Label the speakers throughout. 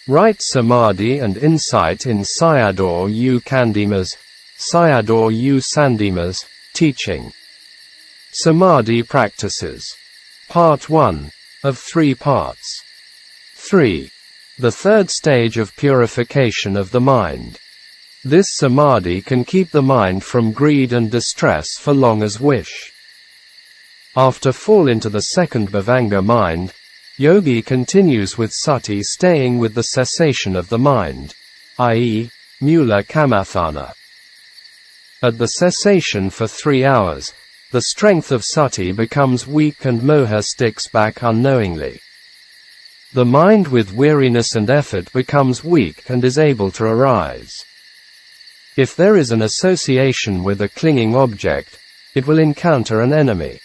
Speaker 1: Right Samadhi and Insight in Sayadaw U Candima's, Sayadaw U Sandima's, teaching. Samādhi Practices. Part 1, of 3 parts. 3. The third stage of purification of the mind. This samadhi can keep the mind from greed and distress for long as wish. After fall into the second bhavanga mind, yogi continues with sati, staying with the cessation of the mind, i.e., mula kamathana. At the cessation for 3 hours, the strength of sati becomes weak and moha sticks back unknowingly. The mind with weariness and effort becomes weak and is able to arise. If there is an association with a clinging object, it will encounter an enemy.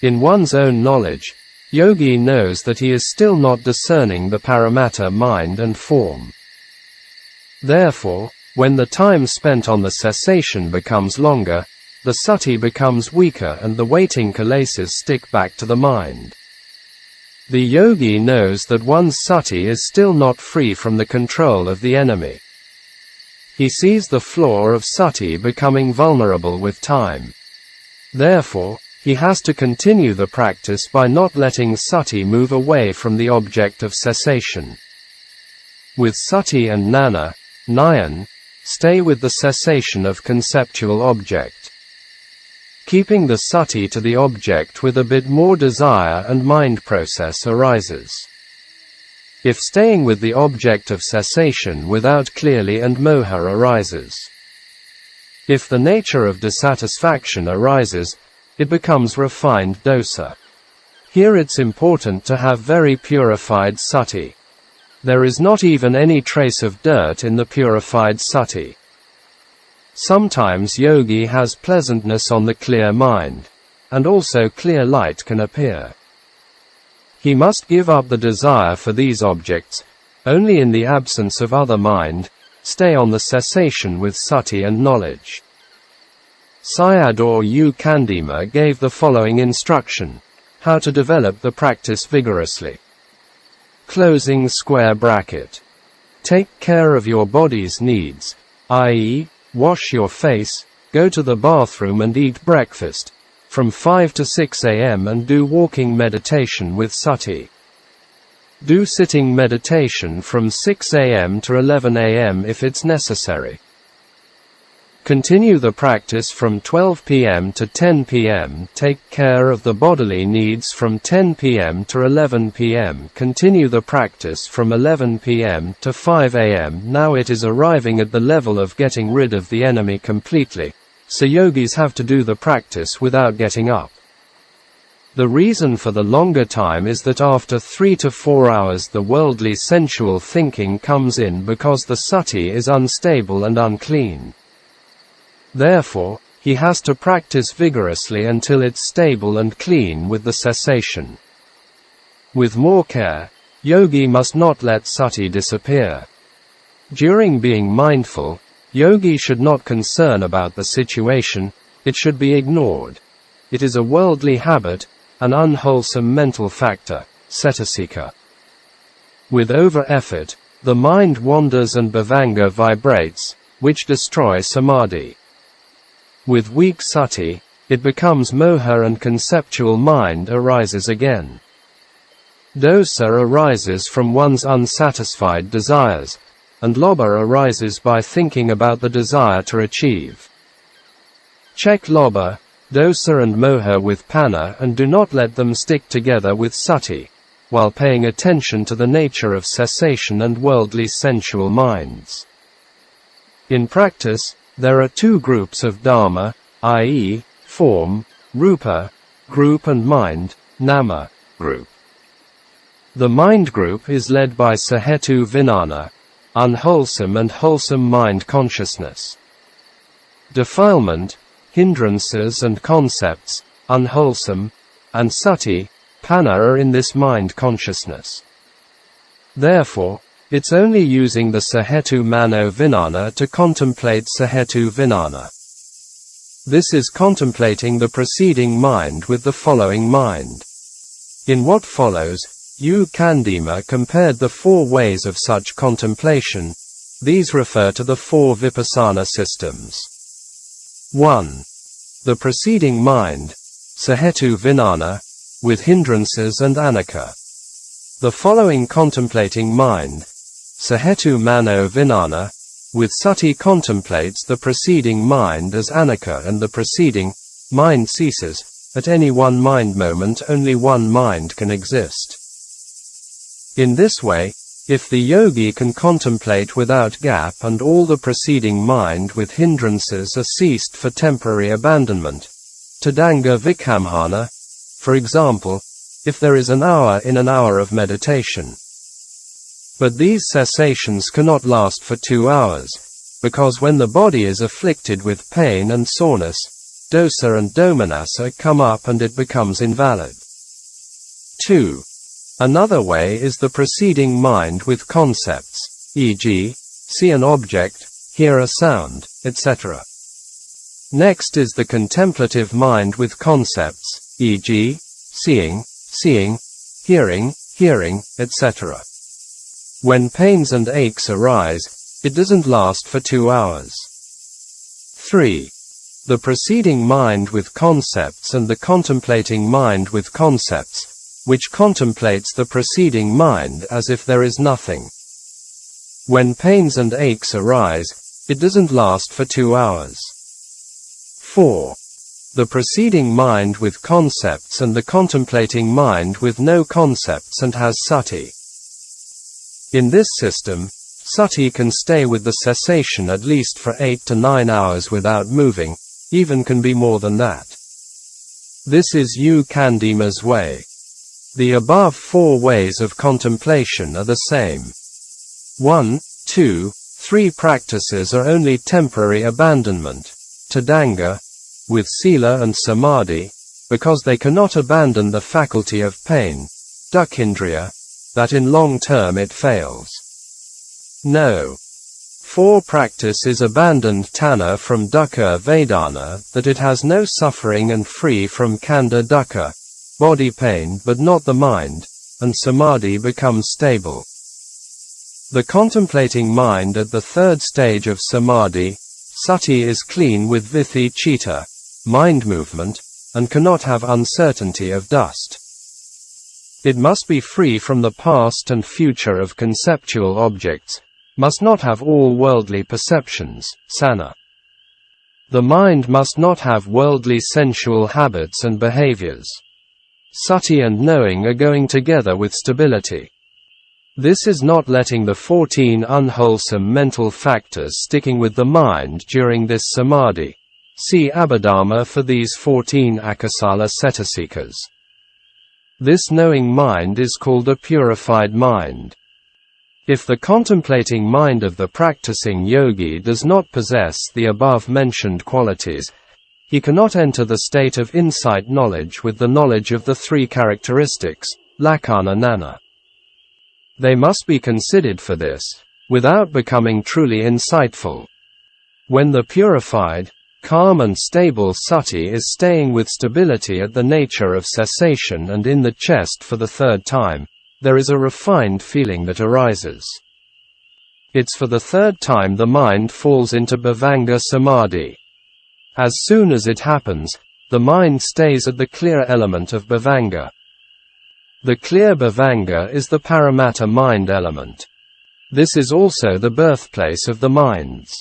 Speaker 1: In one's own knowledge, yogi knows that he is still not discerning the paramattha mind and form. Therefore, when the time spent on the cessation becomes longer, the sati becomes weaker and the waiting kilesas stick back to the mind. The yogi knows that one's sati is still not free from the control of the enemy. He sees the flaw of sati becoming vulnerable with time. Therefore, he has to continue the practice by not letting sati move away from the object of cessation. With sati and nayan, stay with the cessation of conceptual object. Keeping the sati to the object with a bit more desire and mind process arises. If staying with the object of cessation without clearly and moha arises. If the nature of dissatisfaction arises, it becomes refined dosa. Here it's important to have very purified sati. There is not even any trace of dirt in the purified sati. Sometimes yogi has pleasantness on the clear mind, and also clear light can appear. He must give up the desire for these objects, only in the absence of other mind, stay on the cessation with sati and knowledge. Sayadaw U Candima gave the following instruction: how to develop the practice vigorously. Closing square bracket. Take care of your body's needs, i.e., wash your face, go to the bathroom and eat breakfast, from 5 to 6 a.m. and do walking meditation with sati. Do sitting meditation from 6 a.m. to 11 a.m. if it's necessary. Continue the practice from 12 p.m. to 10 p.m. Take care of the bodily needs from 10 p.m. to 11 p.m. Continue the practice from 11 p.m. to 5 a.m. Now it is arriving at the level of getting rid of the enemy completely, so yogis have to do the practice without getting up. The reason for the longer time is that after 3 to 4 hours the worldly sensual thinking comes in because the sati is unstable and unclean. Therefore, he has to practice vigorously until it's stable and clean with the cessation. With more care, yogi must not let sati disappear. During being mindful, yogi should not concern about the situation, it should be ignored. It is a worldly habit, an unwholesome mental factor, cetasika. With over-effort, the mind wanders and bhavanga vibrates, which destroy samadhi. With weak sati, it becomes moha and conceptual mind arises again. Dosa arises from one's unsatisfied desires, and lobha arises by thinking about the desire to achieve. Check lobha, dosa and moha with panna and do not let them stick together with sati, while paying attention to the nature of cessation and worldly sensual minds. In practice, there are 2 groups of Dhamma, i.e., form, rupa, group, and mind, nama, group. The mind group is led by sahetu vinana, unwholesome and wholesome mind consciousness. Defilement, hindrances and concepts, unwholesome, and sati, panna are in this mind consciousness. Therefore, it's only using the sahetu mano vinana to contemplate sahetu vinana. This is contemplating the preceding mind with the following mind. In what follows, Candima compared the 4 ways of such contemplation. These refer to the 4 vipassana systems. 1. The preceding mind, sahetu vinana, with hindrances and anicca. The following contemplating mind, sahetu mano vinana, with sati contemplates the preceding mind as anicca, and the preceding mind ceases. At any one mind moment only one mind can exist. In this way, if the yogi can contemplate without gap and all the preceding mind with hindrances are ceased for temporary abandonment, tadanga vikhamhana, for example, if there is an hour in an hour of meditation. But these cessations cannot last for 2 hours, because when the body is afflicted with pain and soreness, dosa and domanassa come up and it becomes invalid. 2. Another way is the preceding mind with concepts, e.g., see an object, hear a sound, etc. Next is the contemplative mind with concepts, e.g., seeing, hearing, etc. When pains and aches arise, it doesn't last for 2 hours. 3. The preceding mind with concepts and the contemplating mind with concepts, which contemplates the preceding mind as if there is nothing. When pains and aches arise, it doesn't last for 2 hours. 4. The preceding mind with concepts and the contemplating mind with no concepts and has sati. In this system, sati can stay with the cessation at least for 8 to 9 hours without moving, even can be more than that. This is Candima's way. The above 4 ways of contemplation are the same. 1, 2, 3 practices are only temporary abandonment, tadanga, with sila and samadhi, because they cannot abandon the faculty of pain, dukkindriya, that in long term it fails. No. 4 practice is abandoned tanha from dukkha vedana, that it has no suffering and free from khandha dukkha, body pain but not the mind, and samadhi becomes stable. The contemplating mind at the 3rd stage of samadhi, sati, is clean with vithi chitta, mind movement, and cannot have uncertainty of dust. It must be free from the past and future of conceptual objects, must not have all worldly perceptions, sana. The mind must not have worldly sensual habits and behaviors. Sati and knowing are going together with stability. This is not letting the 14 unwholesome mental factors sticking with the mind during this samadhi. See Abhidhamma for these 14 akasala cetasikas. This knowing mind is called a purified mind. If the contemplating mind of the practicing yogi does not possess the above-mentioned qualities, he cannot enter the state of insight knowledge with the knowledge of the 3 characteristics, lakkhana nana. They must be considered for this, without becoming truly insightful. When the purified, calm and stable sati is staying with stability at the nature of cessation and in the chest for the 3rd time, there is a refined feeling that arises. It's for the 3rd time the mind falls into bhavanga samadhi. As soon as it happens, the mind stays at the clear element of bhavanga. The clear bhavanga is the paramatta mind element. This is also the birthplace of the minds.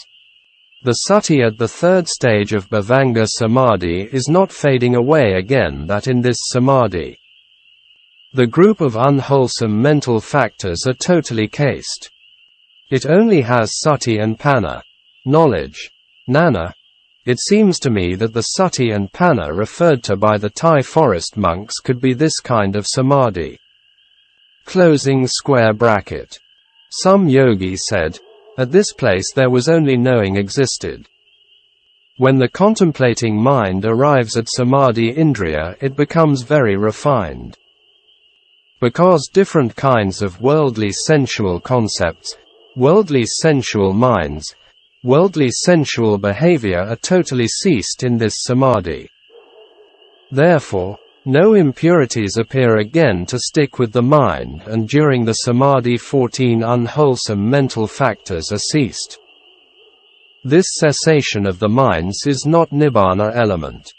Speaker 1: The sati at the 3rd stage of bhavanga samadhi is not fading away again that in this samadhi. The group of unwholesome mental factors are totally cased. It only has sati and panna, knowledge, nana. It seems to me that the sati and panna referred to by the Thai forest monks could be this kind of samadhi. Closing square bracket. Some yogis said, at this place there was only knowing existed. When the contemplating mind arrives at samadhi indriya, it becomes very refined. Because different kinds of worldly sensual concepts, worldly sensual minds, worldly sensual behavior are totally ceased in this samadhi. Therefore, No impurities appear again to stick with the mind, and during the Samadhi 14 unwholesome mental factors are ceased. This cessation of the minds is not Nibbana element.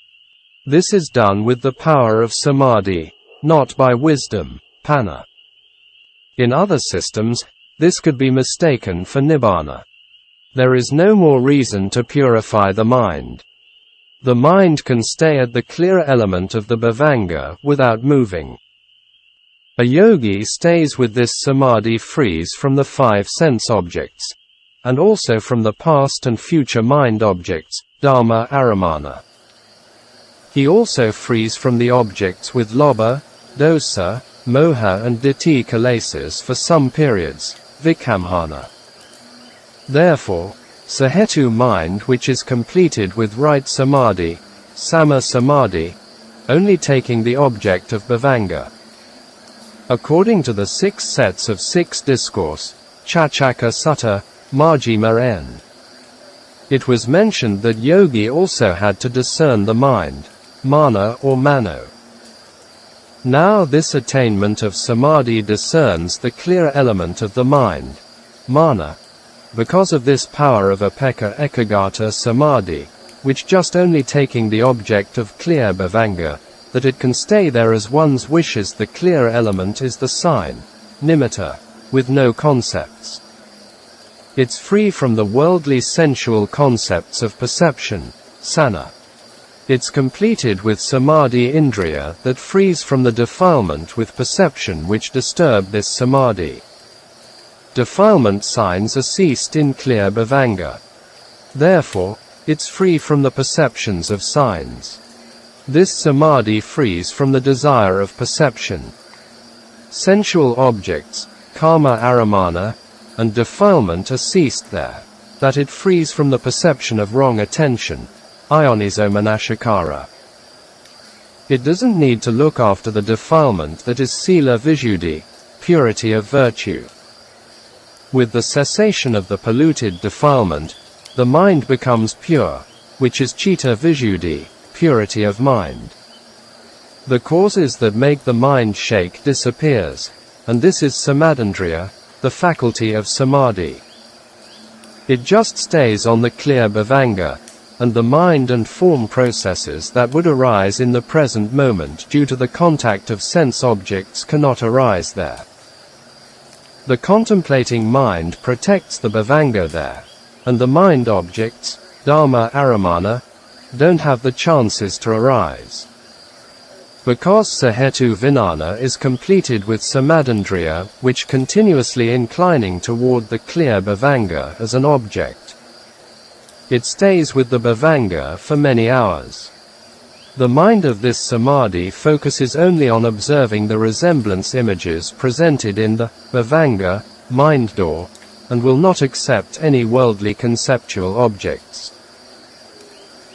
Speaker 1: This is done with the power of Samadhi, not by wisdom, Panna. In other systems, this could be mistaken for Nibbana. There is no more reason to purify the mind. The mind can stay at the clear element of the Bhavanga without moving. A yogi stays with this Samadhi frees from the 5 sense objects, and also from the past and future mind objects, Dhamma Aramana. He also frees from the objects with Lobha, Dosa, Moha and Ditthi kilesas for some periods, Vikamhana. Therefore, Sahetu mind which is completed with right Samadhi, Sama Samadhi, only taking the object of Bhavanga. According to the 6 sets of 6 discourse, Chachaka Sutta, Majjhima N. It was mentioned that yogi also had to discern the mind, mana or mano. Now this attainment of Samadhi discerns the clear element of the mind, mana. Because of this power of Upekkha Ekaggata Samadhi, which just only taking the object of clear Bhavanga, that it can stay there as one's wishes, the clear element is the sign, nimitta, with no concepts. It's free from the worldly sensual concepts of perception, sana. It's completed with Samadhi Indriya that frees from the defilement with perception which disturb this Samadhi. Defilement signs are ceased in clear Bhavanga. Therefore, it's free from the perceptions of signs. This Samadhi frees from the desire of perception. Sensual objects, Kama Aramana, and defilement are ceased there, that it frees from the perception of wrong attention, Ioniso Manashikara. It doesn't need to look after the defilement that is Sila Visuddhi, purity of virtue. With the cessation of the polluted defilement, the mind becomes pure, which is Citta Visuddhi, purity of mind. The causes that make the mind shake disappears, and this is Samadindriya, the faculty of Samadhi. It just stays on the clear Bhavanga, and the mind and form processes that would arise in the present moment due to the contact of sense objects cannot arise there. The contemplating mind protects the Bhavanga there, and the mind objects, Dhamma Aramana, don't have the chances to arise. Because Sahetu Vinana is completed with Samadindriya, which continuously inclining toward the clear Bhavanga as an object. It stays with the Bhavanga for many hours. The mind of this Samadhi focuses only on observing the resemblance images presented in the Bhavanga, mind door, and will not accept any worldly conceptual objects.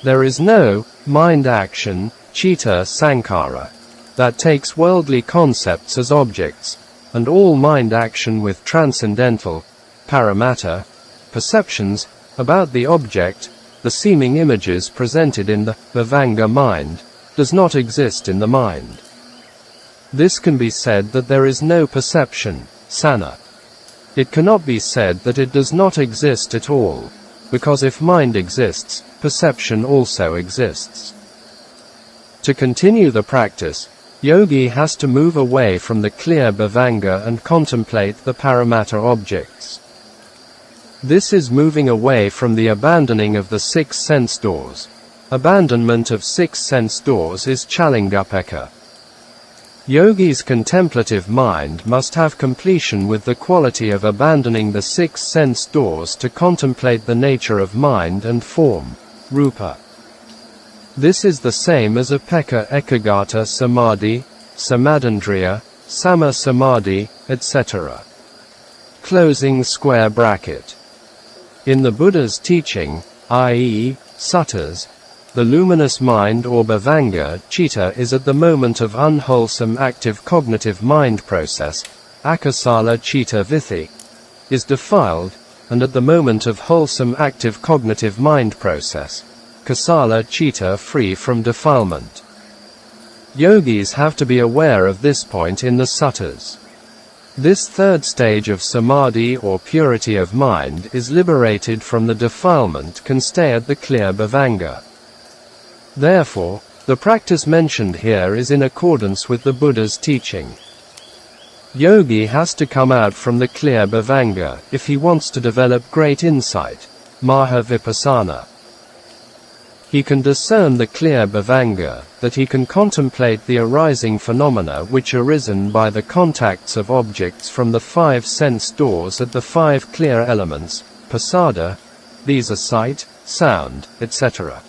Speaker 1: There is no mind action, Citta Sankhara, that takes worldly concepts as objects, and all mind action with transcendental, paramatta, perceptions, about the object, the seeming images presented in the Bhavanga mind, does not exist in the mind. This can be said that there is no perception, sana. It cannot be said that it does not exist at all, because if mind exists, perception also exists. To continue the practice, yogi has to move away from the clear Bhavanga and contemplate the paramatta objects. This is moving away from the abandoning of the 6 sense doors. Abandonment of 6 sense doors is Chalingapeka. Yogi's contemplative mind must have completion with the quality of abandoning the 6 sense doors to contemplate the nature of mind and form, rupa. This is the same as Upekkha Ekaggata Samadhi, Samadindriya, Sama Samadhi, etc. Closing square bracket. In the Buddha's teaching, i.e., suttas, the luminous mind or Bhavanga, Citta, is at the moment of unwholesome active cognitive mind process, Akasala Citta Vithi, is defiled, and at the moment of wholesome active cognitive mind process, Kasala Citta free from defilement. Yogis have to be aware of this point in the suttas. This third stage of samadhi or purity of mind is liberated from the defilement can stay at the clear bhavanga. Therefore, the practice mentioned here is in accordance with the Buddha's teaching. Yogi has to come out from the clear bhavanga if he wants to develop great insight, maha vipassana. He can discern the clear bhavanga, that he can contemplate the arising phenomena which arisen by the contacts of objects from the 5 sense doors at the 5 clear elements, pasada, these are sight, sound, etc.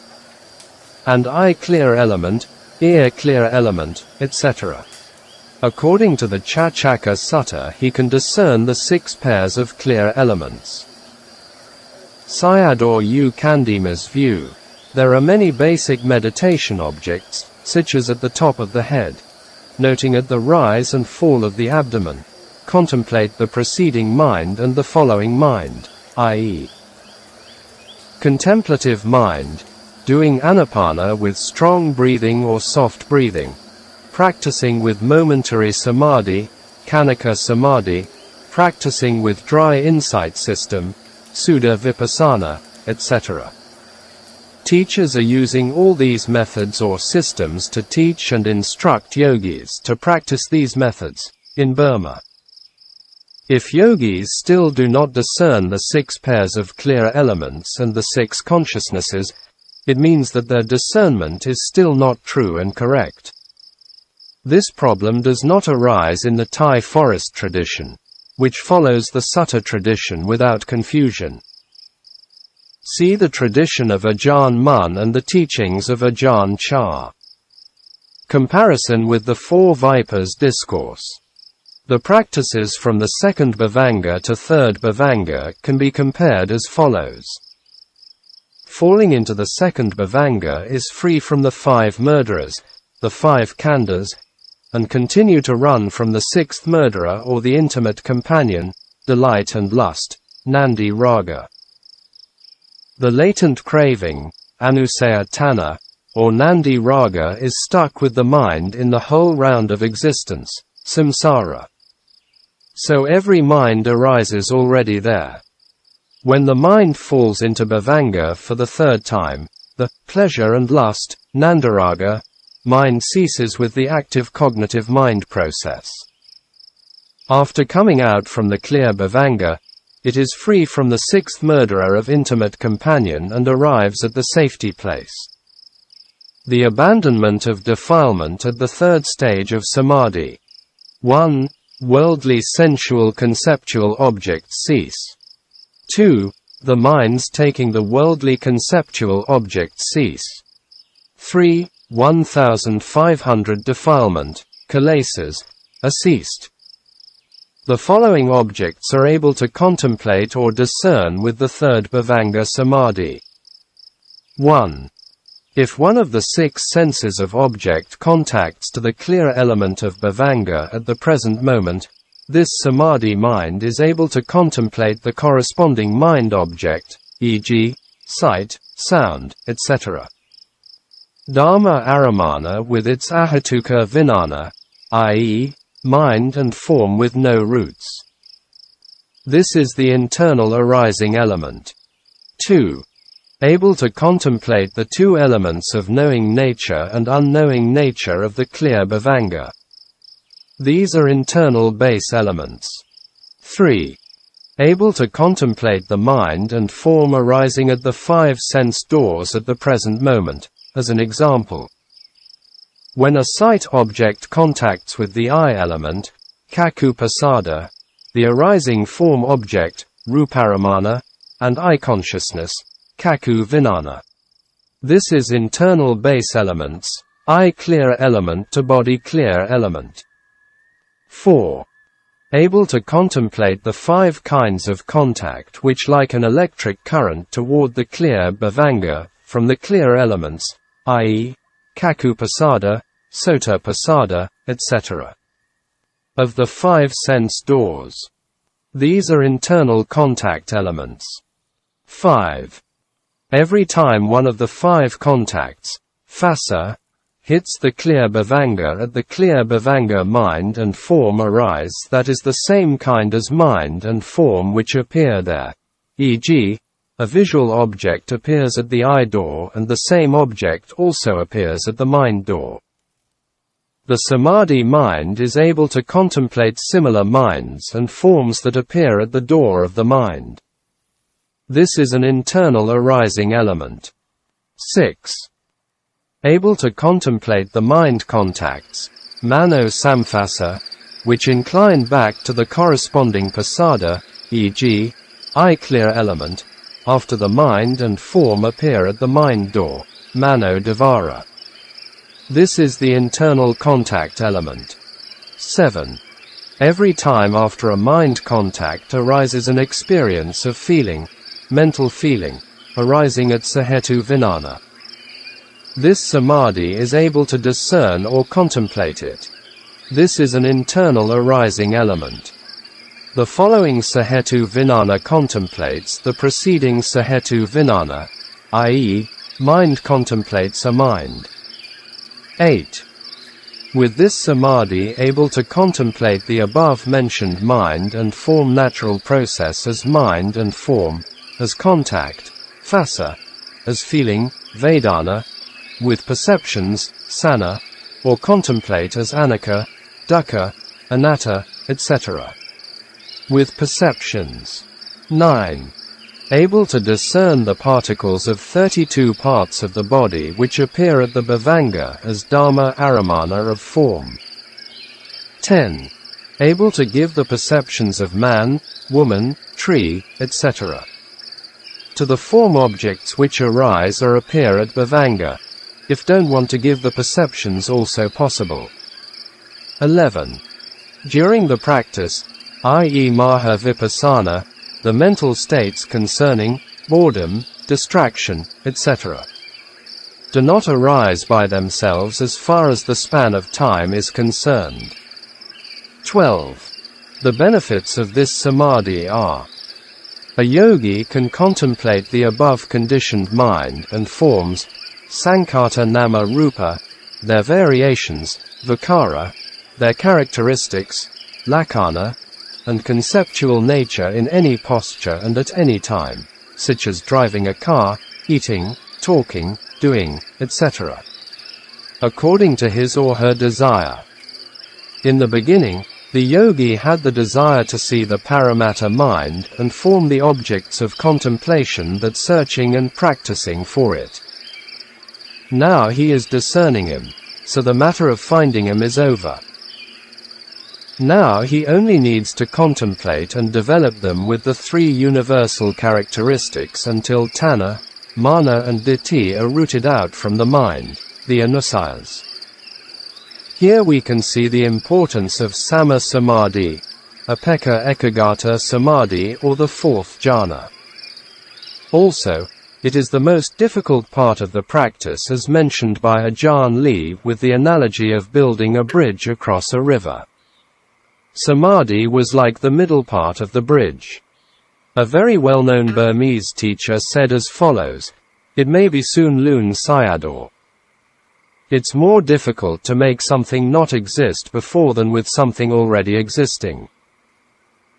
Speaker 1: and eye clear element, ear clear element, etc. According to the Chachaka Sutta, he can discern the 6 pairs of clear elements. Sayadaw U Candima's view. There are many basic meditation objects, such as at the top of the head, noting at the rise and fall of the abdomen, contemplate the preceding mind and the following mind, i.e. contemplative mind, doing anapana with strong breathing or soft breathing, practicing with momentary samadhi, kanika samadhi, practicing with dry insight system, Sudha vipassana, etc. Teachers are using all these methods or systems to teach and instruct yogis to practice these methods, in Burma. If yogis still do not discern the 6 pairs of clear elements and the 6 consciousnesses, it means that their discernment is still not true and correct. This problem does not arise in the Thai forest tradition, which follows the Sutta tradition without confusion. See the tradition of Ajahn Mun and the teachings of Ajahn Chah. Comparison with the 4 Vipers discourse. The practices from the 2nd Bhavanga to 3rd Bhavanga can be compared as follows. Falling into the 2nd Bhavanga is free from the 5 murderers, the 5 khandhas, and continue to run from the 6th murderer or the intimate companion, delight and lust, Nandi Raga. The latent craving, Anusaya Tanha, or Nandi Raga is stuck with the mind in the whole round of existence, samsara. So every mind arises already there. When the mind falls into bhavanga for the 3rd time, the pleasure and lust, Nandaraga, mind ceases with the active cognitive mind process. After coming out from the clear bhavanga, it is free from the 6th murderer of intimate companion and arrives at the safety place. The abandonment of defilement at the 3rd stage of samadhi. 1. Worldly sensual conceptual objects cease. 2. The minds taking the worldly conceptual objects cease. 3. 1,500 defilement, kilesas, are ceased. The following objects are able to contemplate or discern with the 3rd Bhavanga Samadhi. 1. If one of the 6 senses of object contacts to the clear element of Bhavanga at the present moment, this Samadhi mind is able to contemplate the corresponding mind object, e.g., sight, sound, etc. Dhamma Aramana with its ahatuka vinana, i.e., mind and form with no roots. This is the internal arising element. 2. Able to contemplate the 2 elements of knowing nature and unknowing nature of the clear bhavanga. These are internal base elements. 3. Able to contemplate the mind and form arising at the 5 sense doors at the present moment, as an example. When a sight object contacts with the eye element, cakkhu pasada, the arising form object, ruparamana, and eye consciousness, cakkhu vinana. This is internal base elements, eye clear element to body clear element. 4. Able to contemplate the 5 kinds of contact which like an electric current toward the clear bhavanga, from the clear elements, i.e., cakkhu pasada, sota pasada, etc. of the 5 sense doors. These are internal contact elements. 5. Every time one of the 5 contacts, phassa, hits the clear bhavanga. At the clear bhavanga mind and form arise that is the same kind as mind and form which appear there. E.g., a visual object appears at the eye door and the same object also appears at the mind door. The samadhi mind is able to contemplate similar minds and forms that appear at the door of the mind. This is an internal arising element. 6. Able to contemplate the mind contacts, mano samphasa, which incline back to the corresponding pasada, e.g., eye clear element, after the mind and form appear at the mind door, mano devara. This is the internal contact element. 7. Every time after a mind contact arises an experience of feeling, mental feeling, arising at sahetu vijnana. This samadhi is able to discern or contemplate it. This is an internal arising element. The following sahetu vijnana contemplates the preceding sahetu vijnana, i.e., mind contemplates a mind. 8. With this samadhi able to contemplate the above-mentioned mind and form natural process as mind and form, as contact, phassa, as feeling, vedana, with perceptions, sana, or contemplate as anicca, dukkha, anatta, etc. With perceptions. 9. Able to discern the particles of 32 parts of the body which appear at the bhavanga as dharma aramana of form. 10. Able to give the perceptions of man, woman, tree, etc. to the form objects which arise or appear at bhavanga, if don't want to give the perceptions also possible. 11. During the practice, i.e. maha vipassana, the mental states concerning boredom, distraction, etc. do not arise by themselves as far as the span of time is concerned. 12. The benefits of this samadhi are: a yogi can contemplate the above conditioned mind and forms, sankata nama rupa, their variations, vikara, their characteristics, lakkhana, and conceptual nature in any posture and at any time, such as driving a car, eating, talking, doing, etc., according to his or her desire. In the beginning, the yogi had the desire to see the paramatta mind and form the objects of contemplation that searching and practicing for it. Now he is discerning him, so the matter of finding him is over. Now he only needs to contemplate and develop them with the three universal characteristics until tanha, mana and ditthi are rooted out from the mind, the anusayas. Here we can see the importance of samma samadhi, apekka ekagata samadhi or the fourth jhana. Also, it is the most difficult part of the practice as mentioned by Ajahn Lee with the analogy of building a bridge across a river. Samadhi was like the middle part of the bridge. A very well-known Burmese teacher said as follows, "It may be soon loon Sayadaw." It's more difficult to make something not exist before than with something already existing.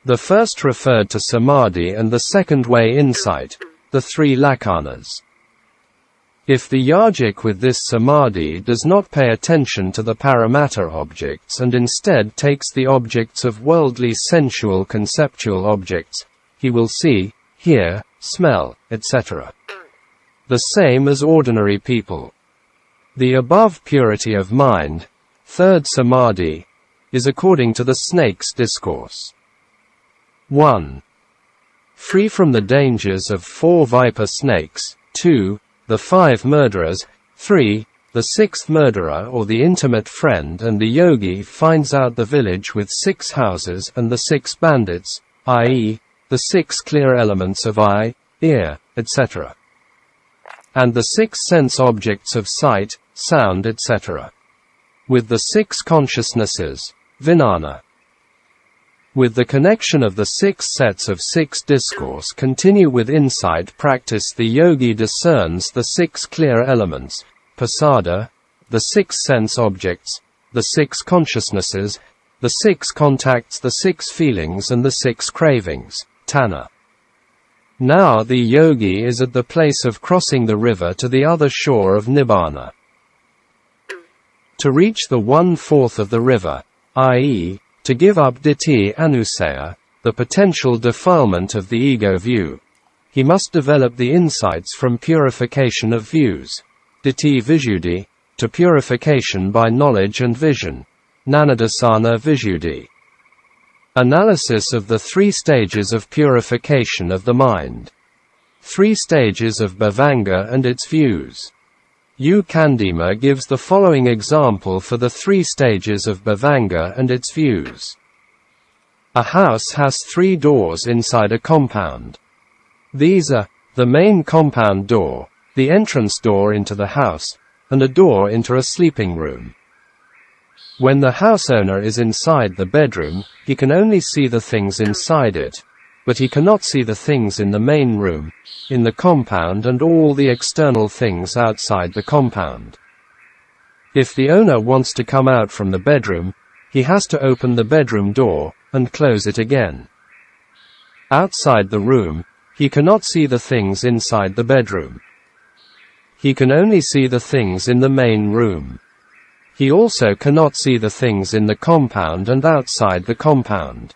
Speaker 1: The first referred to samadhi and the second way insight, the three lakkhanas. If the yajik with this samadhi does not pay attention to the paramatta objects and instead takes the objects of worldly sensual conceptual objects, he will see, hear, smell, etc. The same as ordinary people. The above purity of mind, third samadhi, is according to the snake's discourse. 1. Free from the dangers of 4 viper snakes, 2. The 5 murderers, 3. The 6th murderer or the intimate friend, and the yogi finds out the village with 6 houses and the 6 bandits, i.e., the 6 clear elements of eye, ear, etc. and the 6 sense objects of sight, sound, etc. with the 6 consciousnesses, vijnana. With the connection of the 6 sets of 6 discourse continue with insight practice, the yogi discerns the 6 clear elements, pasada, the 6 sense objects, the 6 consciousnesses, the 6 contacts, the 6 feelings and the 6 cravings, tanha. Now the yogi is at the place of crossing the river to the other shore of Nibbana. To reach the 1/4 of the river, i.e., to give up ditthi anusaya, the potential defilement of the ego view, he must develop the insights from purification of views, ditthi visuddhi, to purification by knowledge and vision, nanadasana visuddhi. Analysis of the 3 stages of purification of the mind. 3 stages of bhavanga and its views. Candima gives the following example for the 3 stages of bhavanga and its views. A house has 3 doors inside a compound. These are the main compound door, the entrance door into the house, and a door into a sleeping room. When the house owner is inside the bedroom, he can only see the things inside it, but he cannot see the things in the main room, in the compound and all the external things outside the compound. If the owner wants to come out from the bedroom, he has to open the bedroom door, and close it again. Outside the room, he cannot see the things inside the bedroom. He can only see the things in the main room. He also cannot see the things in the compound and outside the compound.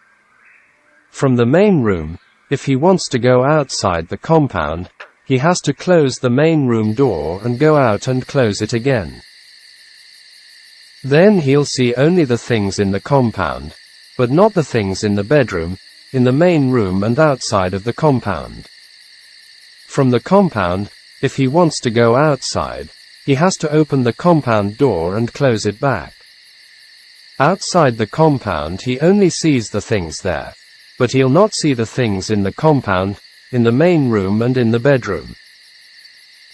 Speaker 1: From the main room, if he wants to go outside the compound, he has to close the main room door and go out and close it again. Then he'll see only the things in the compound, but not the things in the bedroom, in the main room and outside of the compound. From the compound, if he wants to go outside, he has to open the compound door and close it back. Outside the compound he only sees the things there, but he'll not see the things in the compound, in the main room and in the bedroom.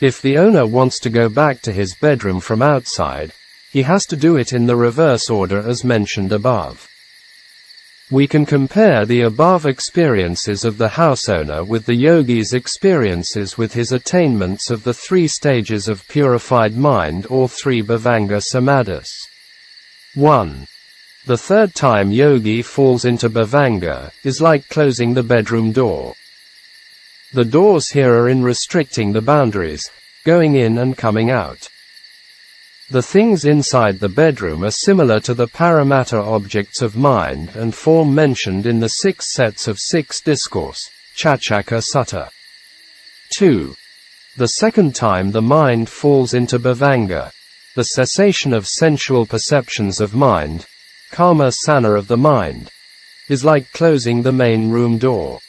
Speaker 1: If the owner wants to go back to his bedroom from outside, he has to do it in the reverse order as mentioned above. We can compare the above experiences of the house owner with the yogi's experiences with his attainments of the 3 stages of purified mind or 3 bhavanga samadhis. 1. The 3rd time yogi falls into bhavanga is like closing the bedroom door. The doors here are in restricting the boundaries, going in and coming out. The things inside the bedroom are similar to the paramattha objects of mind and form mentioned in the 6 sets of 6 discourse, Chachaka Sutta. 2. The 2nd time the mind falls into bhavanga, the cessation of sensual perceptions of mind, karma sana of the mind, is like closing the main room door.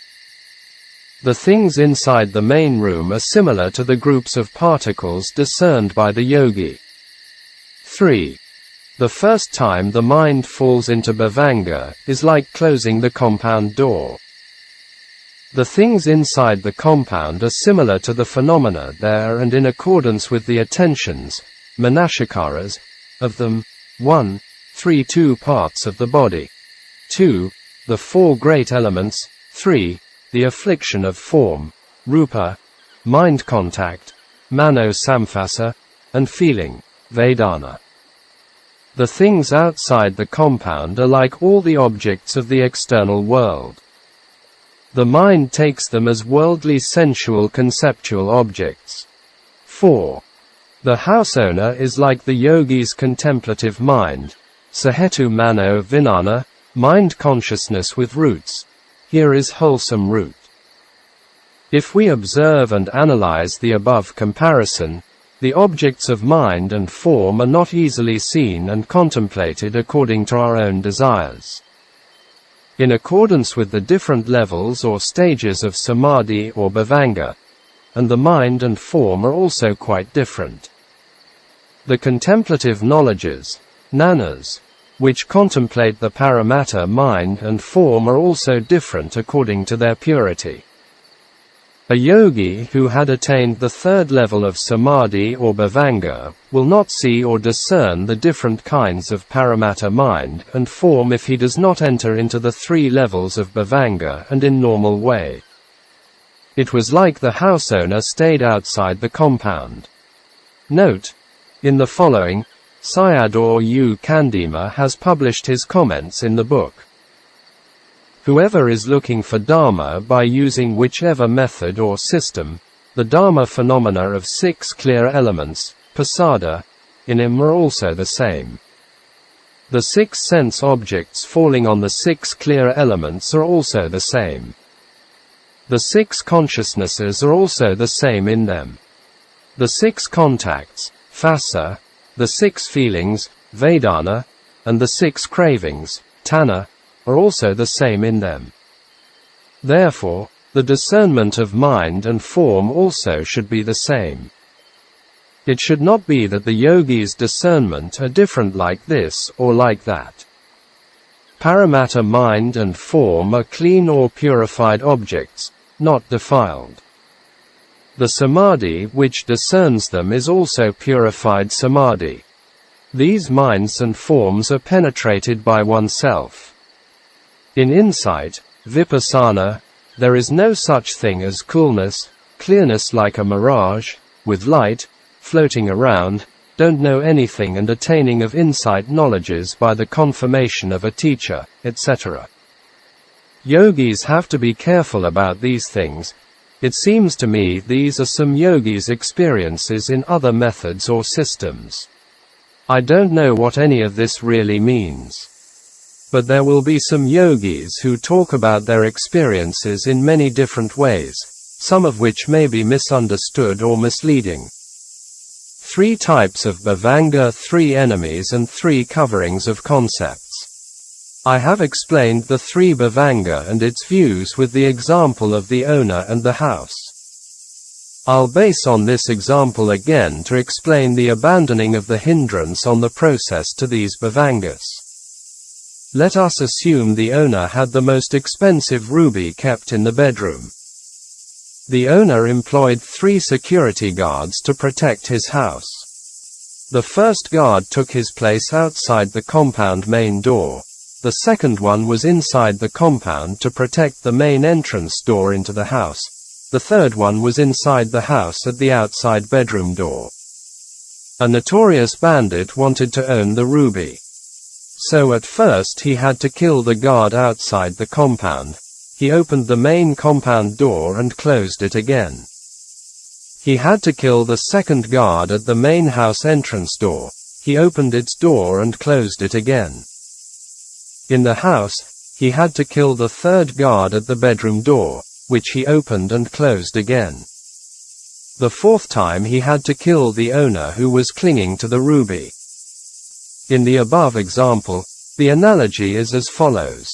Speaker 1: The things inside the main room are similar to the groups of particles discerned by the yogi. 3. The 1st time the mind falls into bhavanga is like closing the compound door. The things inside the compound are similar to the phenomena there and in accordance with the attentions, manasikaras, of them. 1. 3 2 parts of the body. 2. The 4 great elements. 3. The affliction of form, rupa, mind contact, mano samphasa, and feeling, vedana. The things outside the compound are like all the objects of the external world. The mind takes them as worldly sensual conceptual objects. 4. The house owner is like the yogi's contemplative mind, sahetu mano vinana, mind consciousness with roots. Here is wholesome root. If we observe and analyze the above comparison, the objects of mind and form are not easily seen and contemplated according to our own desires. In accordance with the different levels or stages of samadhi or bhavanga, and the mind and form are also quite different. The contemplative knowledges, jnanas, which contemplate the paramattha mind and form are also different according to their purity. A yogi who had attained the 3rd level of samadhi or bhavanga will not see or discern the different kinds of paramattha mind and form if he does not enter into the 3 levels of bhavanga and in normal way. It was like the house owner stayed outside the compound. Note, in the following, Sayadaw U. Candima has published his comments in the book. Whoever is looking for Dhamma by using whichever method or system, the Dhamma phenomena of 6 clear elements, pasada, in him are also the same. The 6 sense objects falling on the 6 clear elements are also the same. The 6 consciousnesses are also the same in them. The 6 contacts, phassa, the 6 feelings, vedana, and the 6 cravings, tanha, are also the same in them. Therefore, the discernment of mind and form also should be the same. It should not be that the yogi's discernment are different like this or like that. Paramatta mind and form are clean or purified objects, not defiled. The samadhi which discerns them is also purified samadhi. These minds and forms are penetrated by oneself. In insight, vipassana, there is no such thing as coolness, clearness like a mirage, with light, floating around, don't know anything and attaining of insight knowledges by the confirmation of a teacher, etc. Yogis have to be careful about these things. It seems to me these are some yogis' experiences in other methods or systems. I don't know what any of this really means. But there will be some yogis who talk about their experiences in many different ways, some of which may be misunderstood or misleading. 3 types of bhavanga, 3 enemies and 3 coverings of concepts. I have explained the 3 bhavanga and its views with the example of the owner and the house. I'll base on this example again to explain the abandoning of the hindrance on the process to these bhavangas. Let us assume the owner had the most expensive ruby kept in the bedroom. The owner employed 3 security guards to protect his house. The first guard took his place outside the compound main door. The second one was inside the compound to protect the main entrance door into the house. The third one was inside the house at the outside bedroom door. A notorious bandit wanted to own the ruby. So at first he had to kill the guard outside the compound. He opened the main compound door and closed it again. He had to kill the second guard at the main house entrance door. He opened its door and closed it again. In the house, he had to kill the third guard at the bedroom door, which he opened and closed again. The fourth time he had to kill the owner who was clinging to the ruby. In the above example, the analogy is as follows.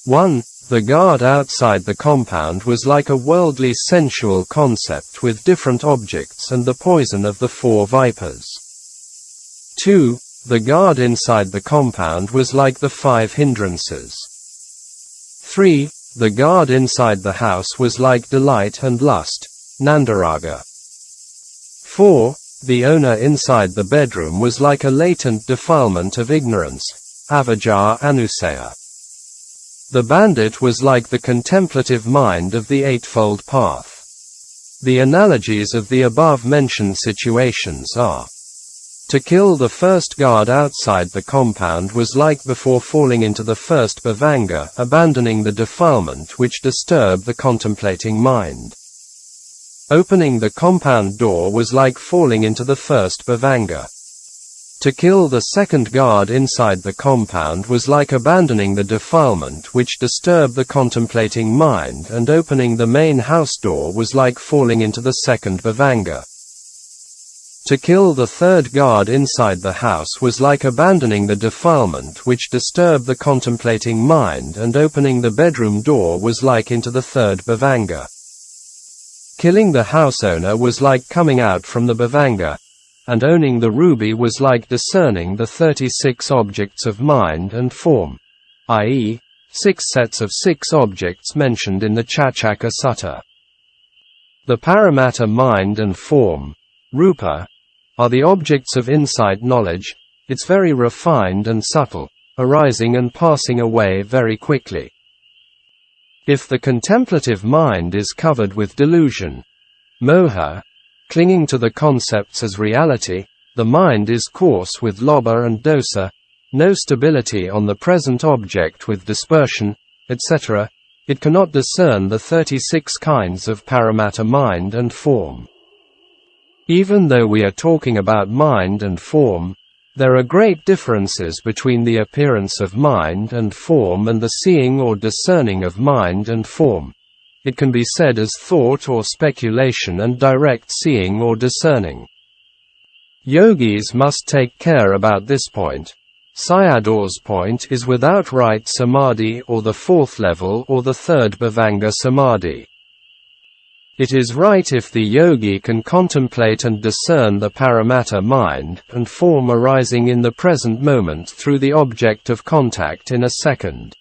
Speaker 1: 1. The guard outside the compound was like a worldly sensual concept with different objects and the poison of the 4 vipers. 2. The guard inside the compound was like the 5 hindrances. 3. The guard inside the house was like delight and lust, nandaraga. 4. The owner inside the bedroom was like a latent defilement of ignorance, avijja anusaya. The bandit was like the contemplative mind of the Eightfold Path. The analogies of the above-mentioned situations are: to kill the first guard outside the compound was like before falling into the first bhavanga, abandoning the defilement which disturbed the contemplating mind. Opening the compound door was like falling into the first bhavanga. To kill the second guard inside the compound was like abandoning the defilement which disturbed the contemplating mind, and opening the main house door was like falling into the second bhavanga. To kill the third guard inside the house was like abandoning the defilement which disturbed the contemplating mind, and opening the bedroom door was like into the third bhavanga. Killing the house owner was like coming out from the bhavanga, and owning the ruby was like discerning the 36 objects of mind and form, i.e., 6 sets of 6 objects mentioned in the Chacchaka Sutta. The paramatta mind and form, rupa, are the objects of insight knowledge. It's very refined and subtle, arising and passing away very quickly. If the contemplative mind is covered with delusion, moha, clinging to the concepts as reality, the mind is coarse with lobha and dosa, no stability on the present object with dispersion, etc., it cannot discern the 36 kinds of paramattha mind and form. Even though we are talking about mind and form, there are great differences between the appearance of mind and form and the seeing or discerning of mind and form. It can be said as thought or speculation and direct seeing or discerning. Yogis must take care about this point. Sayadaw's point is without right samadhi or the fourth level or the third bhavanga samadhi. It is right if the yogi can contemplate and discern the paramattha mind and form arising in the present moment through the object of contact in a second.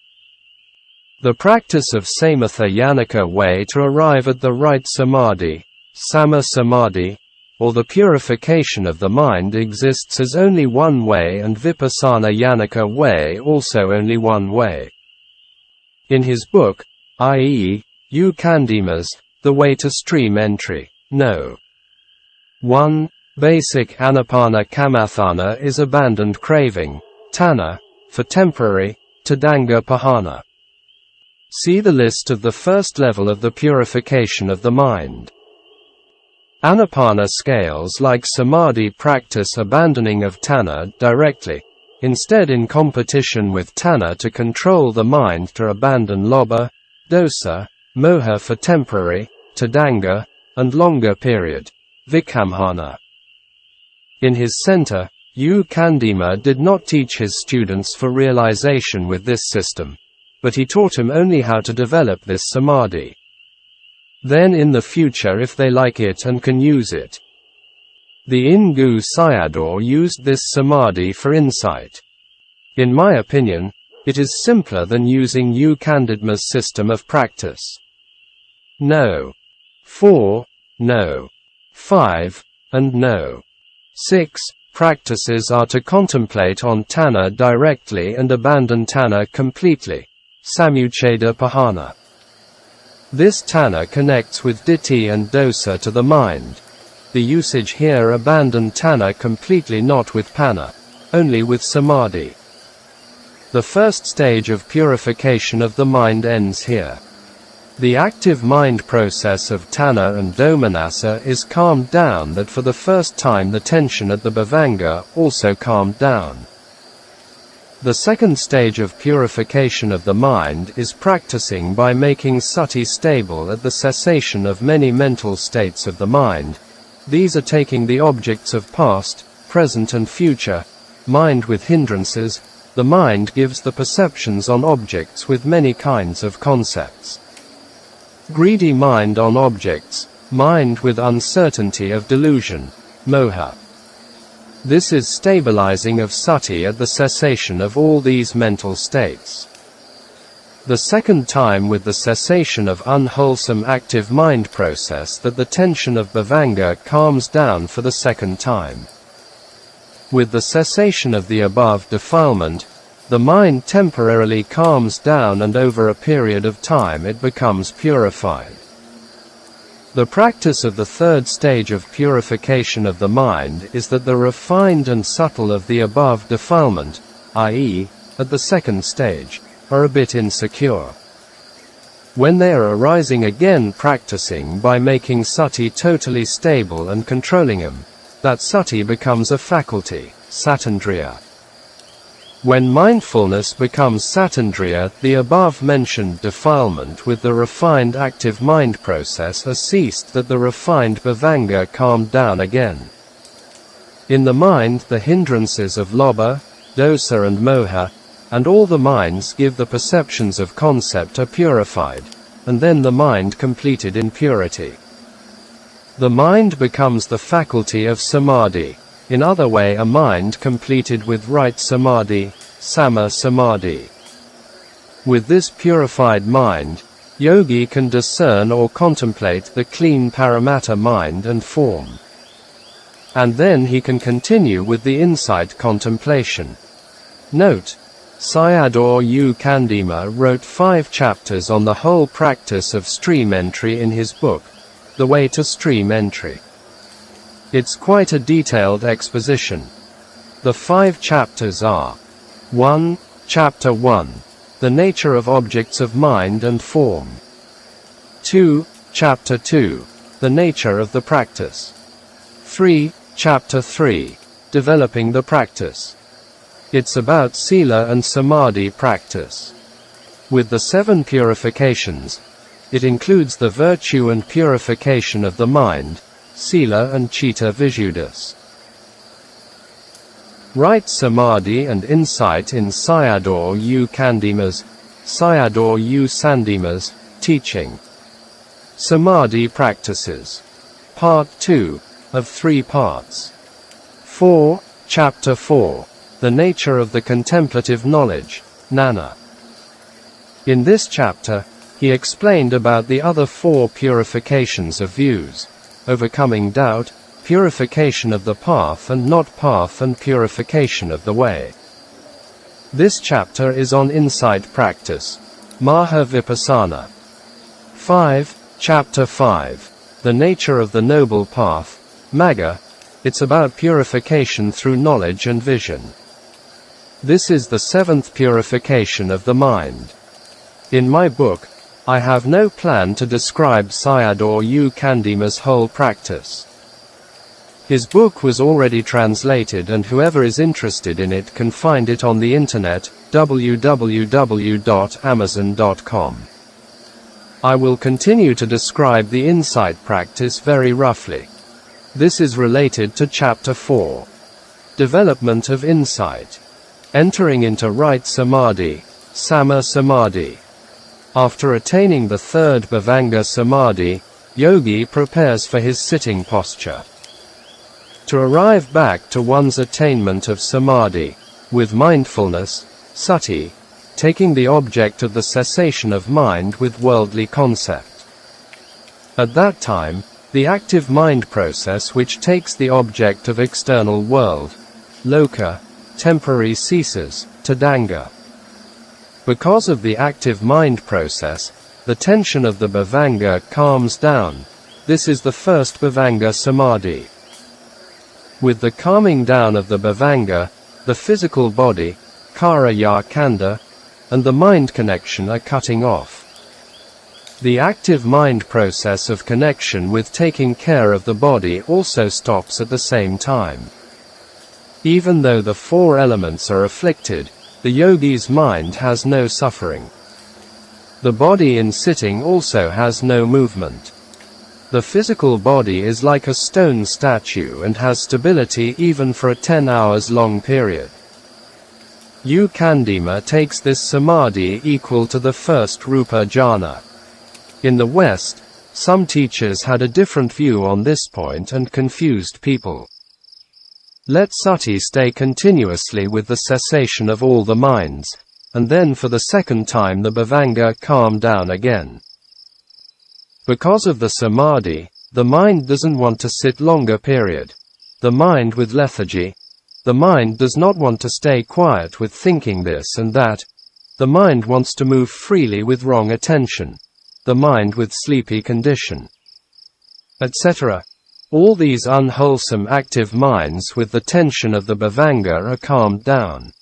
Speaker 1: The practice of samatha yanaka way to arrive at the right samadhi, sama samadhi, or the purification of the mind exists as only one way, and vipassana yanaka way also only one way. In his book, i.e., Ukkaṭṭha's, The Way to Stream Entry, No. 1, Basic Anapana Kamathana is abandoned craving, tanha, for temporary, tadanga pahana. See the list of the first level of the purification of the mind. Anapana scales like Samadhi practice abandoning of tanha directly, instead in competition with tanha to control the mind to abandon lobha, dosa, moha for temporary, tadanga, and longer period, vikamhana. In his center, Candima did not teach his students for realization with this system, but he taught him only how to develop this samadhi. Then in the future if they like it and can use it. The Ingu Sayadaw used this samadhi for insight. In my opinion, it is simpler than using Ukkaṭṭha's system of practice. No. 4, No. 5, and No. 6 practices are to contemplate on tanha directly and abandon tanha completely, samucceda pahana. This tanha connects with ditthi and dosa to the mind. The usage here abandon tanha completely, not with panna, only with samadhi. The first stage of purification of the mind ends here. The active mind process of tanha and domanassa is calmed down, that for the first time the tension at the bhavanga also calmed down. The second stage of purification of the mind is practicing by making sati stable at the cessation of many mental states of the mind. These are taking the objects of past, present and future, mind with hindrances. The mind gives the perceptions on objects with many kinds of concepts. Greedy mind on objects, mind with uncertainty of delusion, moha. This is stabilizing of sati at the cessation of all these mental states. The second time with the cessation of unwholesome active mind process that the tension of bhavanga calms down for the second time. With the cessation of the above defilement, the mind temporarily calms down and over a period of time it becomes purified. The practice of the third stage of purification of the mind is that the refined and subtle of the above defilement, i.e., at the second stage, are a bit insecure. When they are arising again, practicing by making sati totally stable and controlling them, that sati becomes a faculty, satindriya. When mindfulness becomes satindriya, the above-mentioned defilement with the refined active mind process has ceased, that the refined bhavanga calmed down again. In the mind the hindrances of lobha, dosa and moha, and all the minds give the perceptions of concept are purified, and then the mind completed in purity. The mind becomes the faculty of samadhi. In other way, a mind completed with right samadhi, sama samadhi. With this purified mind, yogi can discern or contemplate the clean paramattha mind and form. And then he can continue with the insight contemplation. Note: Sayadaw U. Candima wrote 5 chapters on the whole practice of stream entry in his book, The Way to Stream Entry. It's quite a detailed exposition. The 5 chapters are 1. Chapter 1. The nature of objects of mind and form. 2. Chapter 2. The nature of the practice. 3. Chapter 3. Developing the practice. It's about Sila and Samadhi practice. With the 7 purifications, it includes the virtue and purification of the mind, Sila and Chitta Visuddhis. Right Samadhi and Insight in Sayadaw U Candima's, Sayadaw U Sandima's, teaching. Samadhi Practices. Part 2, of 3 parts. 4. Chapter 4. The nature of the contemplative knowledge, Nana. In this chapter, he explained about the other 4 purifications of views: overcoming doubt, purification of the path and not path, and purification of the way. This chapter is on insight practice, Maha Vipassana. 5. Chapter 5. The nature of the noble path, Magga. It's about purification through knowledge and vision. This is the 7th purification of the mind. In my book, I have no plan to describe Sayadaw U Candima's whole practice. His book was already translated, and whoever is interested in it can find it on the internet, www.amazon.com. I will continue to describe the insight practice very roughly. This is related to Chapter 4. Development of insight. Entering into right Samadhi, Samma Samadhi. After attaining the 3rd Bhavanga Samadhi, yogi prepares for his sitting posture. To arrive back to one's attainment of Samadhi, with mindfulness, sati, taking the object of the cessation of mind with worldly concept. At that time, the active mind process which takes the object of external world, loka, temporary ceases, tadanga. Because of the active mind process, the tension of the bhavanga calms down. This is the 1st Bhavanga Samadhi. With the calming down of the bhavanga, the physical body, karaya kanda, and the mind connection are cutting off. The active mind process of connection with taking care of the body also stops at the same time. Even though the 4 elements are afflicted, the yogi's mind has no suffering. The body in sitting also has no movement. The physical body is like a stone statue and has stability even for a 10 hours long period. U Candima takes this samadhi equal to the 1st Rupa jhana. In the West, some teachers had a different view on this point and confused people. Let sati stay continuously with the cessation of all the minds, and then for the 2nd time the bhavanga calm down again. Because of the samadhi, the mind doesn't want to sit longer period. The mind with lethargy. The mind does not want to stay quiet with thinking this and that. The mind wants to move freely with wrong attention. The mind with sleepy condition, etc. All these unwholesome active minds with the tension of the bhavanga are calmed down.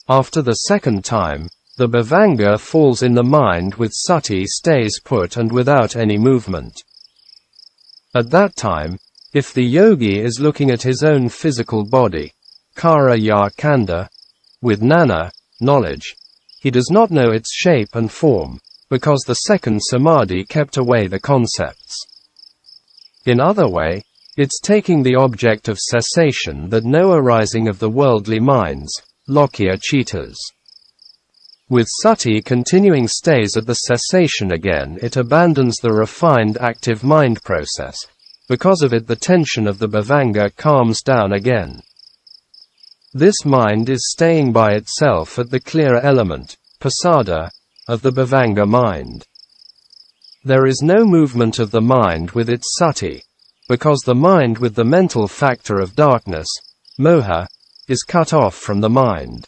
Speaker 1: After the 2nd time, the bhavanga falls in the mind with sati stays put and without any movement. At that time, if the yogi is looking at his own physical body, karaya kanda, with nana, knowledge, he does not know its shape and form, because the 2nd samadhi kept away the concepts. In other way, it's taking the object of cessation that no arising of the worldly minds, lokya chittas. With sati continuing stays at the cessation again, it abandons the refined active mind process. Because of it the tension of the bhavanga calms down again. This mind is staying by itself at the clear element, pasada, of the bhavanga mind. There is no movement of the mind with its sati, because the mind with the mental factor of darkness, moha, is cut off from the mind.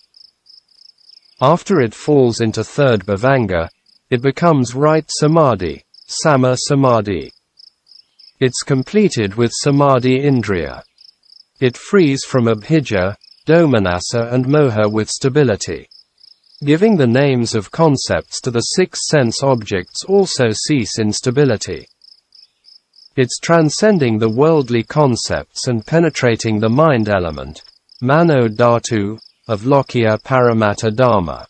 Speaker 1: After it falls into 3rd bhavanga, it becomes right samadhi, samma samadhi. It's completed with Samadhi Indriya. It frees from abhijja, domanassa and moha with stability. Giving the names of concepts to the six sense objects also cease instability. It's transcending the worldly concepts and penetrating the mind element, mano dhatu, of Lokiya Paramatta Dhamma.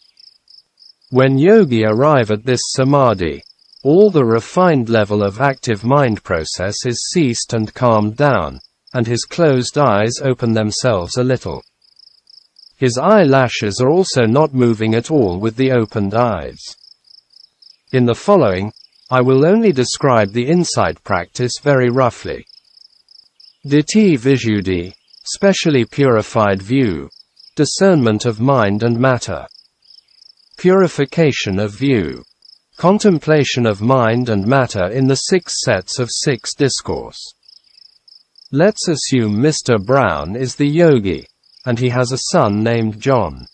Speaker 1: When yogi arrive at this samadhi, all the refined level of active mind process is ceased and calmed down, and his closed eyes open themselves a little. His eyelashes are also not moving at all with the opened eyes. In the following, I will only describe the insight practice very roughly. Ditthi Visuddhi, specially purified view, discernment of mind and matter. Purification of view, contemplation of mind and matter in the six sets of six discourse. Let's assume Mr. Brown is the yogi, and he has a son named John.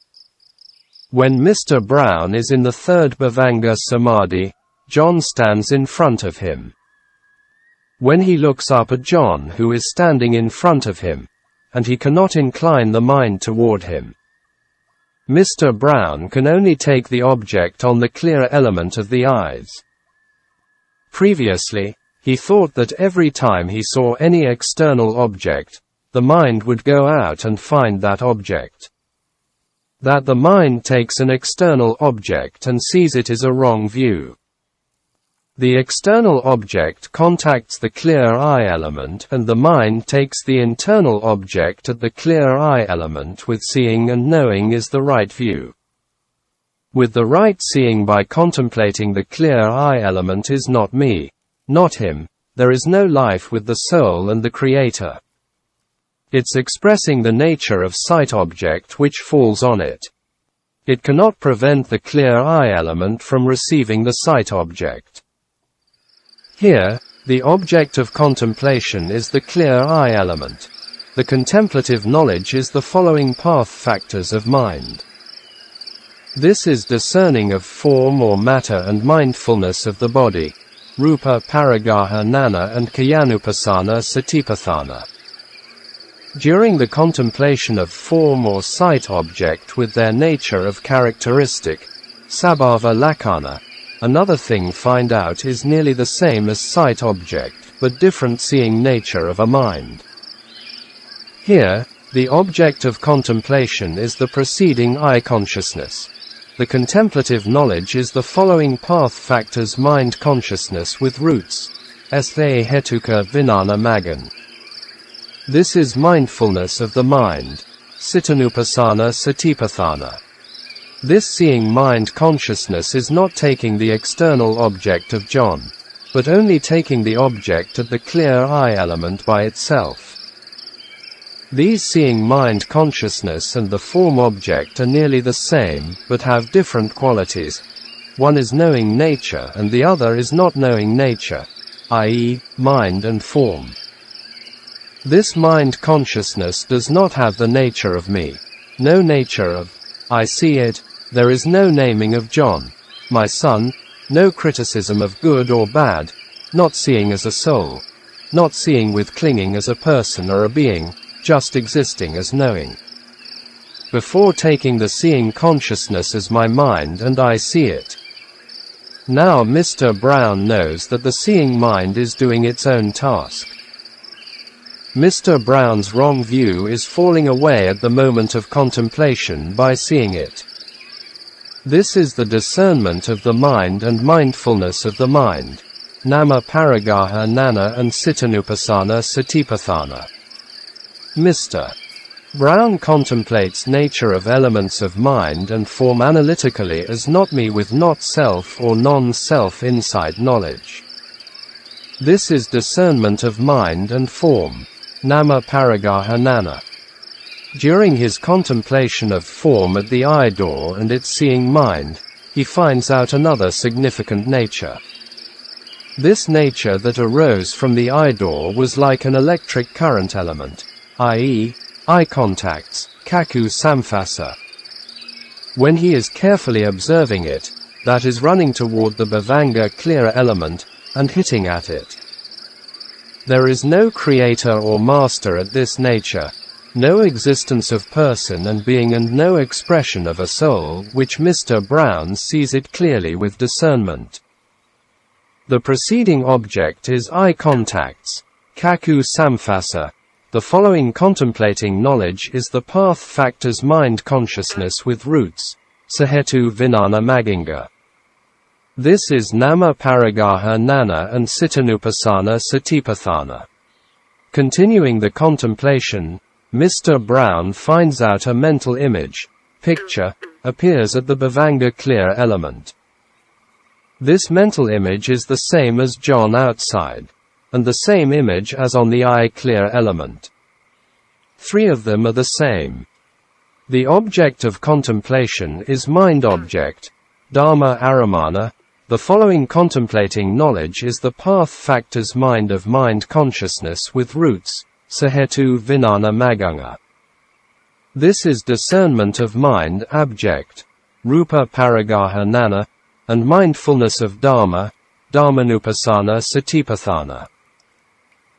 Speaker 1: When Mr. Brown is in the third Bhavanga Samadhi, John stands in front of him. When he looks up at John who is standing in front of him, and he cannot incline the mind toward him, Mr. Brown can only take the object on the clear element of the eyes. Previously, he thought that every time he saw any external object, the mind would go out and find that object. That the mind takes an external object and sees it is a wrong view. The external object contacts the clear eye element and the mind takes the internal object at the clear eye element with seeing and knowing is the right view. With the right seeing by contemplating the clear eye element is not me, not him, there is no life with the soul and the creator. It's expressing the nature of sight object which falls on it. It cannot prevent the clear eye element from receiving the sight object. Here, the object of contemplation is the clear eye element. The contemplative knowledge is the following path factors of mind. This is discerning of form or matter and mindfulness of the body, rupa paragaha nana and kayanupasana satipatthana. During the contemplation of form or sight object with their nature of characteristic, sabhava lakkhana, another thing find out is nearly the same as sight object, but different seeing nature of a mind. Here, the object of contemplation is the preceding eye consciousness. The contemplative knowledge is the following path factors mind consciousness with roots, esthe hetuka vinana magan. This is mindfulness of the mind, citanupasana satipatthana. This seeing mind consciousness is not taking the external object of John, but only taking the object at the clear eye element by itself. These seeing mind consciousness and the form object are nearly the same, but have different qualities. One is knowing nature and the other is not knowing nature, i.e., mind and form. This mind consciousness does not have the nature of me, no nature of I see it, there is no naming of John, my son, no criticism of good or bad, not seeing as a soul, not seeing with clinging as a person or a being, just existing as knowing. Before taking the seeing consciousness as my mind and I see it. Now Mr. Brown knows that the seeing mind is doing its own task. Mr. Brown's wrong view is falling away at the moment of contemplation by seeing it. This is the discernment of the mind and mindfulness of the mind, nama paragaha nana and citanupasana satipatthana. Mr. Brown contemplates nature of elements of mind and form analytically as not me with not self or non-self inside knowledge. This is discernment of mind and form, nama paragaha nana. During his contemplation of form at the eye door and its seeing mind, he finds out another significant nature. This nature that arose from the eye door was like an electric current element, i.e., eye contacts, kaku samphasa. When he is carefully observing it, that is running toward the bhavanga clear element, and hitting at it. There is no creator or master at this nature, no existence of person and being and no expression of a soul, which Mr. Brown sees it clearly with discernment. The preceding object is eye contacts, kaku samphasa. The following contemplating knowledge is the path factors mind consciousness with roots, sahetu vinana maginga. This is nama paragaha nana and sitanupasana satipathana. Continuing the contemplation, Mr. Brown finds out a mental image, picture, appears at the bhavanga clear element. This mental image is the same as John outside, and the same image as on the eye clear element. Three of them are the same. The object of contemplation is mind object, Dhamma aramana. The following contemplating knowledge is the path factors mind of mind consciousness with roots, sahetu vinana maganga. This is discernment of mind abject, rupa paragaha nana, and mindfulness of Dhamma, dhammanupasana satipathana.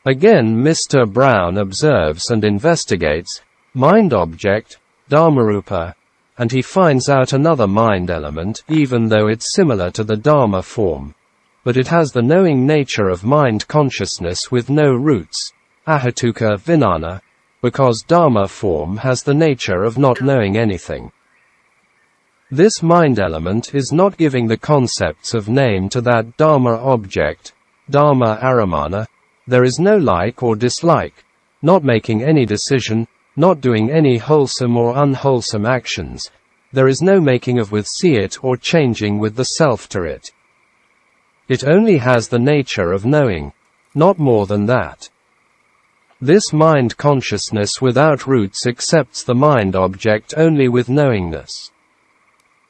Speaker 1: Again Mr. Brown observes and investigates mind object, Dhammarupa, and he finds out another mind element, even though it's similar to the Dharma form, but it has the knowing nature of mind consciousness with no roots, ahatuka vinana, because Dharma form has the nature of not knowing anything. This mind element is not giving the concepts of name to that Dharma object, Dhamma aramana. There is no like or dislike, not making any decision, not doing any wholesome or unwholesome actions. There is no making of with see it or changing with the self to it. It only has the nature of knowing, not more than that. This mind consciousness without roots accepts the mind object only with knowingness.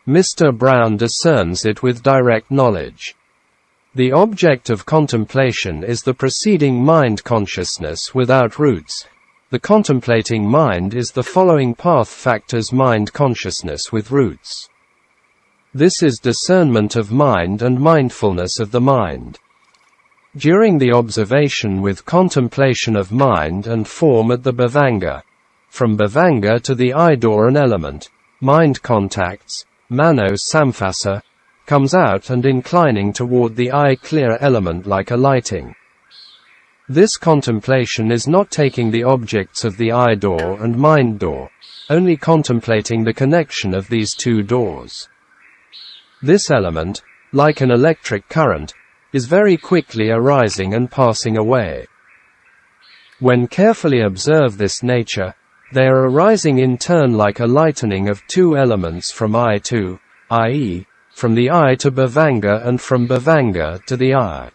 Speaker 1: Mr. Brown discerns it with direct knowledge. The object of contemplation is the preceding mind consciousness without roots. The contemplating mind is the following path factors mind consciousness with roots. This is discernment of mind and mindfulness of the mind. During the observation with contemplation of mind and form at the bhavanga, from bhavanga to the eye door an element, mind contacts, mano samphasa, comes out and inclining toward the eye clear element like a lighting. This contemplation is not taking the objects of the eye door and mind door, only contemplating the connection of these two doors. This element, like an electric current, is very quickly arising and passing away. When carefully observe this nature, they are arising in turn like a lightening of two elements from eye to, i.e., from the eye to bhavanga and from bhavanga to the eye.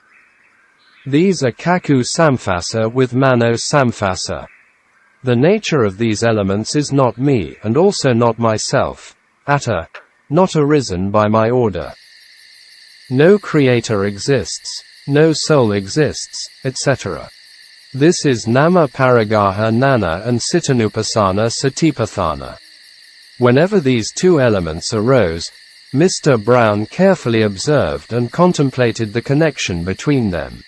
Speaker 1: These are kaku samphasa with mano samphasa. The nature of these elements is not me and also not myself, atta, not arisen by my order. No creator exists, no soul exists, etc. This is nama paragaha nana and sitanupasana satipathana. Whenever these two elements arose, Mr. Brown carefully observed and contemplated the connection between them.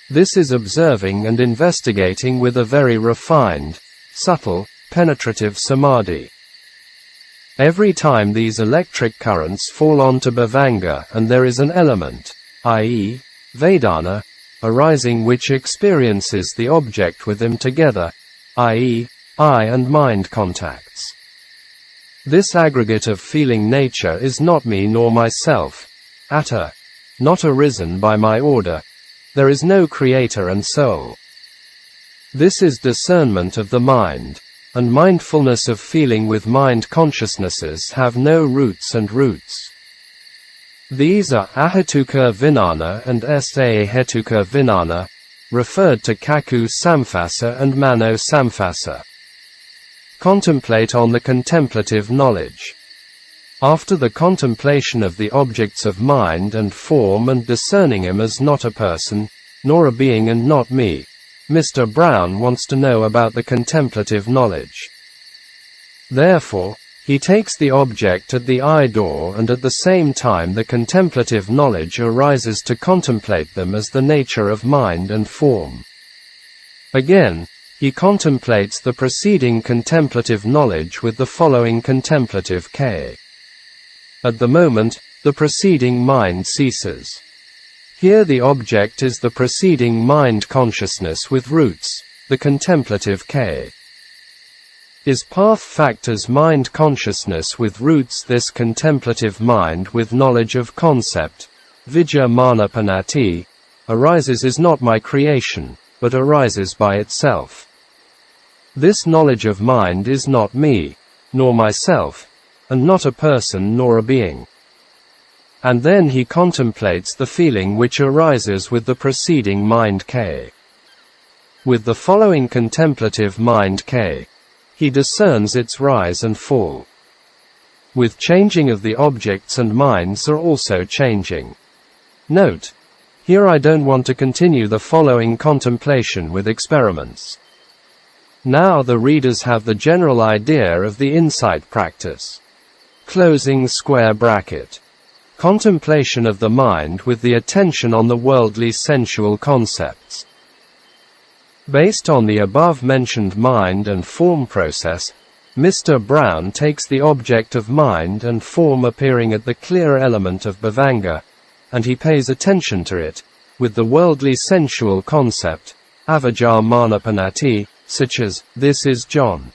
Speaker 1: This is observing and investigating with a very refined, subtle, penetrative samadhi. Every time these electric currents fall onto bhavanga and there is an element, i.e., Vedana, arising which experiences the object with them together, i.e., eye and mind contacts. This aggregate of feeling nature is not me nor myself, atta, not arisen by my order. There is no creator and soul. This is discernment of the mind, and mindfulness of feeling with mind consciousnesses have no roots and roots. These are ahatuka vinana and sahetuka vinana, referred to kaku samphasa and mano samphasa. Contemplate on the contemplative knowledge. After the contemplation of the objects of mind and form and discerning him as not a person, nor a being and not me, Mr. Brown wants to know about the contemplative knowledge. Therefore, He takes the object at the eye door, and at the same time the contemplative knowledge arises to contemplate them as the nature of mind and form. Again, he contemplates the preceding contemplative knowledge with the following contemplative K. At the moment, the preceding mind ceases. Here the object is the preceding mind consciousness with roots, the contemplative K. Is path factors mind consciousness with roots this contemplative mind with knowledge of concept, Vijja Manapanati, arises is not my creation, but arises by itself. This knowledge of mind is not me, nor myself, and not a person nor a being. And then he contemplates the feeling which arises with the preceding mind K. With the following contemplative mind K, he discerns its rise and fall. With changing of the objects and minds are also changing. Note: here I don't want to continue the following contemplation with experiments. Now the readers have the general idea of the insight practice. Closing square bracket. Contemplation of the mind with the attention on the worldly sensual concepts. Based on the above-mentioned mind and form process, Mr. Brown takes the object of mind and form appearing at the clear element of bhavanga, and he pays attention to it, with the worldly sensual concept, avijja manapanati, such as, this is John,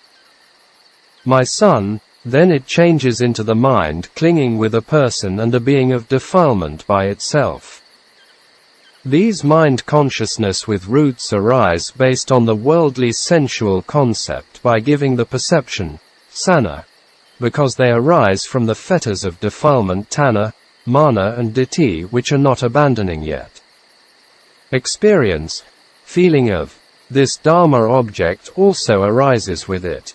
Speaker 1: my son. Then it changes into the mind clinging with a person and a being of defilement by itself. These mind consciousness with roots arise based on the worldly sensual concept by giving the perception, sana, because they arise from the fetters of defilement tanha, mana and ditthi which are not abandoning yet. Experience, feeling of, this Dharma object also arises with it.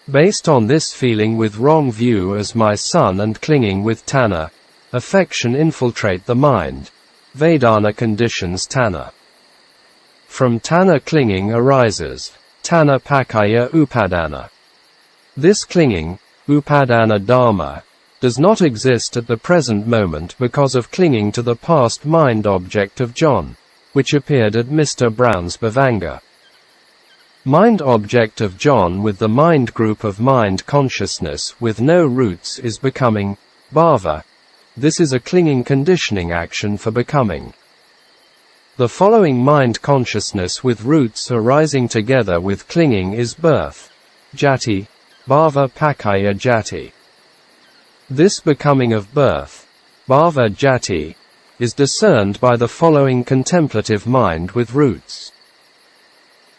Speaker 1: Based on this feeling with wrong view as my son and clinging with tanha, affection infiltrate the mind. Vedana conditions tanha. From tanha clinging arises tanha pakaya upadana. This clinging, upadana dharma, does not exist at the present moment because of clinging to the past mind object of John, which appeared at Mr. Brown's bhavanga. Mind object of John with the mind group of mind consciousness with no roots is becoming, bhava. This is a clinging conditioning action for becoming. The following mind consciousness with roots arising together with clinging is birth, jati, bhava pakaya jati. This becoming of birth, bhava jati, is discerned by the following contemplative mind with roots.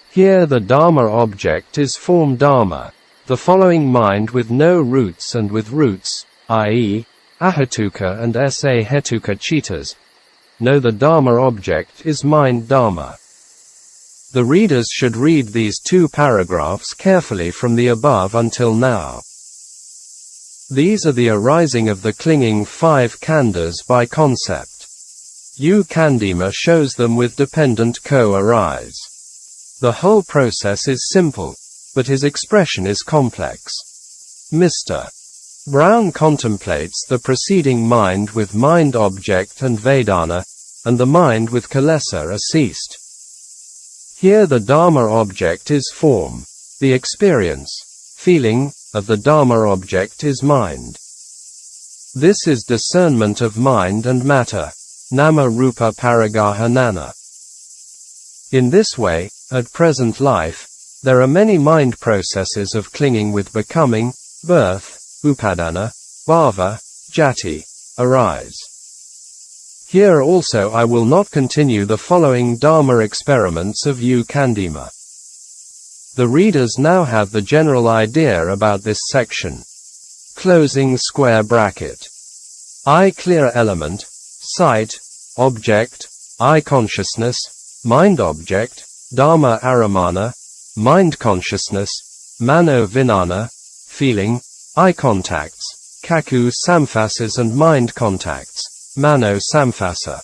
Speaker 1: Here the Dharma object is form Dharma, the following mind with no roots and with roots, i.e., ahetuka and sahetuka chitas. No, the Dharma object is mind Dharma. The readers should read these two paragraphs carefully from the above until now. These are the arising of the clinging 5 khandhas by concept. Candima shows them with dependent co-arise. The whole process is simple, but his expression is complex. Mr. Brown contemplates the preceding mind with mind object and Vedana, and the mind with Kilesa are ceased. Here the Dharma object is form, the experience, feeling, of the Dharma object is mind. This is discernment of mind and matter, nama rupa paragahanana. In this way, at present life, there are many mind processes of clinging with becoming, birth, upadana, bhava, jati, arise. Here also I will not continue the following Dharma experiments of Candima. The readers now have the general idea about this section. Closing square bracket. I clear element, sight, object, I consciousness, mind object, Dharma aramana, mind consciousness, mano vinana, feeling, eye contacts, kaku samphasas and mind contacts, mano samphasa.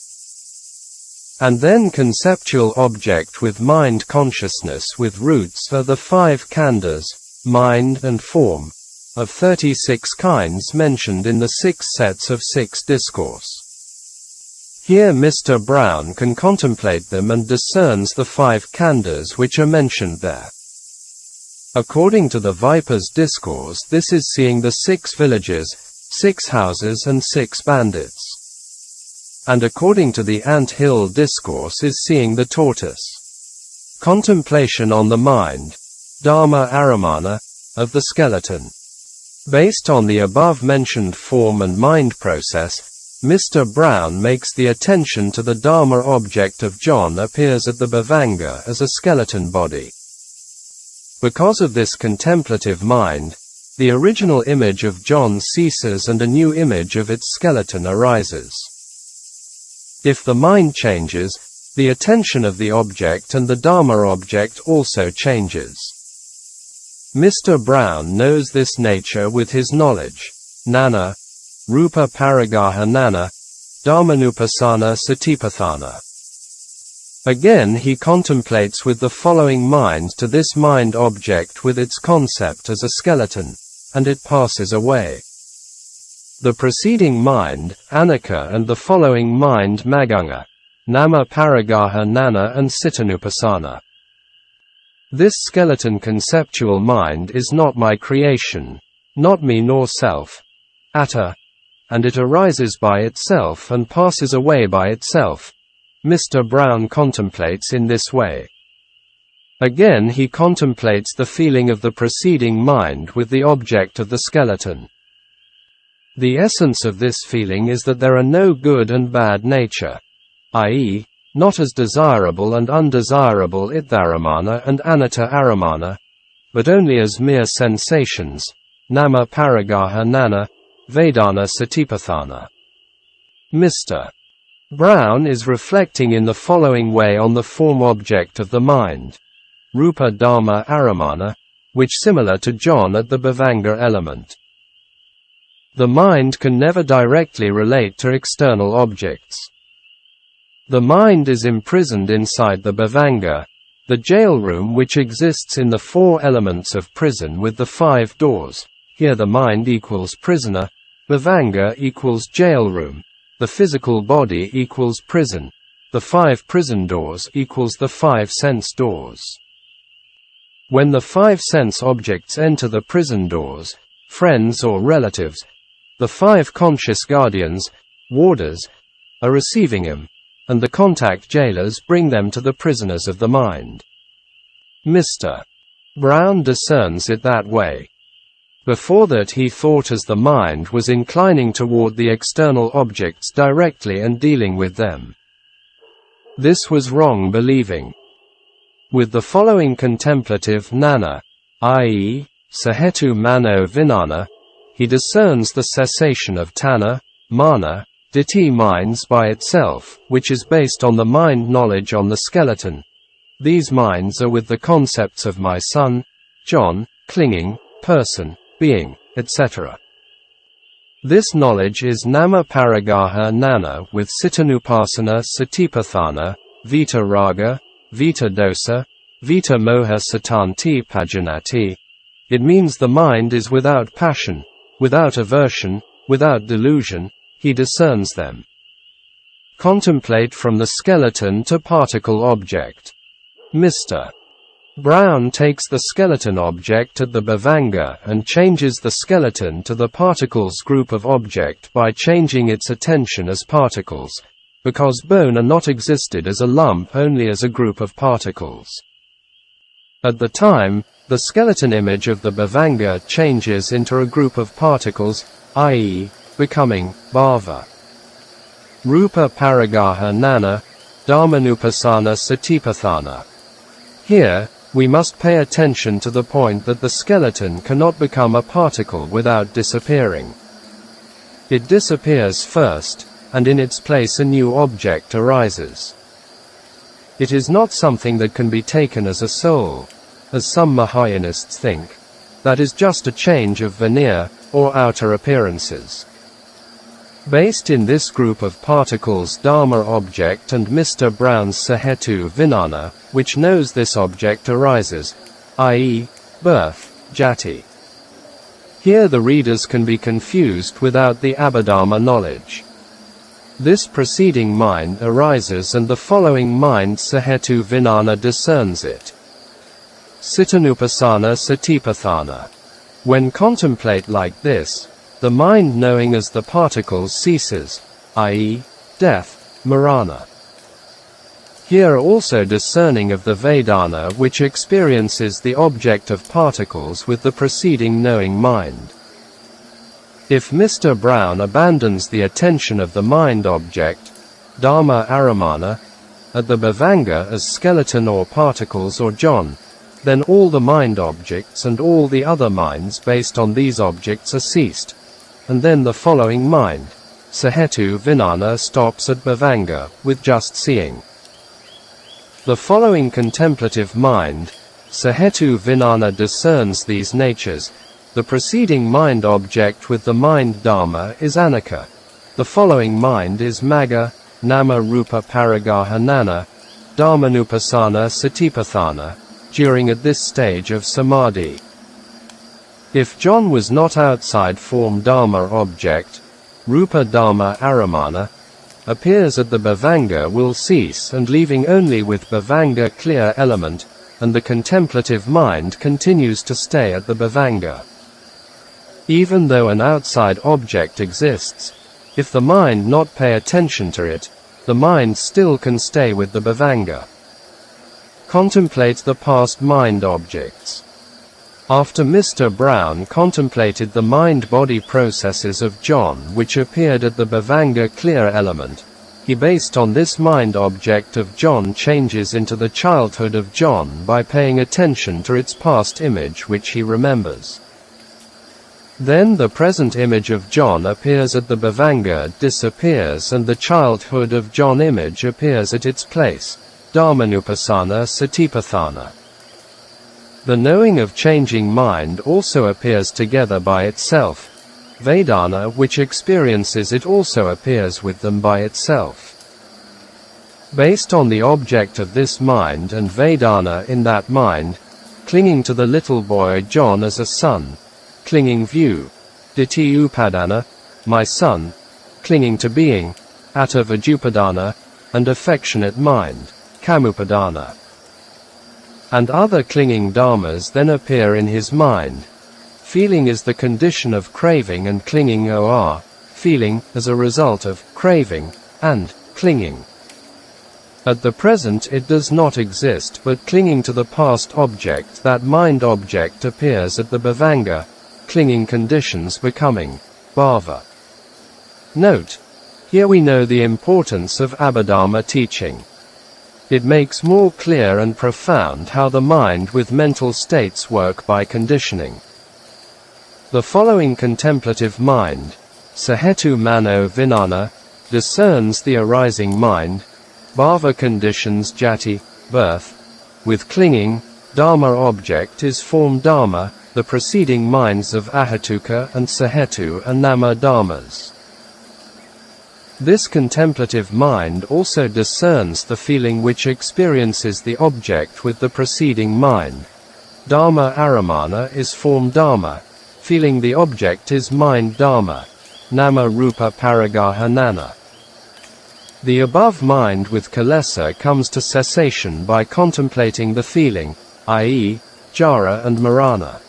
Speaker 1: And then conceptual object with mind consciousness with roots are the 5 khandhas, mind and form, of 36 kinds mentioned in the 6 sets of 6 discourse. Here Mr. Brown can contemplate them and discerns the 5 khandhas which are mentioned there. According to the Viper's discourse, this is seeing the 6 villages, 6 houses and 6 bandits. And according to the Ant Hill discourse is seeing the tortoise. Contemplation on the mind, Dharma Aramana, of the skeleton. Based on the above-mentioned form and mind process, Mr. Brown makes the attention to the Dharma object of John appears at the Bhavanga as a skeleton body. Because of this contemplative mind, the original image of John ceases and a new image of its skeleton arises. If the mind changes, the attention of the object and the Dharma object also changes. Mr. Brown knows this nature with his knowledge, Nana, Rupa Paragaha Nana, Dharmanupasana Satipatthana. Again he contemplates with the following mind to this mind object with its concept as a skeleton, and it passes away. The preceding mind, Anicca, and the following mind, Maganga, Nama Paragaha Nana and Sitanupasana. This skeleton conceptual mind is not my creation, not me nor self, atta, and it arises by itself and passes away by itself. Mr. Brown contemplates in this way. Again he contemplates the feeling of the preceding mind with the object of the skeleton. The essence of this feeling is that there are no good and bad nature, i.e., not as desirable and undesirable Ittharamana and Anatta Aramana, but only as mere sensations, Nama Paragaha Nana, Vedana Satipatthana. Mr. Brown is reflecting in the following way on the form object of the mind, Rupa Dharma Aramana, which similar to John at the Bhavanga element. The mind can never directly relate to external objects. The mind is imprisoned inside the Bhavanga, the jail room which exists in the 4 elements of prison with the 5 doors. Here the mind equals prisoner, Bhavanga equals jail room, the physical body equals prison, the 5 prison doors equals the 5 sense doors. When the 5 sense objects enter the prison doors, friends or relatives, the 5 conscious guardians, warders, are receiving them, and the contact jailers bring them to the prisoners of the mind. Mr. Brown discerns it that way. Before that he thought as the mind was inclining toward the external objects directly and dealing with them. This was wrong believing. With the following contemplative Nana, i.e., Sahetu Mano Vinana, he discerns the cessation of Tana, Mana, Ditti minds by itself, which is based on the mind knowledge on the skeleton. These minds are with the concepts of my son, John, clinging, person, being, etc. This knowledge is Nama Paragaha Nana with Sitanupasana Satipatthana, Vita Raga, Vita Dosa, Vita Moha Satanti Pajanati. It means the mind is without passion, without aversion, without delusion. He discerns them. Contemplate from the skeleton to particle object. Mr. Brown takes the skeleton object at the Bhavanga and changes the skeleton to the particles group of object by changing its attention as particles, because bone are not existed as a lump, only as a group of particles. At the time, the skeleton image of the Bhavanga changes into a group of particles, i.e., becoming bhava. Rupa Paragaha Nana, Dharmanupasana Satipatthana. Here, we must pay attention to the point that the skeleton cannot become a particle without disappearing. It disappears first, and in its place a new object arises. It is not something that can be taken as a soul, as some Mahayanists think. That is just a change of veneer, or outer appearances. Based in this group of particles Dharma object and Mr. Brown's Sahetu Vinana, which knows this object arises, i.e., birth, jati. Here the readers can be confused without the Abhidharma knowledge. This preceding mind arises and the following mind Sahetu Vinana discerns it. Cittanupassana Satipatthana. When contemplate like this, the mind knowing as the particles ceases, i.e., death, Marana. Here also discerning of the Vedana which experiences the object of particles with the preceding knowing mind. If Mr. Brown abandons the attention of the mind object, Dhamma Aramana, at the Bhavanga as skeleton or particles or John, then all the mind objects and all the other minds based on these objects are ceased, and then the following mind, Sahetu Vinana, stops at Bhavanga, with just seeing. The following contemplative mind, Sahetu Vinana, discerns these natures. The preceding mind object with the mind Dhamma is Anicca. The following mind is Magga, Nama Rupa Paragarhanana, Dhammanupassana Satipatthana, during at this stage of Samadhi. If John was not outside form Dhamma object, Rupa Dhamma Aramana, appears at the Bhavanga will cease and leaving only with Bhavanga clear element, and the contemplative mind continues to stay at the Bhavanga. Even though an outside object exists, if the mind not pay attention to it, the mind still can stay with the Bhavanga. Contemplate the past mind objects. After Mr. Brown contemplated the mind-body processes of John which appeared at the Bhavanga clear element, he based on this mind object of John changes into the childhood of John by paying attention to its past image which he remembers. Then the present image of John appears at the Bhavanga, disappears, and the childhood of John image appears at its place, Dhammanupassana Satipatthana. The knowing of changing mind also appears together by itself. Vedana which experiences it also appears with them by itself. Based on the object of this mind and Vedana in that mind, clinging to the little boy John as a son, clinging view, Diti Upadana, my son, clinging to being, Atta Vajupadana, and affectionate mind, Kamupadana. And other clinging dharmas then appear in his mind. Feeling is the condition of craving and clinging or feeling, as a result of craving and clinging. At the present it does not exist, but clinging to the past object, that mind object appears at the Bhavanga, clinging conditions becoming bhava. Note: here we know the importance of Abhidharma teaching. It makes more clear and profound how the mind with mental states work by conditioning. The following contemplative mind, Sahetu Mano Vinana, discerns the arising mind, bhava conditions jati, birth, with clinging, Dharma object is form Dharma, the preceding minds of Ahatuka and Sahetu and Nama Dharmas. This contemplative mind also discerns the feeling which experiences the object with the preceding mind. Dhamma Aramana is form Dharma, feeling the object is mind Dharma, Nama Rupa Paragarhanana. The above mind with Kilesa comes to cessation by contemplating the feeling, i.e., Jara and Marana.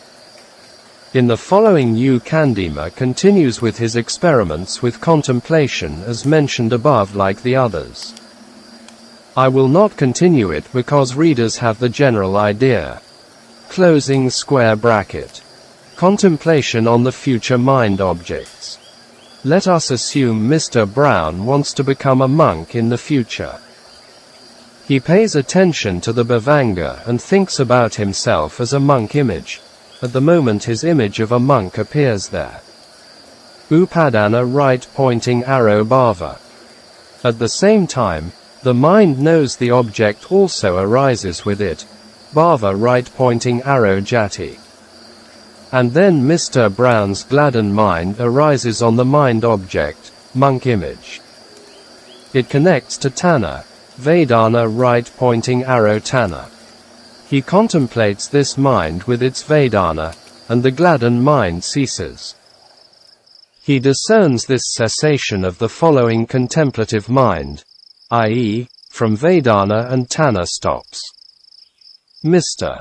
Speaker 1: In the following Candima continues with his experiments with contemplation as mentioned above like the others. I will not continue it because readers have the general idea. Closing square bracket. Contemplation on the future mind objects. Let us assume Mr. Brown wants to become a monk in the future. He pays attention to the Bhavanga and thinks about himself as a monk image. At the moment his image of a monk appears there. Upadana right pointing arrow bhava. At the same time, the mind knows the object also arises with it, bhava right pointing arrow jati. And then Mr. Brown's gladdened mind arises on the mind object, monk image. It connects to Tana, Vedana right pointing arrow Tana. He contemplates this mind with its Vedana, and the gladdened mind ceases. He discerns this cessation of the following contemplative mind, i.e., from Vedana and Tanna stops. Mr.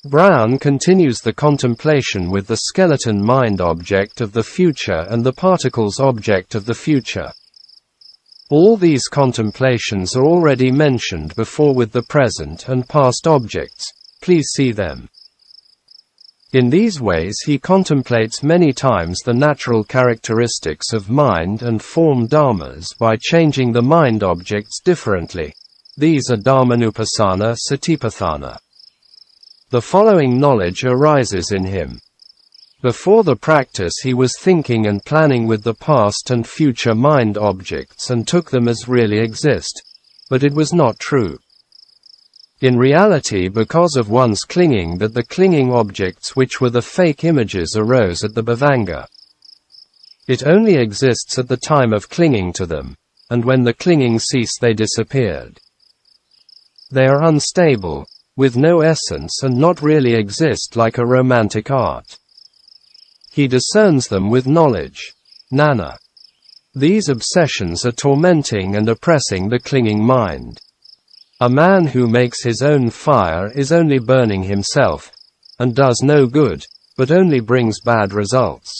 Speaker 1: Brown continues the contemplation with the skeleton mind object of the future and the particles object of the future. All these contemplations are already mentioned before with the present and past objects. Please see them. In these ways he contemplates many times the natural characteristics of mind and form dharmas by changing the mind objects differently. These are dharmanupassana satipatthana. The following knowledge arises in him. Before the practice he was thinking and planning with the past and future mind objects and took them as really exist, but it was not true. In reality, because of one's clinging, that the clinging objects which were the fake images arose at the bhavanga. It only exists at the time of clinging to them, and when the clinging ceased they disappeared. They are unstable, with no essence and not really exist like a romantic art. He discerns them with knowledge. Nana. These obsessions are tormenting and oppressing the clinging mind. A man who makes his own fire is only burning himself, and does no good, but only brings bad results.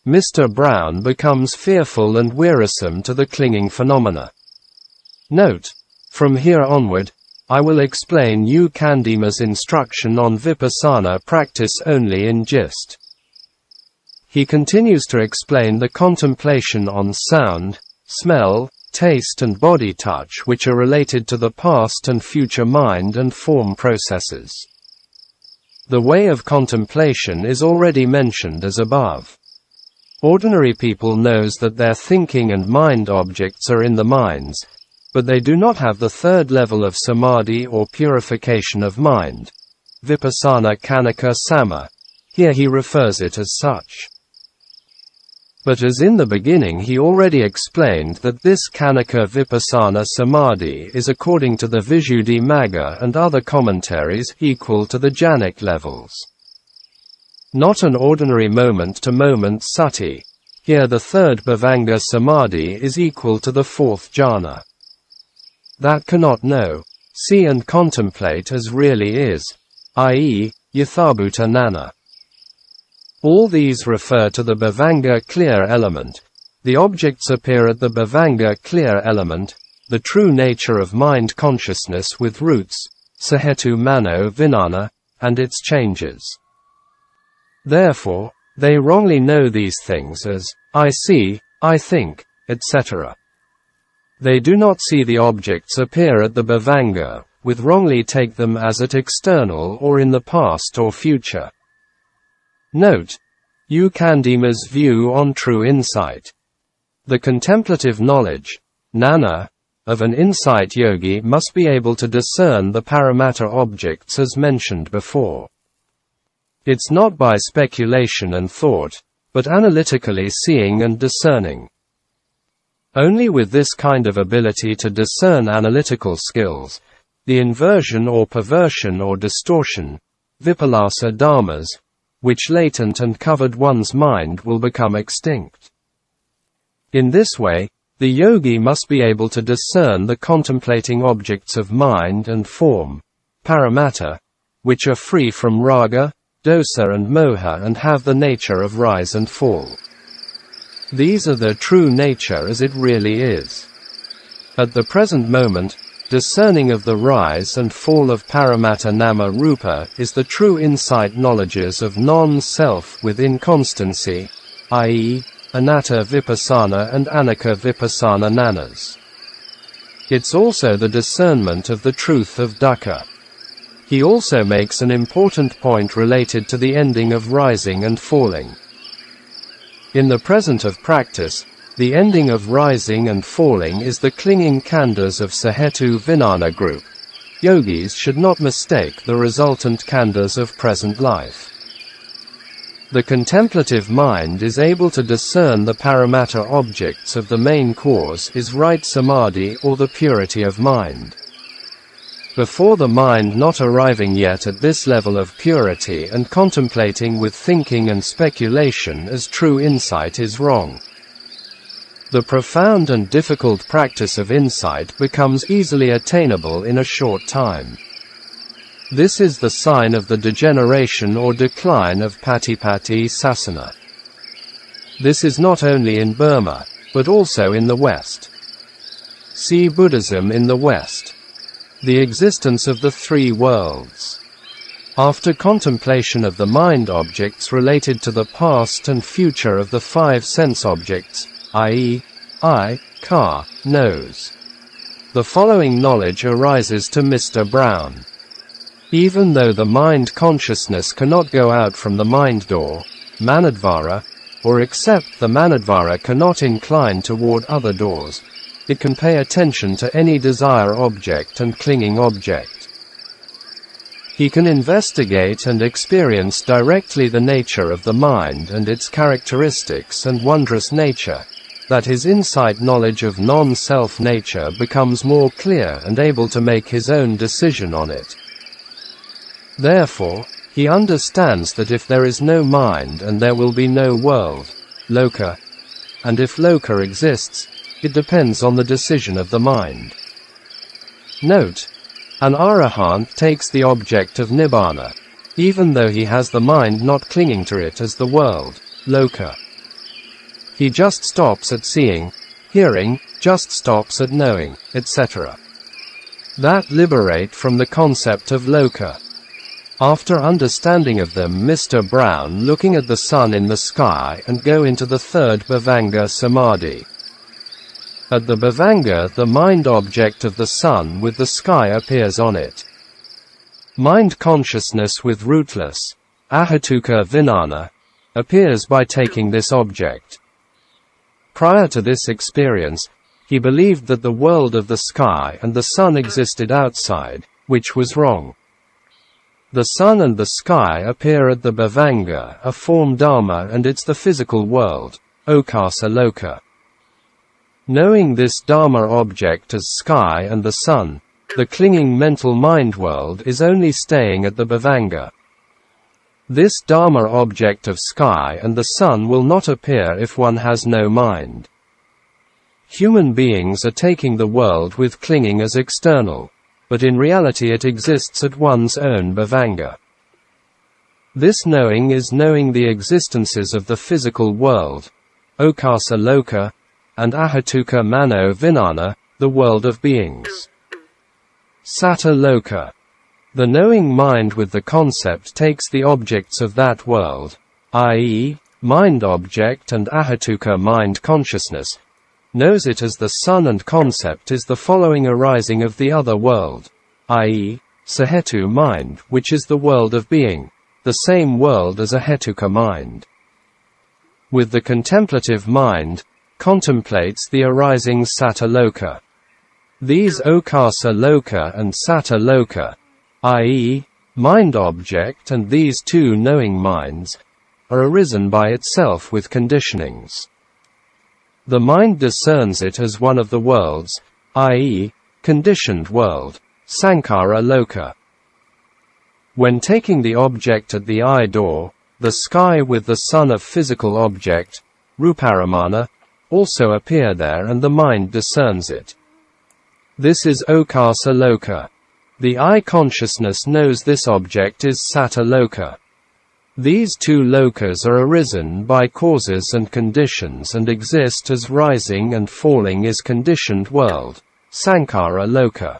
Speaker 1: Mr. Brown becomes fearful and wearisome to the clinging phenomena. Note: from here onward, I will explain U Candima's instruction on vipassana practice only in gist. He continues to explain the contemplation on sound, smell, taste and body touch which are related to the past and future mind and form processes. The way of contemplation is already mentioned as above. Ordinary people knows that their thinking and mind objects are in the minds, but they do not have the third level of samadhi or purification of mind. Vipassana Kanika Sama. Here he refers it as such. But as in the beginning he already explained that this Kanika Vipassana Samadhi is according to the Visuddhimagga and other commentaries equal to the jhanic levels. Not an ordinary moment-to-moment sati. Here the third Bhavanga Samadhi is equal to the fourth jhana. That cannot know, see and contemplate as really is, i.e., yathabhuta nana. All these refer to the Bhavanga clear element. The objects appear at the Bhavanga clear element, the true nature of mind consciousness with roots, sahetu mano vinana, and its changes. Therefore, they wrongly know these things as, I see, I think, etc. They do not see the objects appear at the Bhavanga, with wrongly take them as at external or in the past or future. Note: U Candima's view on true insight. The contemplative knowledge, nana, of an insight yogi must be able to discern the paramatta objects as mentioned before. It's not by speculation and thought, but analytically seeing and discerning. Only with this kind of ability to discern analytical skills, the inversion or perversion or distortion, vipallasa dharmas, which latent and covered one's mind will become extinct. In this way, the yogi must be able to discern the contemplating objects of mind and form, paramatta, which are free from raga, dosa and moha and have the nature of rise and fall. These are their true nature as it really is. At the present moment, discerning of the rise and fall of paramatta nama rupa is the true insight knowledges of non-self with inconstancy, i.e., anatta vipassana and anicca vipassana nanas. It's also the discernment of the truth of dukkha. He also makes an important point related to the ending of rising and falling. In the present of practice, the ending of rising and falling is the clinging khandhas of sahetu vinana group. Yogis should not mistake the resultant khandhas of present life. The contemplative mind is able to discern the paramatta objects of the main cause is right samadhi or the purity of mind. Before the mind not arriving yet at this level of purity and contemplating with thinking and speculation as true insight is wrong. The profound and difficult practice of insight becomes easily attainable in a short time. This is the sign of the degeneration or decline of Patipatti Sasana. This is not only in Burma, but also in the West. See Buddhism in the West. The existence of the three worlds. After contemplation of the mind objects related to the past and future of the five sense objects, i.e., eye, car, nose. The following knowledge arises to Mr. Brown. Even though the mind consciousness cannot go out from the mind door, Manadvara, or except the Manadvara cannot incline toward other doors, it can pay attention to any desire object and clinging object. He can investigate and experience directly the nature of the mind and its characteristics and wondrous nature, that his insight knowledge of non-self nature becomes more clear and able to make his own decision on it. Therefore, he understands that if there is no mind and there will be no world, loka, and if loka exists, it depends on the decision of the mind. Note: an arahant takes the object of nibbana, even though he has the mind not clinging to it as the world, loka. He just stops at seeing, hearing, just stops at knowing, etc. That liberate from the concept of loka. After understanding of them, Mr. Brown looking at the sun in the sky and go into the third Bhavanga Samadhi. At the Bhavanga, the mind object of the sun with the sky appears on it. Mind consciousness with rootless, ahatuka vinana, appears by taking this object. Prior to this experience, he believed that the world of the sky and the sun existed outside, which was wrong. The sun and the sky appear at the Bhavanga, a form Dhamma, and it's the physical world, okasa loka. Knowing this Dharma object as sky and the sun, the clinging mental mind world is only staying at the Bhavanga. This Dharma object of sky and the sun will not appear if one has no mind. Human beings are taking the world with clinging as external, but in reality it exists at one's own Bhavanga. This knowing is knowing the existences of the physical world, okasa loka, and ahatuka mano vinana, the world of beings. Satta loka. The knowing mind with the concept takes the objects of that world, i.e., mind object and ahatuka mind consciousness, knows it as the sun, and concept is the following arising of the other world, i.e., sahetu mind, which is the world of being, the same world as a hetuka mind. With the contemplative mind, contemplates the arising satta loka. These okasa loka and satta loka, i.e., mind object and these two knowing minds, are arisen by itself with conditionings. The mind discerns it as one of the worlds, i.e., conditioned world, sankhara loka. When taking the object at the eye door, the sky with the sun of physical object, ruparamana, also appear there and the mind discerns it. This is okasa loka. The eye consciousness knows this object is satta loka. These two lokas are arisen by causes and conditions and exist as rising and falling is conditioned world, sankhara loka.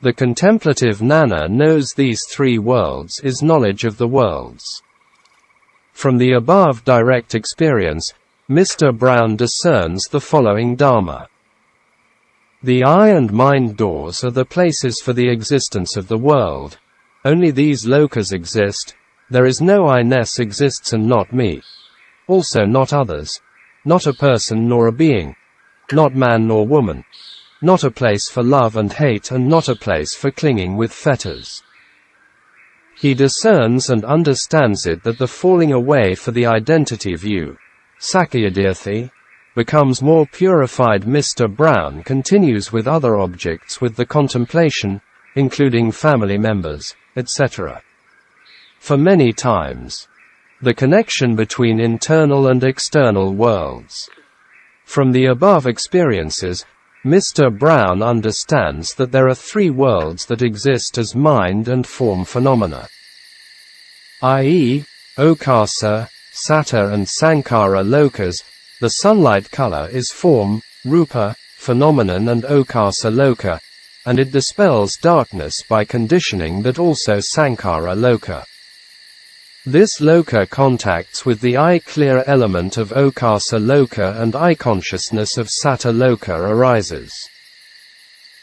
Speaker 1: The contemplative Nana knows these three worlds is knowledge of the worlds. From the above direct experience, Mr. Brown discerns the following Dharma. The eye and mind doors are the places for the existence of the world. Only these lokas exist. There is no I-ness exists and not me. Also not others. Not a person nor a being. Not man nor woman. Not a place for love and hate and not a place for clinging with fetters. He discerns and understands it that the falling away for the identity view, Sakyadirthi, becomes more purified. Mr. Brown continues with other objects with the contemplation, including family members, etc. For many times, the connection between internal and external worlds. From the above experiences, Mr. Brown understands that there are three worlds that exist as mind and form phenomena, i.e., Ukkaṭṭha, Satta and Sankhara lokas. The sunlight color is form, rupa, phenomenon, and Ukkaṭṭha loka, and it dispels darkness by conditioning that also Sankhara loka. This loka contacts with the eye-clear element of Ukkaṭṭha loka, and eye-consciousness of Satta loka arises.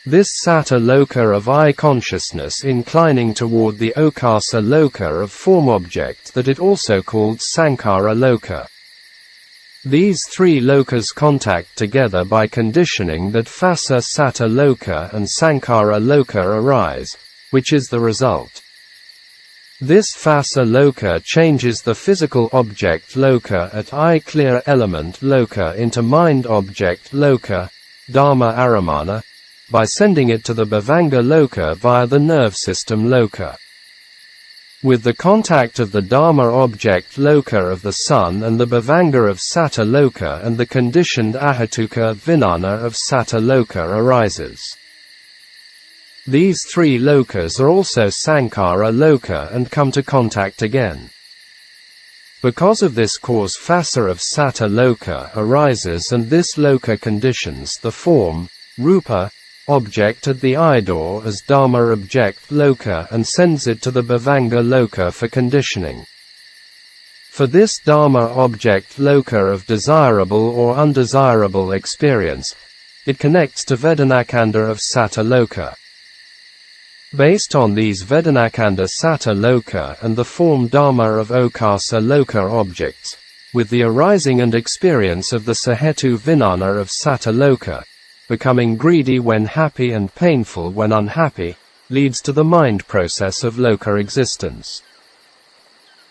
Speaker 1: This Satta loka of eye-consciousness inclining toward the Ukkaṭṭha loka of form object that it also called Sankhara loka. These three lokas contact together by conditioning that Phassa Satta loka and Sankhara loka arise, which is the result. This Phassa loka changes the physical object loka at eye-clear element loka into mind object loka, Dhamma aramana, by sending it to the Bhavanga loka via the nerve system loka. With the contact of the Dhamma object loka of the sun and the Bhavanga of Satta loka, and the conditioned ahatuka vinana of Satta loka arises. These three lokas are also Sankhara loka and come to contact again. Because of this cause Phassa of Satta loka arises, and this loka conditions the form, rupa, object at the eye door as Dhamma object loka and sends it to the Bhavanga loka for conditioning. For this Dhamma object loka of desirable or undesirable experience, it connects to Vedanakanda of Satta loka. Based on these Vedanakanda Satta loka and the form Dhamma of Ukkaṭṭha loka objects, with the arising and experience of the Sahetu Vinana of Satta loka, becoming greedy when happy and painful when unhappy, leads to the mind process of loka existence.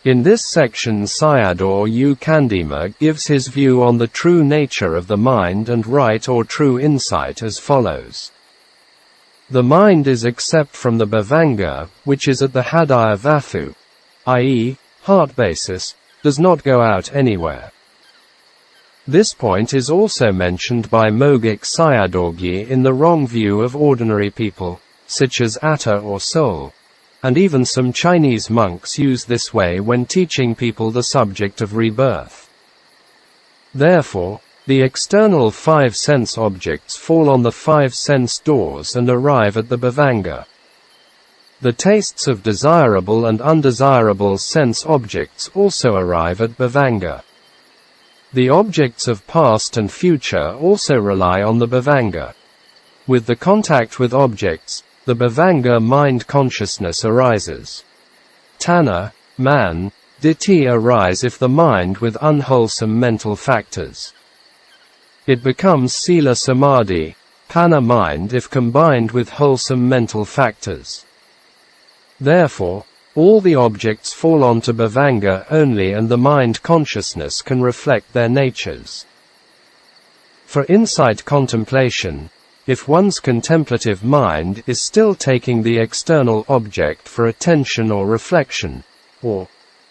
Speaker 1: In this section Sayadaw U Candima gives his view on the true nature of the mind and right or true insight as follows. The mind is except from the Bhavanga, which is at the Hadaya Vathu, i.e., heart basis, does not go out anywhere. This point is also mentioned by Mogic Sayadaw in the wrong view of ordinary people, such as Atta or soul, and even some Chinese monks use this way when teaching people the subject of rebirth. Therefore, the external five sense objects fall on the five sense doors and arrive at the Bhavanga. The tastes of desirable and undesirable sense objects also arrive at Bhavanga. The objects of past and future also rely on the Bhavanga. With the contact with objects, the Bhavanga mind consciousness arises. Tanha, man, ditthi arise if the mind with unwholesome mental factors. It becomes sila samadhi, panna mind if combined with wholesome mental factors. Therefore, all the objects fall onto Bhavanga only, and the mind consciousness can reflect their natures. For insight contemplation, if one's contemplative mind is still taking the external object for attention or reflection, or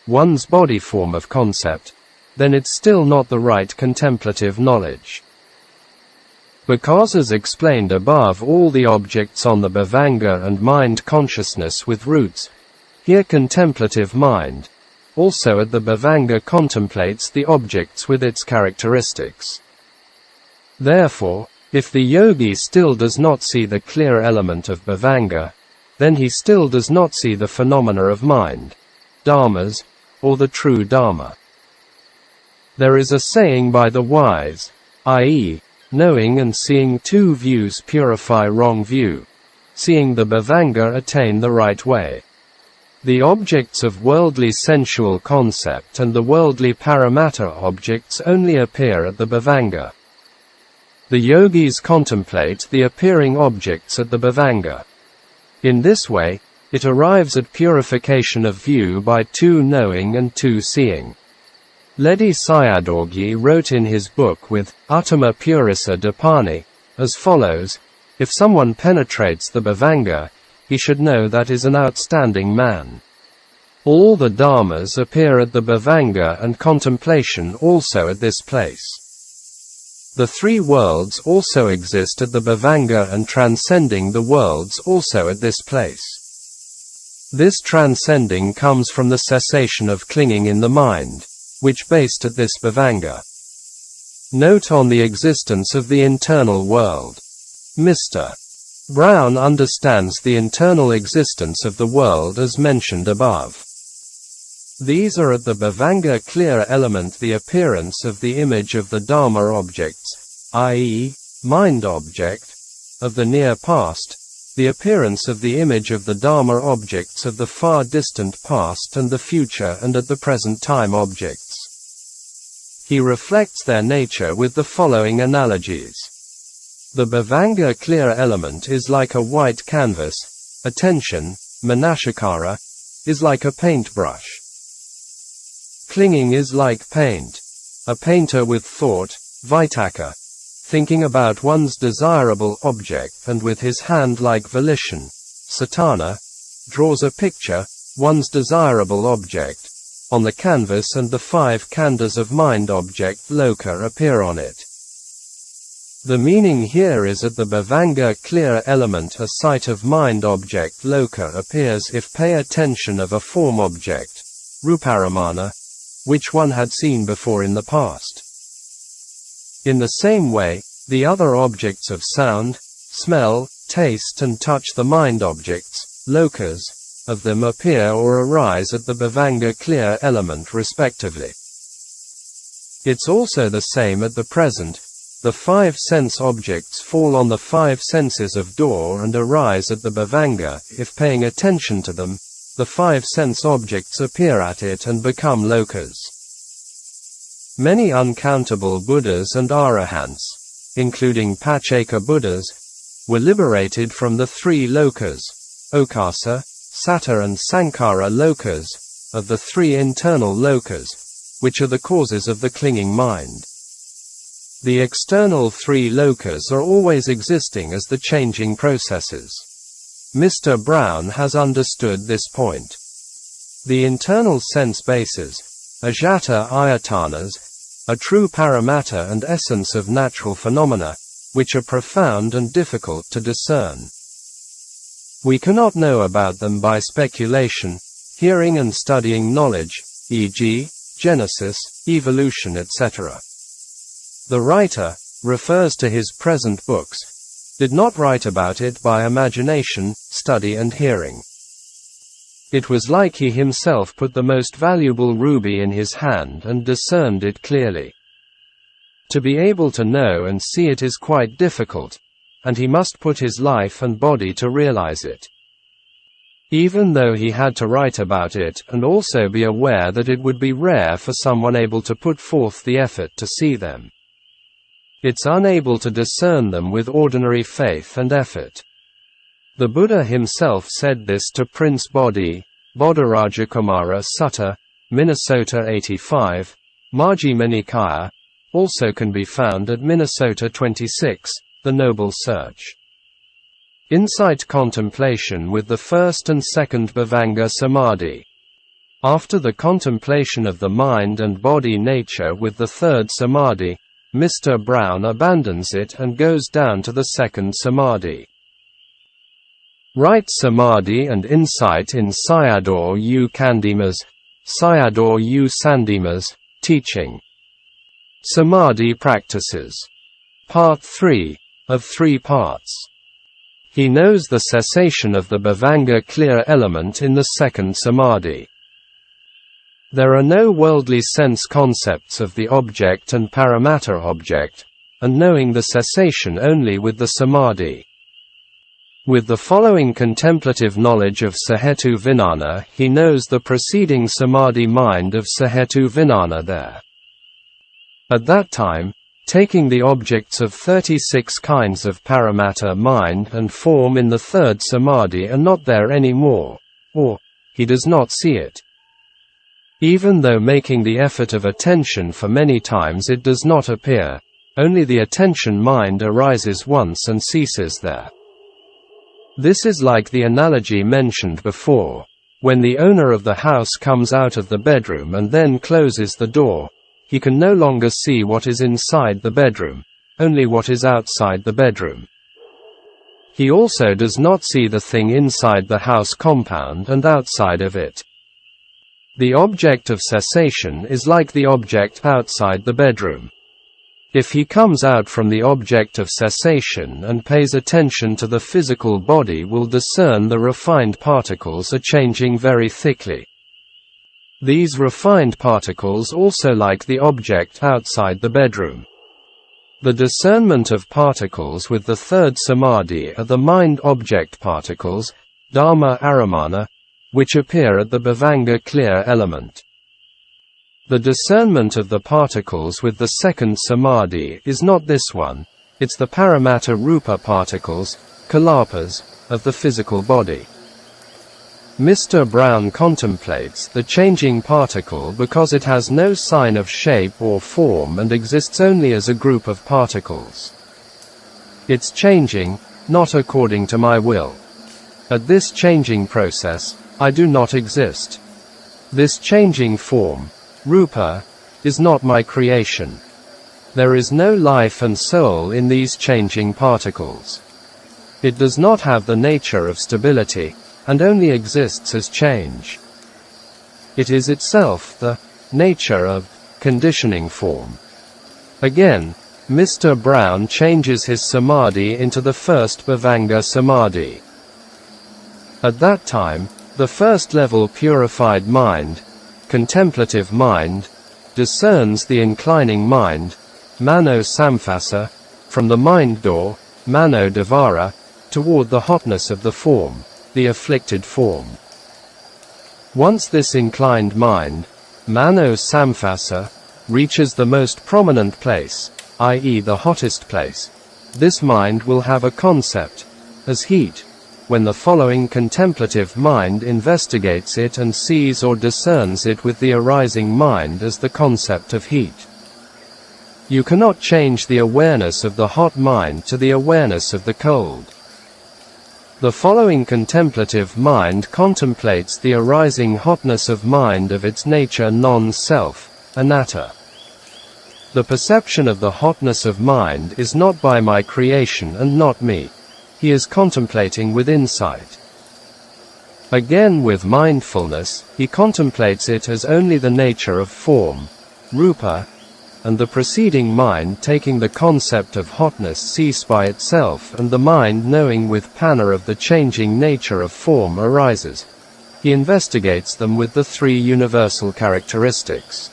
Speaker 1: one's body form of concept, then it's still not the right contemplative knowledge. Because as explained above, all the objects on the Bhavanga and mind consciousness with roots, here contemplative mind, also at the Bhavanga contemplates the objects with its characteristics. Therefore, if the yogi still does not see the clear element of Bhavanga, then he still does not see the phenomena of mind, dharmas, or the true Dhamma. There is a saying by the wise, i.e., knowing and seeing two views purify wrong view, seeing the Bhavanga attain the right way. The objects of worldly sensual concept and the worldly paramatta objects only appear at the Bhavanga. The yogis contemplate the appearing objects at the Bhavanga. In this way, it arrives at purification of view by two knowing and two seeing. Ledi Sayadaw wrote in his book with Uttama Purisa Dipani, as follows: if someone penetrates the Bhavanga, he should know that is an outstanding man. All the dharmas appear at the bhavanga and contemplation also at this place. The three worlds also exist at the bhavanga and transcending the worlds also at this place. This transcending comes from the cessation of clinging in the mind, which based at this bhavanga. Note on the existence of the internal world. Mr. Brown understands the internal existence of the world as mentioned above. These are at the bhavanga clear element the appearance of the image of the Dhamma objects, i.e., mind object, of the near past, the appearance of the image of the Dhamma objects of the far distant past and the future and at the present time objects. He reflects their nature with the following analogies. The bhavanga clear element is like a white canvas, attention, manashikara, is like a paintbrush. Clinging is like paint. A painter with thought, vitaka, thinking about one's desirable object and with his hand like volition, satana, draws a picture, one's desirable object, on the canvas and the five khandhas of mind object loka appear on it. The meaning here is at the bhavanga clear element a sight of mind object loka appears if pay attention of a form object, ruparamana, which one had seen before in the past. In the same way, the other objects of sound, smell, taste and touch the mind objects, lokas, of them appear or arise at the bhavanga clear element respectively. It's also the same at the present. The five sense objects fall on the five senses of door and arise at the bhavanga. If paying attention to them, the five sense objects appear at it and become lokas. Many uncountable Buddhas and Arahants, including Pacceka Buddhas, were liberated from the three lokas, okasa, satta and sankhara lokas, of the three internal lokas, which are the causes of the clinging mind. The external three lokas are always existing as the changing processes. Mr. Brown has understood this point. The internal sense bases, ajata ayatanas, are true paramatta and essence of natural phenomena, which are profound and difficult to discern. We cannot know about them by speculation, hearing and studying knowledge, e.g., Genesis, evolution etc. The writer refers to his present books, did not write about it by imagination, study and hearing. It was like he himself put the most valuable ruby in his hand and discerned it clearly. To be able to know and see it is quite difficult, and he must put his life and body to realize it. Even though he had to write about it and also be aware that it would be rare for someone able to put forth the effort to see them. It's unable to discern them with ordinary faith and effort. The Buddha himself said this to Prince Bodhi, Bodhirajakumara Sutta, Minnesota 85, Majjhima Nikaya, also can be found at Minnesota 26, The Noble Search. Insight contemplation with the first and second bhavanga samadhi. After the contemplation of the mind and body nature with the third samadhi, Mr. Brown abandons it and goes down to the second samadhi. Right samadhi and insight in Sayadaw U Candima's, Sayadaw U Sandima's, teaching. Samādhi Practices. Part 3, of 3 parts. He knows the cessation of the bhavanga clear element in the second samadhi. There are no worldly sense concepts of the object and paramatta object, and knowing the cessation only with the samadhi. With the following contemplative knowledge of Sahetu Vijnana, he knows the preceding samadhi mind of Sahetu Vijnana there. At that time, taking the objects of 36 kinds of paramatta mind and form in the third samadhi are not there anymore, or, he does not see it. Even though making the effort of attention for many times it does not appear, only the attention mind arises once and ceases there. This is like the analogy mentioned before. When the owner of the house comes out of the bedroom and then closes the door, he can no longer see what is inside the bedroom, only what is outside the bedroom. He also does not see the thing inside the house compound and outside of it. The object of cessation is like the object outside the bedroom. If he comes out from the object of cessation and pays attention to the physical body, will discern the refined particles are changing very thickly. These refined particles also like the object outside the bedroom. The discernment of particles with the third samadhi are the mind-object particles, Dhamma aramana, which appear at the bhavanga clear element. The discernment of the particles with the second samadhi is not this one, it's the paramatta rupa particles, kalapas, of the physical body. Mr. Brown contemplates the changing particle because it has no sign of shape or form and exists only as a group of particles. It's changing, not according to my will. At this changing process, I do not exist. This changing form, Rupa, is not my creation. There is no life and soul in these changing particles. It does not have the nature of stability, and only exists as change. It is itself the nature of conditioning form. Again, Mr. Brown changes his samadhi into the first bhavanga samadhi. At that time, the first level purified mind, contemplative mind, discerns the inclining mind, mano samphasa, from the mind door, mano devara, toward the hotness of the form, the afflicted form. Once this inclined mind, mano samphasa, reaches the most prominent place, i.e. the hottest place, this mind will have a concept, as heat, when the following contemplative mind investigates it and sees or discerns it with the arising mind as the concept of heat. You cannot change the awareness of the hot mind to the awareness of the cold. The following contemplative mind contemplates the arising hotness of mind of its nature non-self, anatta. The perception of the hotness of mind is not by my creation and not me. He is contemplating with insight. Again with mindfulness, he contemplates it as only the nature of form, rupa, and the preceding mind taking the concept of hotness cease by itself, and the mind knowing with panna of the changing nature of form arises. He investigates them with the three universal characteristics.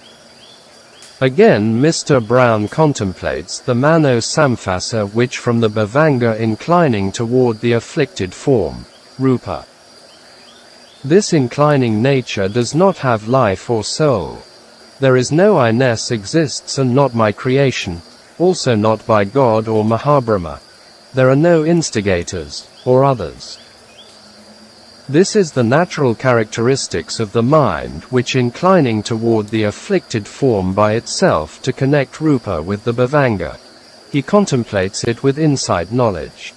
Speaker 1: Again Mr. Brown contemplates the mano samphasa, which from the bhavanga inclining toward the afflicted form, rupa. This inclining nature does not have life or soul. There is no I-ness exists and not my creation, also not by God or Mahabrahma. There are no instigators, or others. This is the natural characteristics of the mind which inclining toward the afflicted form by itself to connect rupa with the bhavanga. He contemplates it with insight knowledge.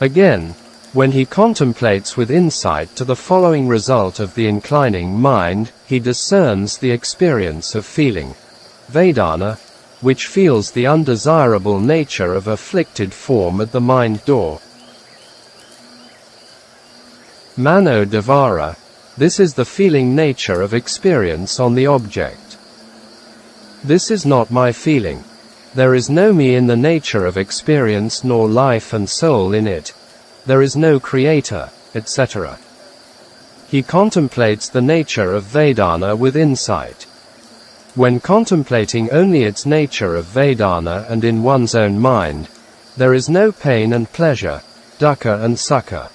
Speaker 1: Again, when he contemplates with insight to the following result of the inclining mind, he discerns the experience of feeling, Vedana, which feels the undesirable nature of afflicted form at the mind door. Mano devara, this is the feeling nature of experience on the object. This is not my feeling. There is no me in the nature of experience nor life and soul in it. There is no creator, etc. He contemplates the nature of Vedana with insight. When contemplating only its nature of Vedana and in one's own mind, there is no pain and pleasure, dukkha and sukha.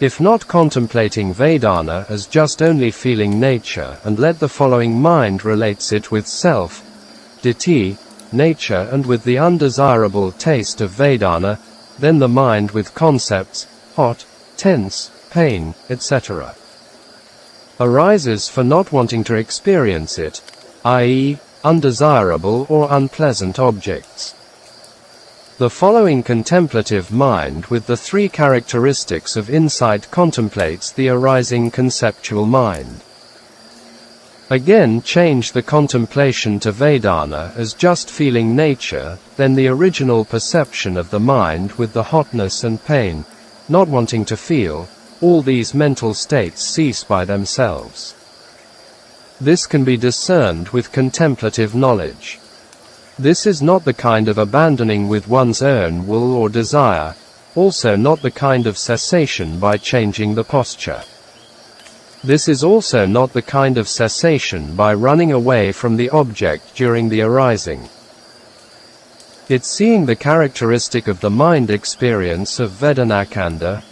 Speaker 1: If not contemplating Vedana as just only feeling nature and let the following mind relates it with self, ditthi, nature and with the undesirable taste of Vedana, then the mind with concepts, hot, tense, pain, etc. arises for not wanting to experience it, i.e., undesirable or unpleasant objects. The following contemplative mind with the three characteristics of insight contemplates the arising conceptual mind. Again, change the contemplation to Vedana as just feeling nature, then the original perception of the mind with the hotness and pain, not wanting to feel. All these mental states cease by themselves. This can be discerned with contemplative knowledge. This is not the kind of abandoning with one's own will or desire, also not the kind of cessation by changing the posture. This is also not the kind of cessation by running away from the object during the arising. It's seeing the characteristic of the mind experience of Vedanakanda,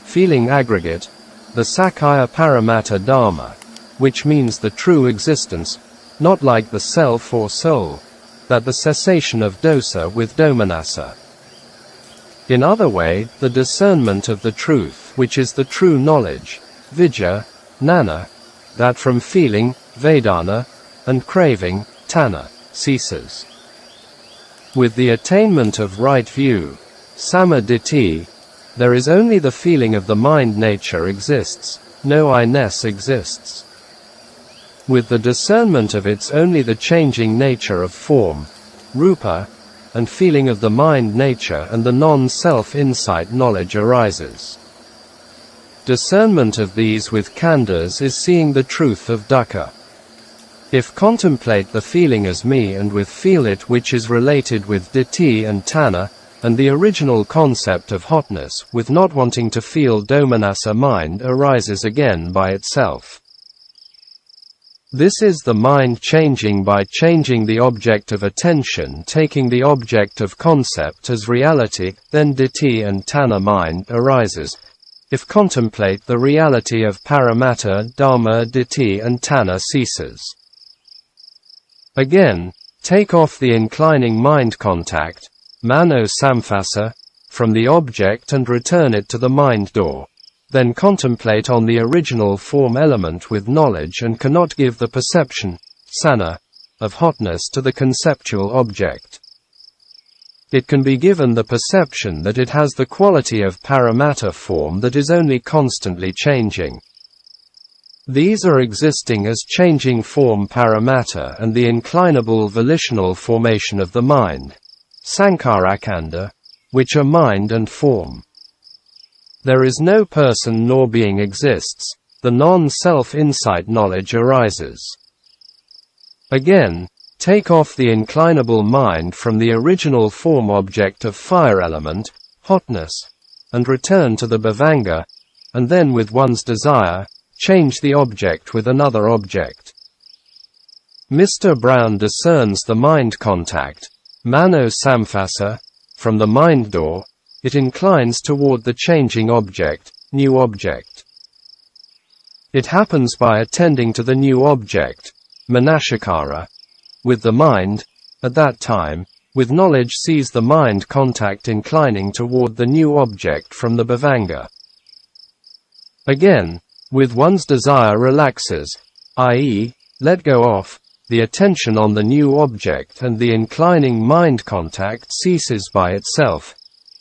Speaker 1: feeling aggregate, the Sakaya Paramatta Dhamma, which means the true existence, not like the self or soul, that the cessation of dosa with domanassa. In other way, the discernment of the truth, which is the true knowledge, vijja, nana, that from feeling, vedana, and craving, tanna, ceases. With the attainment of right view, samadhi, there is only the feeling of the mind nature exists, no I-ness exists. With the discernment of its only the changing nature of form, rupa, and feeling of the mind nature and the non-self insight knowledge arises. Discernment of these with khandhas is seeing the truth of dukkha. If contemplate the feeling as me and with feel it which is related with ditthi and tanna, and the original concept of hotness with not wanting to feel domanassa mind arises again by itself. This is the mind changing by changing the object of attention, taking the object of concept as reality, then ditthi and tanna mind arises. If contemplate the reality of paramatta, dhamma, ditthi and tanna ceases. Again, take off the inclining mind contact, mano samphassa, from the object and return it to the mind door. Then contemplate on the original form element with knowledge and cannot give the perception, sana, of hotness to the conceptual object. It can be given the perception that it has the quality of paramatta form that is only constantly changing. These are existing as changing form paramatta and the inclinable volitional formation of the mind, sankharakanda, which are mind and form. There is no person nor being exists, the non-self insight knowledge arises. Again, take off the inclinable mind from the original form object of fire element, hotness, and return to the bhavanga, and then with one's desire, change the object with another object. Mr. Brown discerns the mind contact, mano samphassa, from the mind door. It inclines toward the changing object, new object. It happens by attending to the new object, manashikara, with the mind. At that time, with knowledge sees the mind contact inclining toward the new object from the bhavanga. Again, with one's desire relaxes, i.e., let go off, the attention on the new object and the inclining mind contact ceases by itself,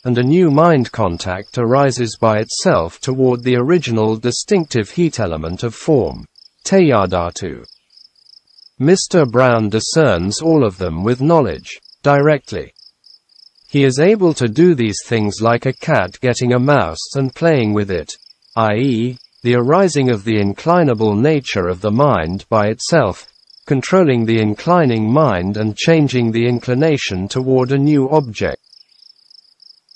Speaker 1: and a new mind contact arises by itself toward the original distinctive heat element of form, teyadhatu. Mr. Brown discerns all of them with knowledge, directly. He is able to do these things like a cat getting a mouse and playing with it, i.e., the arising of the inclinable nature of the mind by itself, controlling the inclining mind and changing the inclination toward a new object.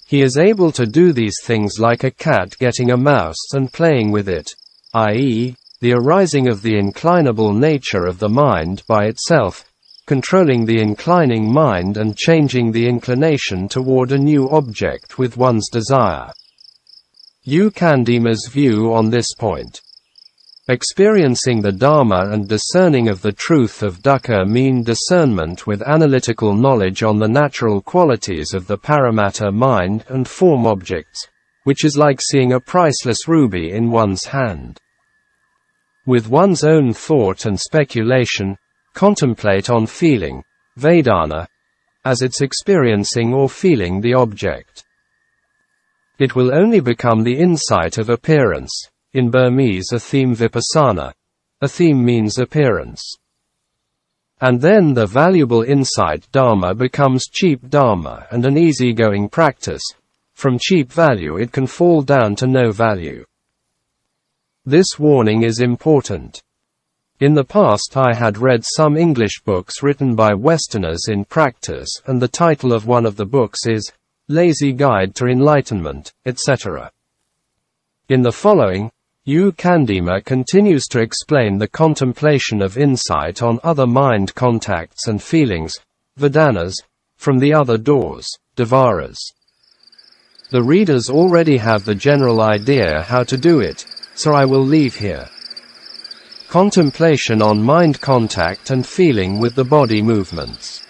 Speaker 1: He is able to do these things like a cat getting a mouse and playing with it, i.e., the arising of the inclinable nature of the mind by itself, controlling the inclining mind and changing the inclination toward a new object with one's desire. Candima's view on this point. Experiencing the Dhamma and discerning of the truth of dukkha mean discernment with analytical knowledge on the natural qualities of the paramatta mind and form objects, which is like seeing a priceless ruby in one's hand. With one's own thought and speculation, contemplate on feeling, vedana, as it's experiencing or feeling the object. It will only become the insight of appearance, in Burmese a theme vipassana. A theme means appearance. And then the valuable insight Dhamma becomes cheap Dhamma and an easy-going practice. From cheap value it can fall down to no value. This warning is important. In the past I had read some English books written by Westerners in practice, and the title of one of the books is Lazy Guide to Enlightenment, etc. In the following, Candima continues to explain the contemplation of insight on other mind contacts and feelings, Vedanas, from the other doors, Dvaras. The readers already have the general idea how to do it, so I will leave here. Contemplation on mind contact and feeling with the body movements.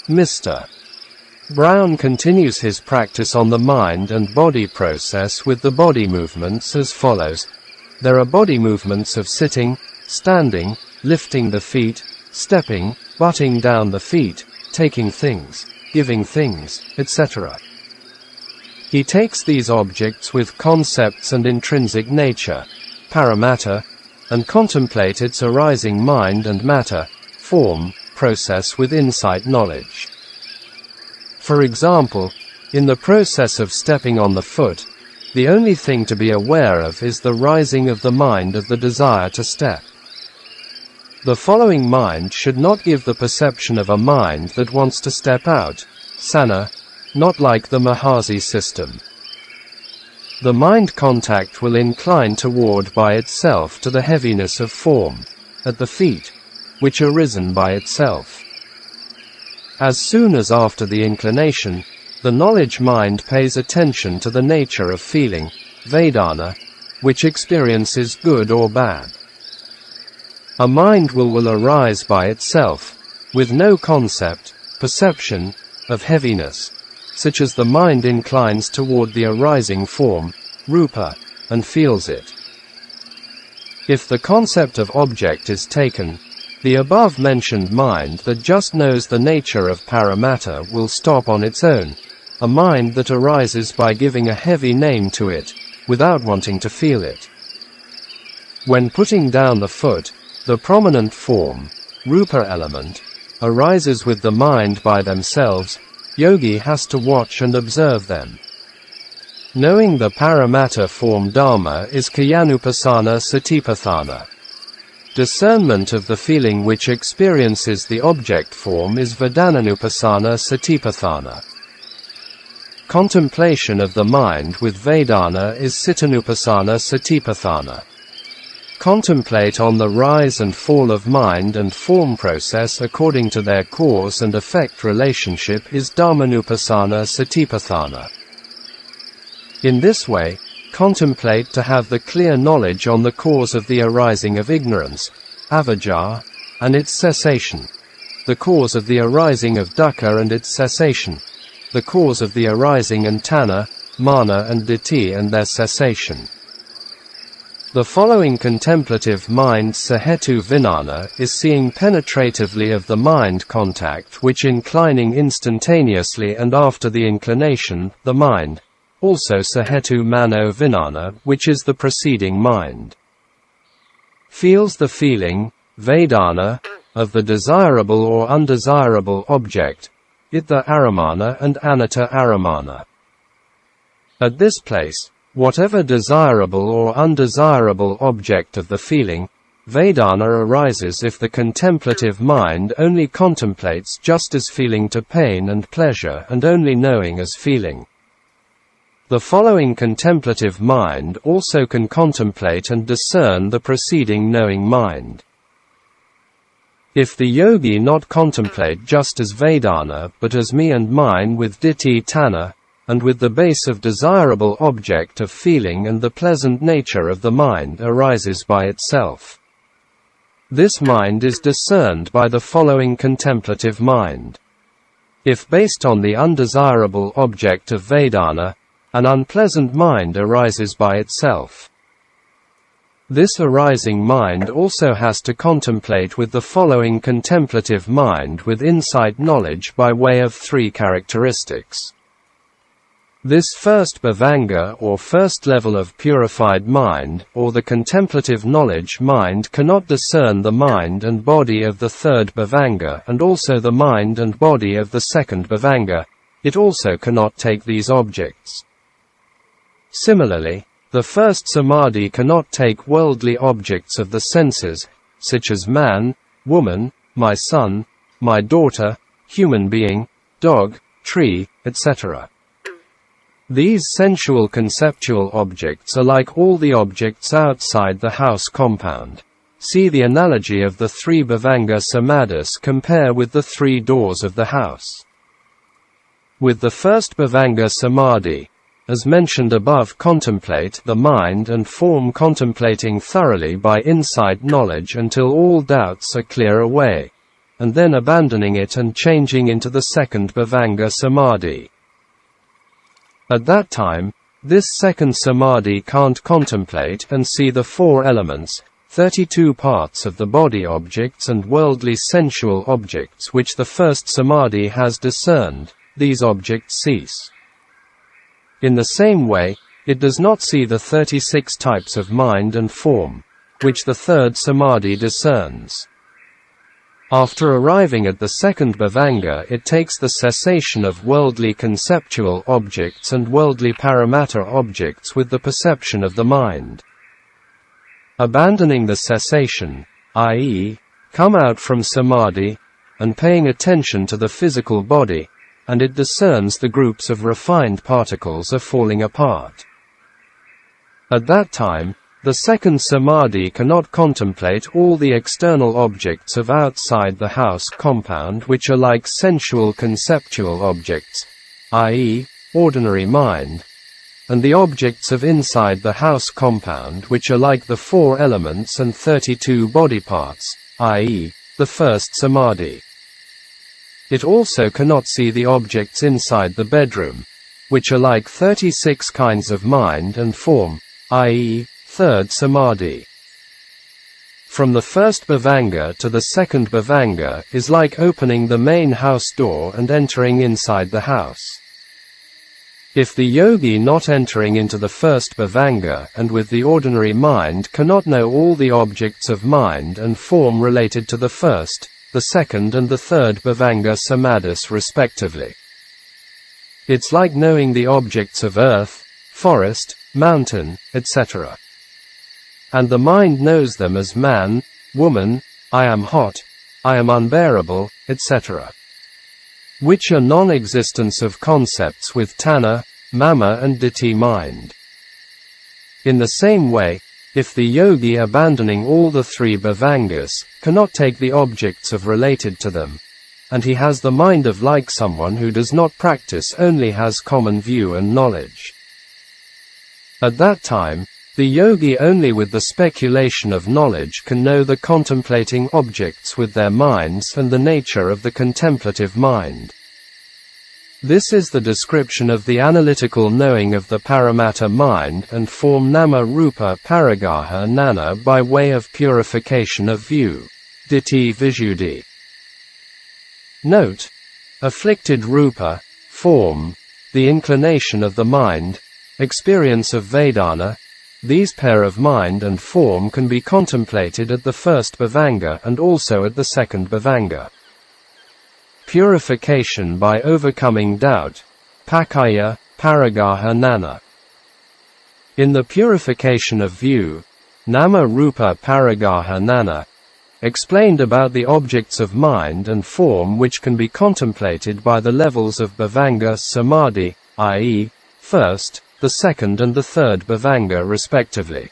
Speaker 1: Mr. Brown continues his practice on the mind and body process with the body movements as follows. There are body movements of sitting, standing, lifting the feet, stepping, butting down the feet, taking things, giving things, etc. He takes these objects with concepts and intrinsic nature, paramatta, and contemplate its arising mind and matter, form, process with insight knowledge. For example, in the process of stepping on the foot, the only thing to be aware of is the rising of the mind of the desire to step. The following mind should not give the perception of a mind that wants to step out, sana, not like the Mahasi system. The mind contact will incline toward by itself to the heaviness of form, at the feet, which arisen by itself. As soon as after the inclination, the knowledge mind pays attention to the nature of feeling, Vedana, which experiences good or bad. A mind will arise by itself, with no concept, perception, of heaviness, such as the mind inclines toward the arising form, rupa, and feels it. If the concept of object is taken, the above-mentioned mind that just knows the nature of paramatta will stop on its own, a mind that arises by giving a heavy name to it, without wanting to feel it. When putting down the foot, the prominent form, rupa element, arises with the mind by themselves. Yogi has to watch and observe them. Knowing the paramatta form Dhamma is Kayanupassana Satipatthana. Discernment of the feeling which experiences the object form is Vedananupassana Satipatthana. Contemplation of the mind with Vedana is Cittanupassana Satipatthana. Contemplate on the rise and fall of mind and form process according to their cause and effect relationship is Dhammanupassana Satipatthana. In this way, contemplate to have the clear knowledge on the cause of the arising of ignorance, avijja, and its cessation, the cause of the arising of dukkha and its cessation, the cause of the arising and tanha, mana and ditthi and their cessation. The following contemplative mind sahetu vinana is seeing penetratively of the mind contact which inclining instantaneously and after the inclination, the mind, also sahetu mano vinana, which is the preceding mind. Feels the feeling, vedana, of the desirable or undesirable object, ittha aramana and anatta aramana. At this place, whatever desirable or undesirable object of the feeling, Vedana arises if the contemplative mind only contemplates just as feeling to pain and pleasure and only knowing as feeling. The following contemplative mind also can contemplate and discern the preceding knowing mind. If the yogi not contemplate just as Vedana but as me and mine with ditthi tanha, and with the base of desirable object of feeling and the pleasant nature of the mind arises by itself. This mind is discerned by the following contemplative mind. If based on the undesirable object of Vedana, an unpleasant mind arises by itself. This arising mind also has to contemplate with the following contemplative mind with insight knowledge by way of three characteristics. This first bhavanga or first level of purified mind, or the contemplative knowledge mind, cannot discern the mind and body of the third bhavanga and also the mind and body of the second bhavanga. It also cannot take these objects. Similarly, the first samadhi cannot take worldly objects of the senses, such as man, woman, my son, my daughter, human being, dog, tree, etc. These sensual conceptual objects are like all the objects outside the house compound. See the analogy of the three bhavanga samadhis compare with the three doors of the house. With the first bhavanga samadhi, as mentioned above, contemplate the mind and form, contemplating thoroughly by insight knowledge until all doubts are clear away, and then abandoning it and changing into the second bhavanga samadhi. At that time, this second samadhi can't contemplate and see the four elements, 32 parts of the body objects and worldly sensual objects which the first samadhi has discerned. These objects cease. In the same way, it does not see the 36 types of mind and form, which the third samadhi discerns. After arriving at the second bhavanga, it takes the cessation of worldly conceptual objects and worldly paramattha objects with the perception of the mind. Abandoning the cessation, i.e., come out from samadhi, and paying attention to the physical body, and it discerns the groups of refined particles are falling apart. At that time, the second samadhi cannot contemplate all the external objects of outside the house compound which are like sensual conceptual objects, i.e., ordinary mind, and the objects of inside the house compound which are like the four elements and 32 body parts, i.e., the first samadhi. It also cannot see the objects inside the bedroom, which are like 36 kinds of mind and form, i.e., third samadhi. From the first bhavanga to the second bhavanga is like opening the main house door and entering inside the house. If the yogi not entering into the first bhavanga and with the ordinary mind cannot know all the objects of mind and form related to the first, the second and the third bhavanga samadhis respectively. It's like knowing the objects of earth, forest, mountain, etc. And the mind knows them as man, woman, I am hot, I am unbearable, etc. Which are non-existence of concepts with tanha, mama and ditthi mind. In the same way, if the yogi abandoning all the three bhavangas, cannot take the objects of related to them, and he has the mind of like someone who does not practice only has common view and knowledge. At that time, the yogi only with the speculation of knowledge can know the contemplating objects with their minds and the nature of the contemplative mind. This is the description of the analytical knowing of the paramattha mind and form nama rupa paragaha nana by way of purification of view. Ditthi Visuddhi. Note: afflicted rupa, form, the inclination of the mind, experience of Vedana, these pair of mind and form can be contemplated at the first bhavanga and also at the second bhavanga. Purification by overcoming doubt, pakaya, paragaha nana. In the purification of view, nama rupa paragaha nana, explained about the objects of mind and form which can be contemplated by the levels of bhavanga samadhi, i.e., first, the second and the third bhavanga respectively.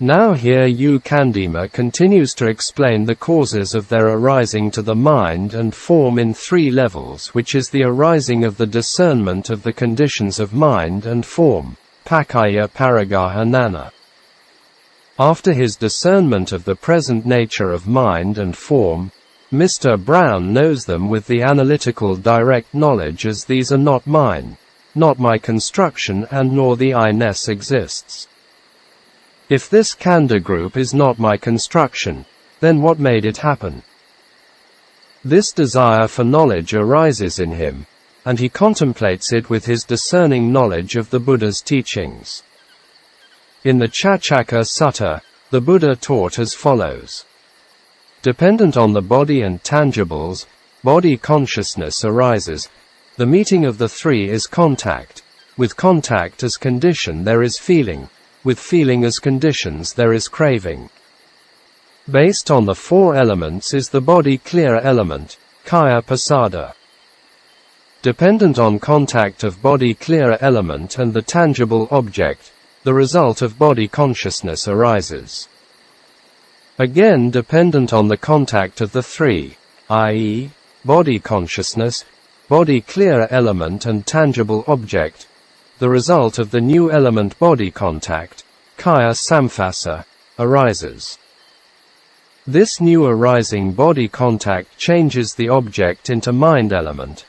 Speaker 1: Now here Candima continues to explain the causes of their arising to the mind and form in three levels, which is the arising of the discernment of the conditions of mind and form, pakaya paragaha nana. After his discernment of the present nature of mind and form, Mr. Brown knows them with the analytical direct knowledge as these are not mine, not my construction, and nor the I-ness exists. If this khandha group is not my construction, then what made it happen? This desire for knowledge arises in him, and he contemplates it with his discerning knowledge of the Buddha's teachings. In the Chaccaka Sutta, the Buddha taught as follows. Dependent on the body and tangibles, body consciousness arises. The meeting of the three is contact. With contact as condition there is feeling. With feeling as conditions there is craving. Based on the four elements is the body clear element, kaya pasada. Dependent on contact of body clear element and the tangible object, the result of body consciousness arises. Again dependent on the contact of the three, i.e., body consciousness, body clear element and tangible object, the result of the new element body contact, kaya samphasa, arises. This new arising body contact changes the object into mind element,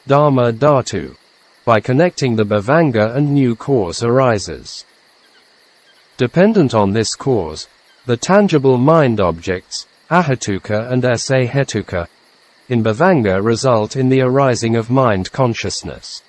Speaker 1: Dhamma dhatu. By connecting the bhavanga and new cause arises. Dependent on this cause, the tangible mind objects, ahatuka and sahetuka, in bhavanga result in the arising of mind consciousness.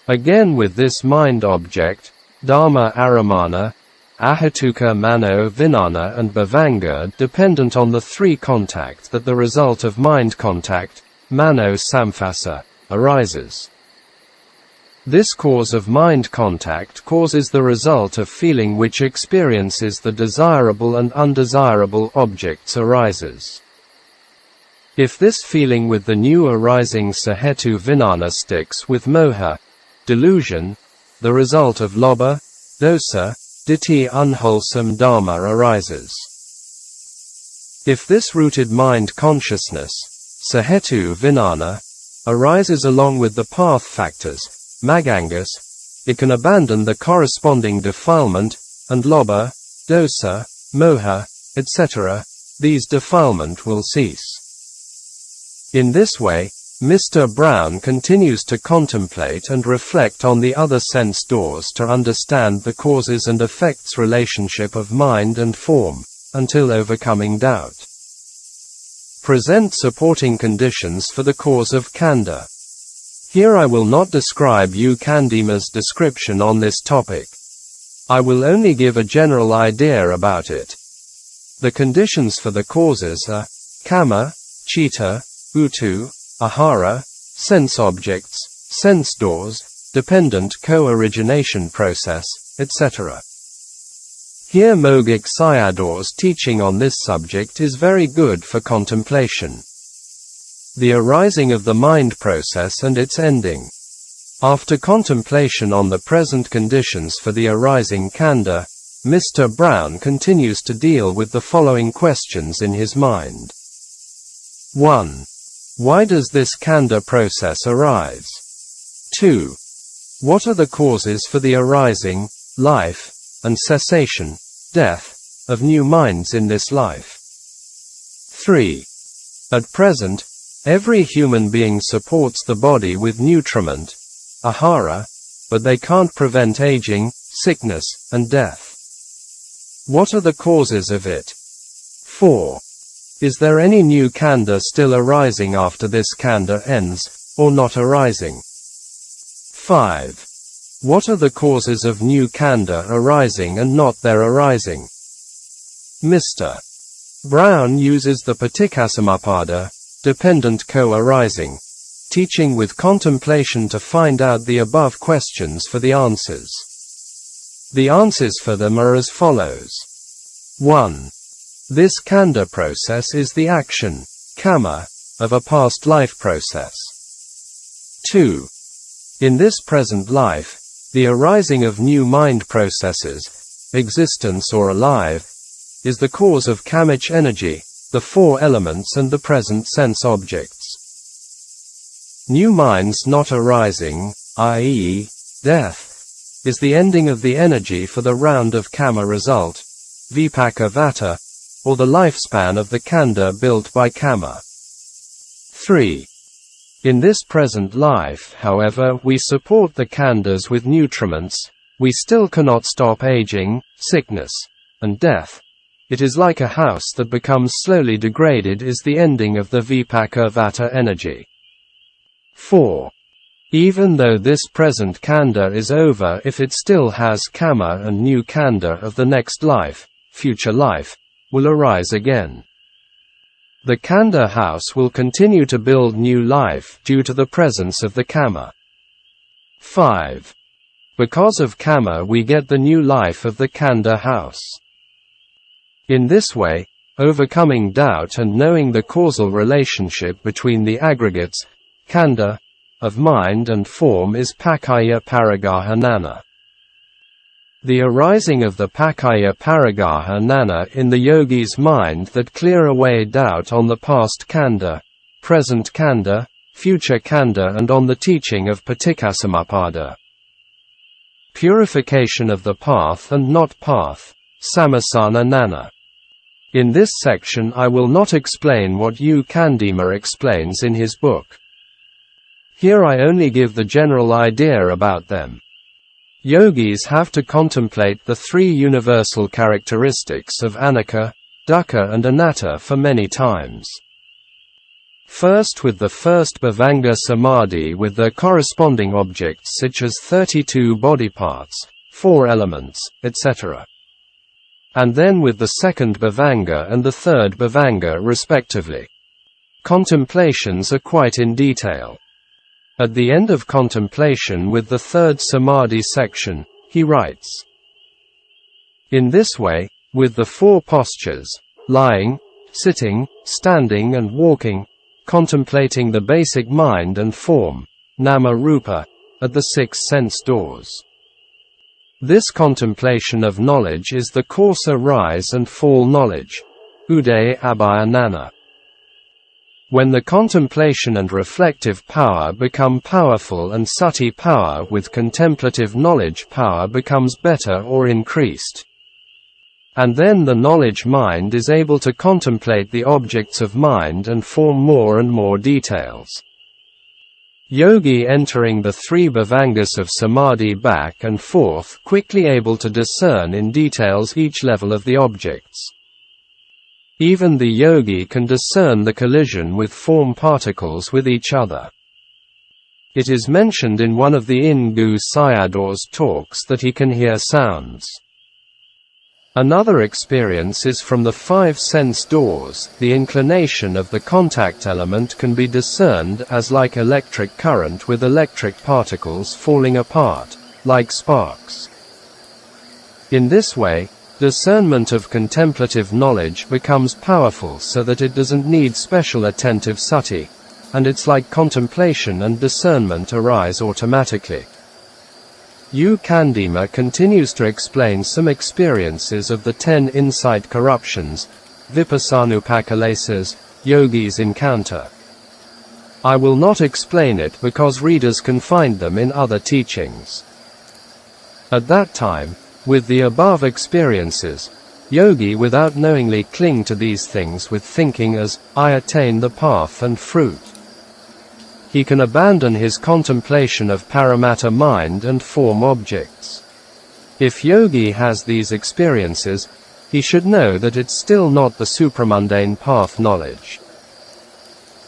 Speaker 1: Again with this mind object, dhamma aramana, ahatuka mano vinana and bhavanga dependent on the three contact that the result of mind contact, mano samphasa, arises. This cause of mind contact causes the result of feeling which experiences the desirable and undesirable objects arises. If this feeling with the new arising sahetu vinana sticks with moha, delusion, the result of lobha, dosa, ditthi unwholesome dharma arises. If this rooted mind consciousness, sahetu vinana, arises along with the path factors, magangas, it can abandon the corresponding defilement, and lobha, dosa, moha, etc., these defilement will cease. In this way, Mr. Brown continues to contemplate and reflect on the other sense doors to understand the causes and effects relationship of mind and form, until overcoming doubt. Present supporting conditions for the cause of khandha. Here I will not describe U Candima's description on this topic. I will only give a general idea about it. The conditions for the causes are kama, citta, uttu, ahara, sense objects, sense doors, dependent co-origination process, etc. Here Mogik Sayadaw's teaching on this subject is very good for contemplation. The arising of the mind process and its ending. After contemplation on the present conditions for the arising khandha, Mr. Brown continues to deal with the following questions in his mind. 1. Why does this khandha process arise? 2. What are the causes for the arising, life, and cessation, death, of new minds in this life? 3. At present, every human being supports the body with nutriment, ahara, but they can't prevent aging, sickness, and death. What are the causes of it? 4. Is there any new khandha still arising after this khandha ends, or not arising? 5. What are the causes of new khandha arising and not their arising? Mr. Brown uses the Paticcasamuppada, dependent co-arising, teaching with contemplation to find out the above questions for the answers. The answers for them are as follows. 1. This khandha process is the action, kama, of a past life process. 2. In this present life, the arising of new mind processes, existence or alive, is the cause of kamic energy, the four elements and the present sense objects. New minds not arising, i.e., death, is the ending of the energy for the round of kama result, vipaka vata, or the lifespan of the khandha built by kama. 3. In this present life, however, we support the khandhas with nutriments, We still cannot stop aging, sickness, and death. It is like a house that becomes slowly degraded is the ending of the vipaka vata energy. 4. Even though this present khandha is over, if it still has kama, and new khandha of the next life, future life, will arise again. The khandha house will continue to build new life due to the presence of the kama. 5. Because of kama we get the new life of the khandha house. In this way, overcoming doubt and knowing the causal relationship between the aggregates, khandha, of mind and form is pakaya paragaha nana. The arising of the pakaya paragaha nana in the yogi's mind that clear away doubt on the past khandha, present khandha, future khandha and on the teaching of paticcasamuppada. Purification of the path and not path, samasana nana. In this section I will not explain what U Candima explains in his book. Here I only give the general idea about them. Yogis have to contemplate the three universal characteristics of anicca, dukkha and anatta for many times. First with the first bhavanga samadhi with their corresponding objects such as 32 body parts, 4 elements, etc. And then with the second bhavanga and the third bhavanga respectively. Contemplations are quite in detail. At the end of contemplation with the third samadhi section, he writes, in this way, with the 4 postures, lying, sitting, standing and walking, contemplating the basic mind and form, nama rupa, at the 6 sense doors. This contemplation of knowledge is the coarser rise and fall knowledge, uday abhaya nana. When the contemplation and reflective power become powerful and sati power with contemplative knowledge power becomes better or increased. And then the knowledge mind is able to contemplate the objects of mind and form more and more details. Yogi entering the 3 bhavangas of samadhi back and forth quickly able to discern in details each level of the objects. Even the yogi can discern the collision with form particles with each other. It is mentioned in one of the Ingu Sayadaw's talks that he can hear sounds. Another experience is from the 5 sense doors. The inclination of the contact element can be discerned as like electric current with electric particles falling apart, like sparks. In this way, discernment of contemplative knowledge becomes powerful so that it doesn't need special attentive sati, and it's like contemplation and discernment arise automatically. U Candima continues to explain some experiences of the 10 insight corruptions, vipassanupakalasas, yogis encounter. I will not explain it because readers can find them in other teachings. At that time, with the above experiences, yogi without knowingly cling to these things with thinking as, I attain the path and fruit. He can abandon his contemplation of paramatta mind and form objects. If yogi has these experiences, he should know that it's still not the supramundane path knowledge.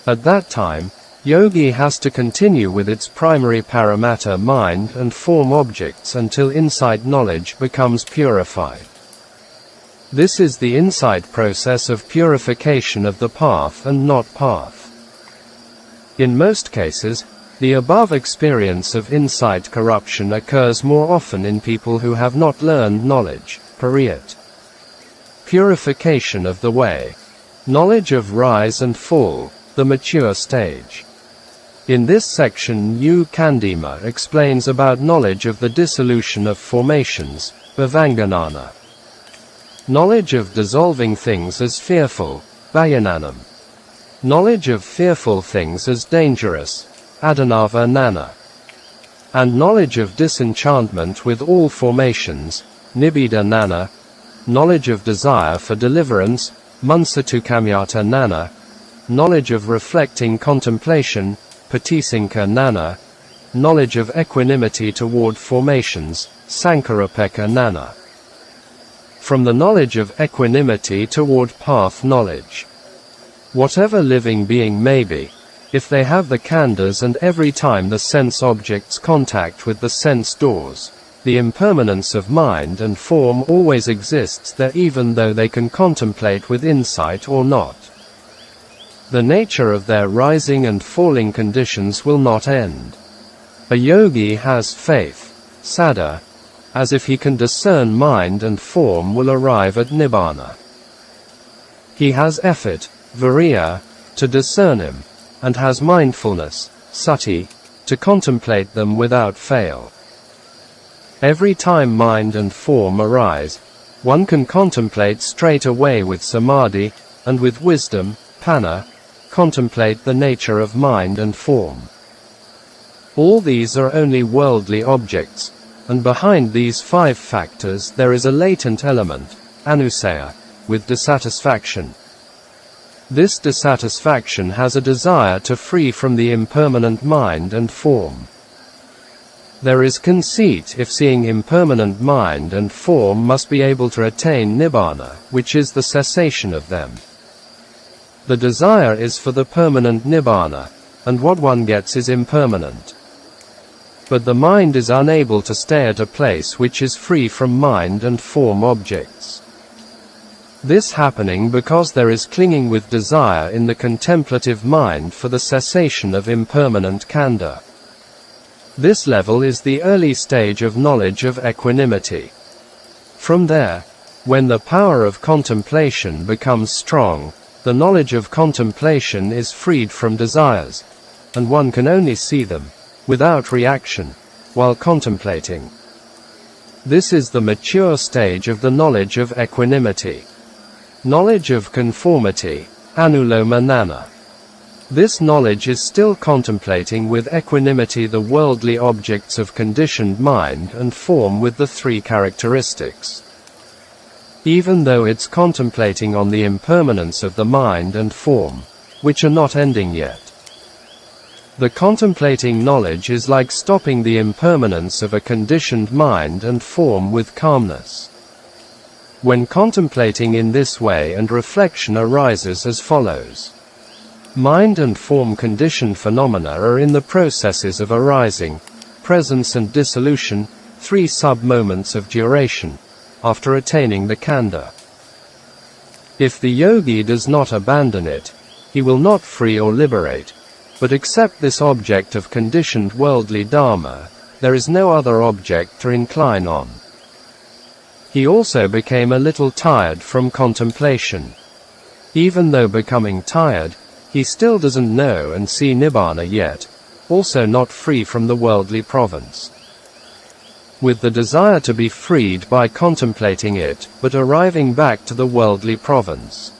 Speaker 1: At that time, yogi has to continue with its primary paramatta mind and form objects until insight knowledge becomes purified. This is the insight process of purification of the path and not path. In most cases, the above experience of insight corruption occurs more often in people who have not learned knowledge, pariyat. Purification of the way. Knowledge of rise and fall, the mature stage. In this section U Candima explains about knowledge of the dissolution of formations, bhavanganana. Knowledge of dissolving things as fearful, bhayananam. Knowledge of fearful things as dangerous, adanava nana. And knowledge of disenchantment with all formations, nibbida nana. Knowledge of desire for deliverance, munsatukamyata nana. Knowledge of reflecting contemplation, patisinka nana. Knowledge of equanimity toward formations, Sankarapeka Nana. From the knowledge of equanimity toward path knowledge. Whatever living being may be, if they have the khandhas and every time the sense objects contact with the sense doors, the impermanence of mind and form always exists there even though they can contemplate with insight or not. The nature of their rising and falling conditions will not end. A yogi has faith, saddha, as if he can discern mind and form will arrive at nibbana. He has effort, viriya, to discern him, and has mindfulness, sati, to contemplate them without fail. Every time mind and form arise, one can contemplate straight away with samadhi, and with wisdom, panna, contemplate the nature of mind and form. All these are only worldly objects, and behind these 5 factors there is a latent element, anusaya, with dissatisfaction. This dissatisfaction has a desire to free from the impermanent mind and form. There is conceit if seeing impermanent mind and form must be able to attain nibbana, which is the cessation of them. The desire is for the permanent nibbana, and what one gets is impermanent. But the mind is unable to stay at a place which is free from mind and form objects. This happening because there is clinging with desire in the contemplative mind for the cessation of impermanent khandha. This level is the early stage of knowledge of equanimity. From there, when the power of contemplation becomes strong, the knowledge of contemplation is freed from desires, and one can only see them, without reaction, while contemplating. This is the mature stage of the knowledge of equanimity. Knowledge of conformity, anuloma nana. This knowledge is still contemplating with equanimity the worldly objects of conditioned mind and form with the 3 characteristics. Even though it's contemplating on the impermanence of the mind and form, which are not ending yet. The contemplating knowledge is like stopping the impermanence of a conditioned mind and form with calmness. When contemplating in this way and reflection arises as follows. Mind and form conditioned phenomena are in the processes of arising, presence and dissolution, 3 sub-moments of duration, after attaining the khandha. If the yogi does not abandon it, he will not free or liberate, but accept this object of conditioned worldly dharma, there is no other object to incline on. He also became a little tired from contemplation. Even though becoming tired, he still doesn't know and see nibbana yet, also not free from the worldly province. With the desire to be freed by contemplating it, but arriving back to the worldly province.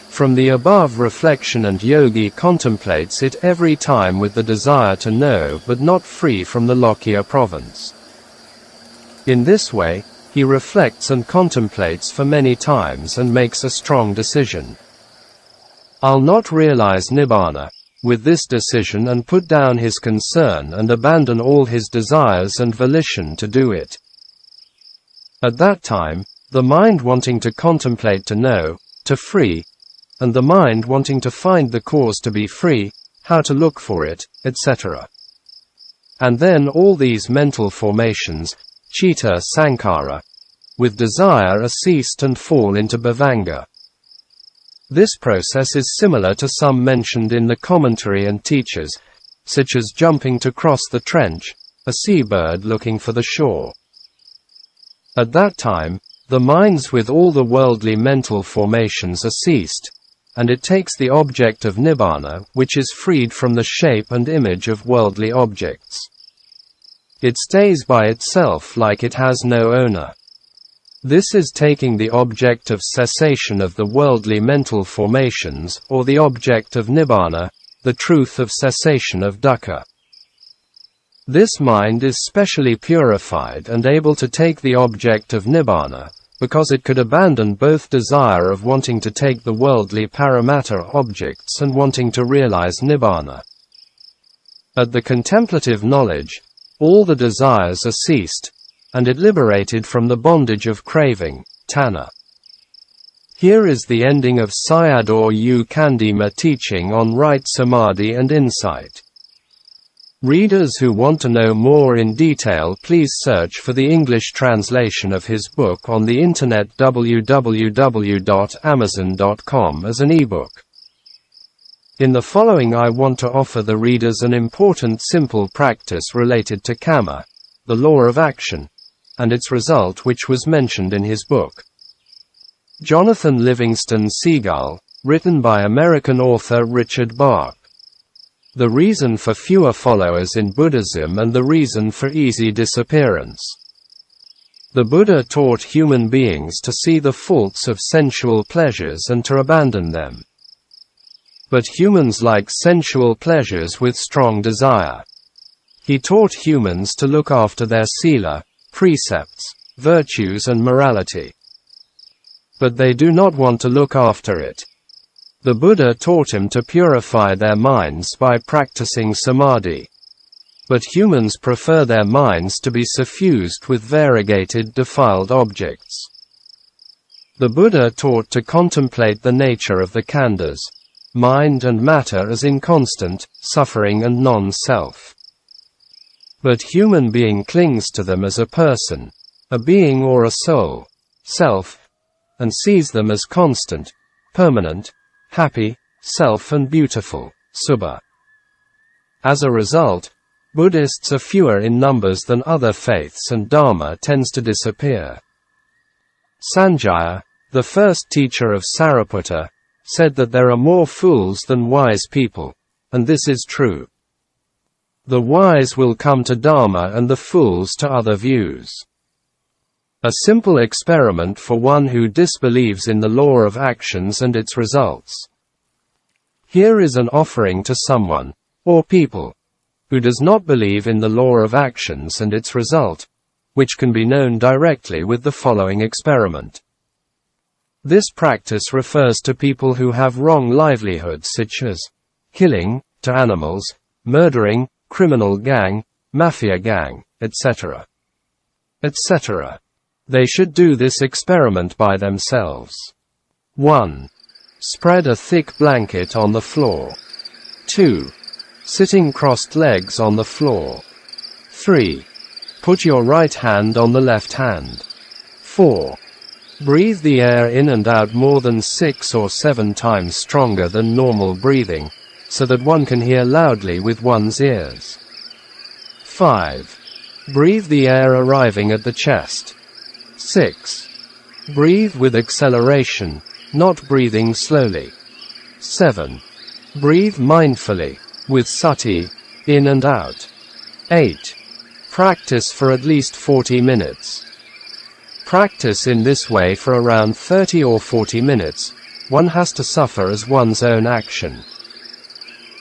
Speaker 1: From the above reflection and yogi contemplates it every time with the desire to know but not free from the Lokya province. In this way, he reflects and contemplates for many times and makes a strong decision. I'll not realize nibbana, with this decision and put down his concern and abandon all his desires and volition to do it. At that time, the mind wanting to contemplate to know, to free, and the mind wanting to find the cause to be free, how to look for it, etc. And then all these mental formations, citta sankhara, with desire are ceased and fall into bhavanga. This process is similar to some mentioned in the commentary and teachers, such as jumping to cross the trench, a seabird looking for the shore. At that time, the minds with all the worldly mental formations are ceased, and it takes the object of nibbana, which is freed from the shape and image of worldly objects. It stays by itself like it has no owner. This is taking the object of cessation of the worldly mental formations, or the object of nibbana, the truth of cessation of dukkha. This mind is specially purified and able to take the object of nibbana, because it could abandon both desire of wanting to take the worldly paramatta objects and wanting to realize nibbana. At the contemplative knowledge, all the desires are ceased, and it liberated from the bondage of craving, tanha. Here is the ending of Sayadaw U Candima teaching on right samadhi and insight. Readers who want to know more in detail, please search for the English translation of his book on the internet www.amazon.com as an ebook. In the following I want to offer the readers an important simple practice related to kamma, the law of action, and its result which was mentioned in his book. Jonathan Livingston Seagull, written by American author Richard Bach. The reason for fewer followers in Buddhism and the reason for easy disappearance. The Buddha taught human beings to see the faults of sensual pleasures and to abandon them. But humans like sensual pleasures with strong desire. He taught humans to look after their sila, precepts, virtues and morality. But they do not want to look after it. The Buddha taught him to purify their minds by practicing samadhi. But humans prefer their minds to be suffused with variegated defiled objects. The Buddha taught to contemplate the nature of the khandhas, mind and matter as inconstant, suffering and non-self. But human being clings to them as a person, a being or a soul, self, and sees them as constant, permanent, happy, self and beautiful, subha. As a result, Buddhists are fewer in numbers than other faiths and Dhamma tends to disappear. Sanjaya, the first teacher of Sariputta, said that there are more fools than wise people, and this is true. The wise will come to Dhamma and the fools to other views. A simple experiment for one who disbelieves in the law of actions and its results. Here is an offering to someone, or people, who does not believe in the law of actions and its result, which can be known directly with the following experiment. This practice refers to people who have wrong livelihoods such as killing, to animals, murdering, criminal gang, mafia gang, etc. etc. They should do this experiment by themselves. 1. Spread a thick blanket on the floor. 2. Sitting crossed legs on the floor. 3. Put your right hand on the left hand. 4. Breathe the air in and out more than 6 or 7 times stronger than normal breathing, so that one can hear loudly with one's ears. 5. Breathe the air arriving at the chest. 6. Breathe with acceleration, not breathing slowly. 7. Breathe mindfully, with sati, in and out. 8. Practice for at least 40 minutes. Practice in this way for around 30 or 40 minutes. One has to suffer as one's own action.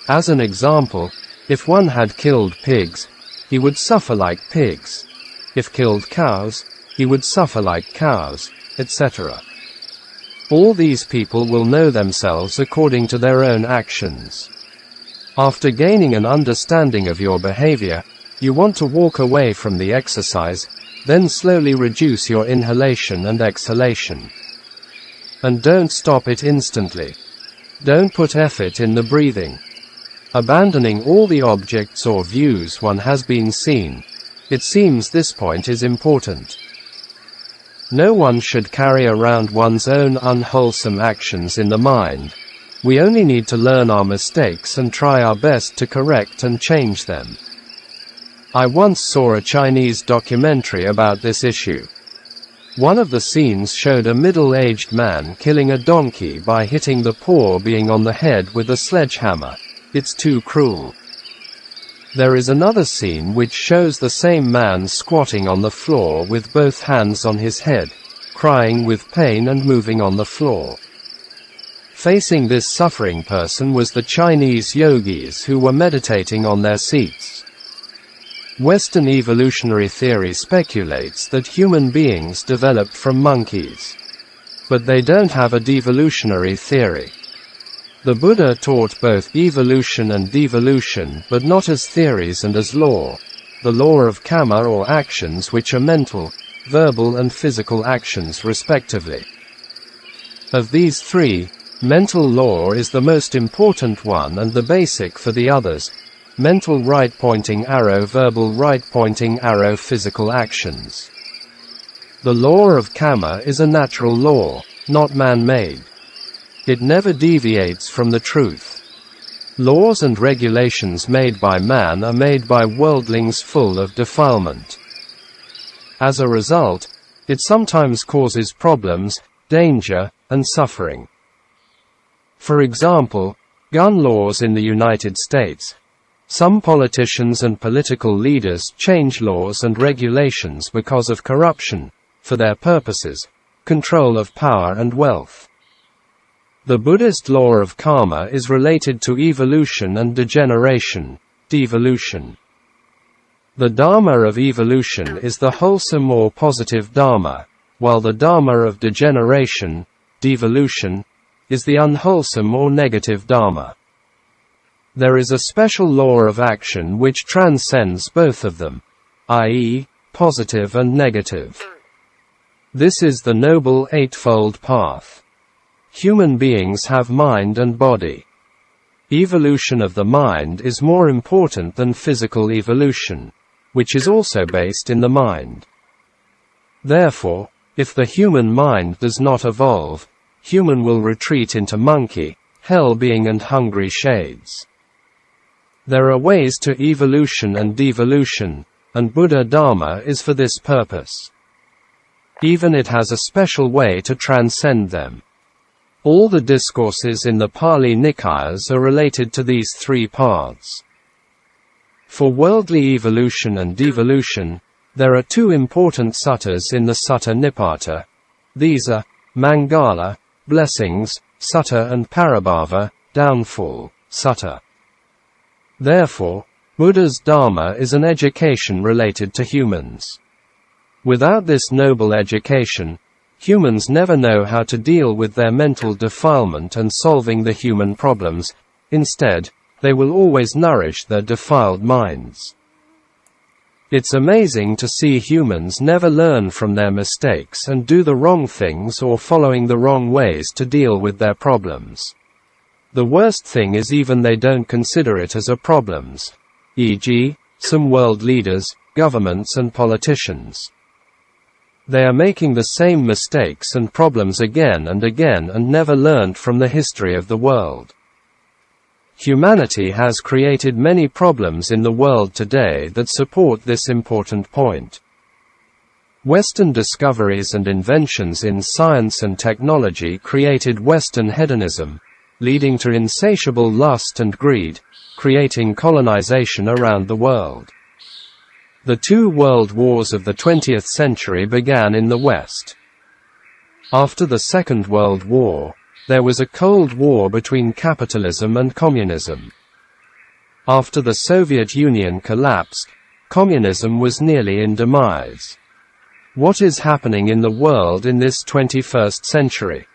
Speaker 1: As an example, if one had killed pigs, he would suffer like pigs. If killed cows, he would suffer like cows, etc. All these people will know themselves according to their own actions. After gaining an understanding of your behavior, you want to walk away from the exercise, then slowly reduce your inhalation and exhalation. And don't stop it instantly. Don't put effort in the breathing. Abandoning all the objects or views one has been seen. It seems this point is important. No one should carry around one's own unwholesome actions in the mind. We only need to learn our mistakes and try our best to correct and change them. I once saw a Chinese documentary about this issue. One of the scenes showed a middle-aged man killing a donkey by hitting the poor being on the head with a sledgehammer. It's too cruel. There is another scene which shows the same man squatting on the floor with both hands on his head, crying with pain and moving on the floor. Facing this suffering person was the Chinese yogis who were meditating on their seats. Western evolutionary theory speculates that human beings developed from monkeys. But they don't have a devolutionary theory. The Buddha taught both evolution and devolution, but not as theories and as law. the law of karma or actions which are mental, verbal and physical actions respectively. Of these three, mental law is the most important one and the basic for the others: mental right-pointing arrow, verbal right-pointing arrow, physical actions. The law of karma is a natural law, not man-made. It never deviates from the truth. Laws and regulations made by man are made by worldlings full of defilement. As a result, it sometimes causes problems, danger, and suffering. For example, gun laws in the United States. Some politicians and political leaders change laws and regulations because of corruption, for their purposes, control of power and wealth. The Buddhist law of karma is related to evolution and degeneration, devolution. The Dhamma of evolution is the wholesome or positive Dhamma, while the Dhamma of degeneration, devolution, is the unwholesome or negative Dhamma. There is a special law of action which transcends both of them, i.e., positive and negative. This is the Noble Eightfold Path. Human beings have mind and body. Evolution of the mind is more important than physical evolution, which is also based in the mind. Therefore, if the human mind does not evolve, human will retreat into monkey, hell-being and hungry shades. There are ways to evolution and devolution, and Buddha Dharma is for this purpose. Even it has a special way to transcend them. All the discourses in the Pali Nikayas are related to these three paths. For worldly evolution and devolution, there are two important suttas in the Sutta Nipata. These are Mangala, blessings, sutta, and Parabhava, downfall, sutta. Therefore, Buddha's Dharma is an education related to humans. Without this noble education, humans never know how to deal with their mental defilement and solving the human problems. Instead, they will always nourish their defiled minds. It's amazing to see humans never learn from their mistakes and do the wrong things or following the wrong ways to deal with their problems. The worst thing is even they don't consider it as a problems. E.g., some world leaders, governments and politicians. They are making the same mistakes and problems again and again and never learned from the history of the world. Humanity has created many problems in the world today that support this important point. Western discoveries and inventions in science and technology created Western hedonism, leading to insatiable lust and greed, creating colonization around the world. The two world wars of the 20th century began in the West. After the Second World War, there was a Cold War between capitalism and communism. After the Soviet Union collapsed, communism was nearly in demise. What is happening in the world in this 21st century?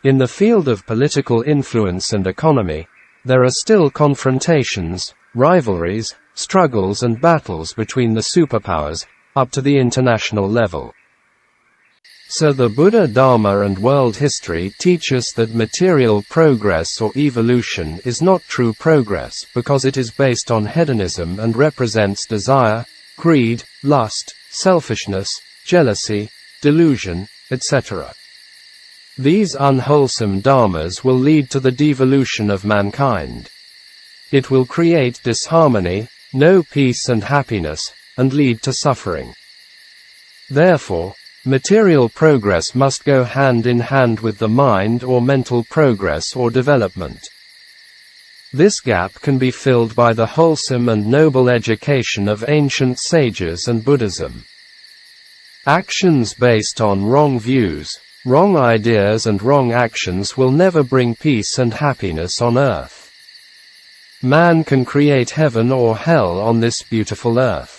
Speaker 1: In the field of political influence and economy, there are still confrontations, rivalries, struggles and battles between the superpowers, up to the international level. So the Buddha Dharma and world history teach us that material progress or evolution is not true progress because it is based on hedonism and represents desire, greed, lust, selfishness, jealousy, delusion, etc. These unwholesome dharmas will lead to the devolution of mankind. It will create disharmony, no peace and happiness, and lead to suffering. Therefore, material progress must go hand in hand with the mind or mental progress or development. This gap can be filled by the wholesome and noble education of ancient sages and Buddhism. Actions based on wrong views, wrong ideas and wrong actions will never bring peace and happiness on earth. Man can create heaven or hell on this beautiful earth.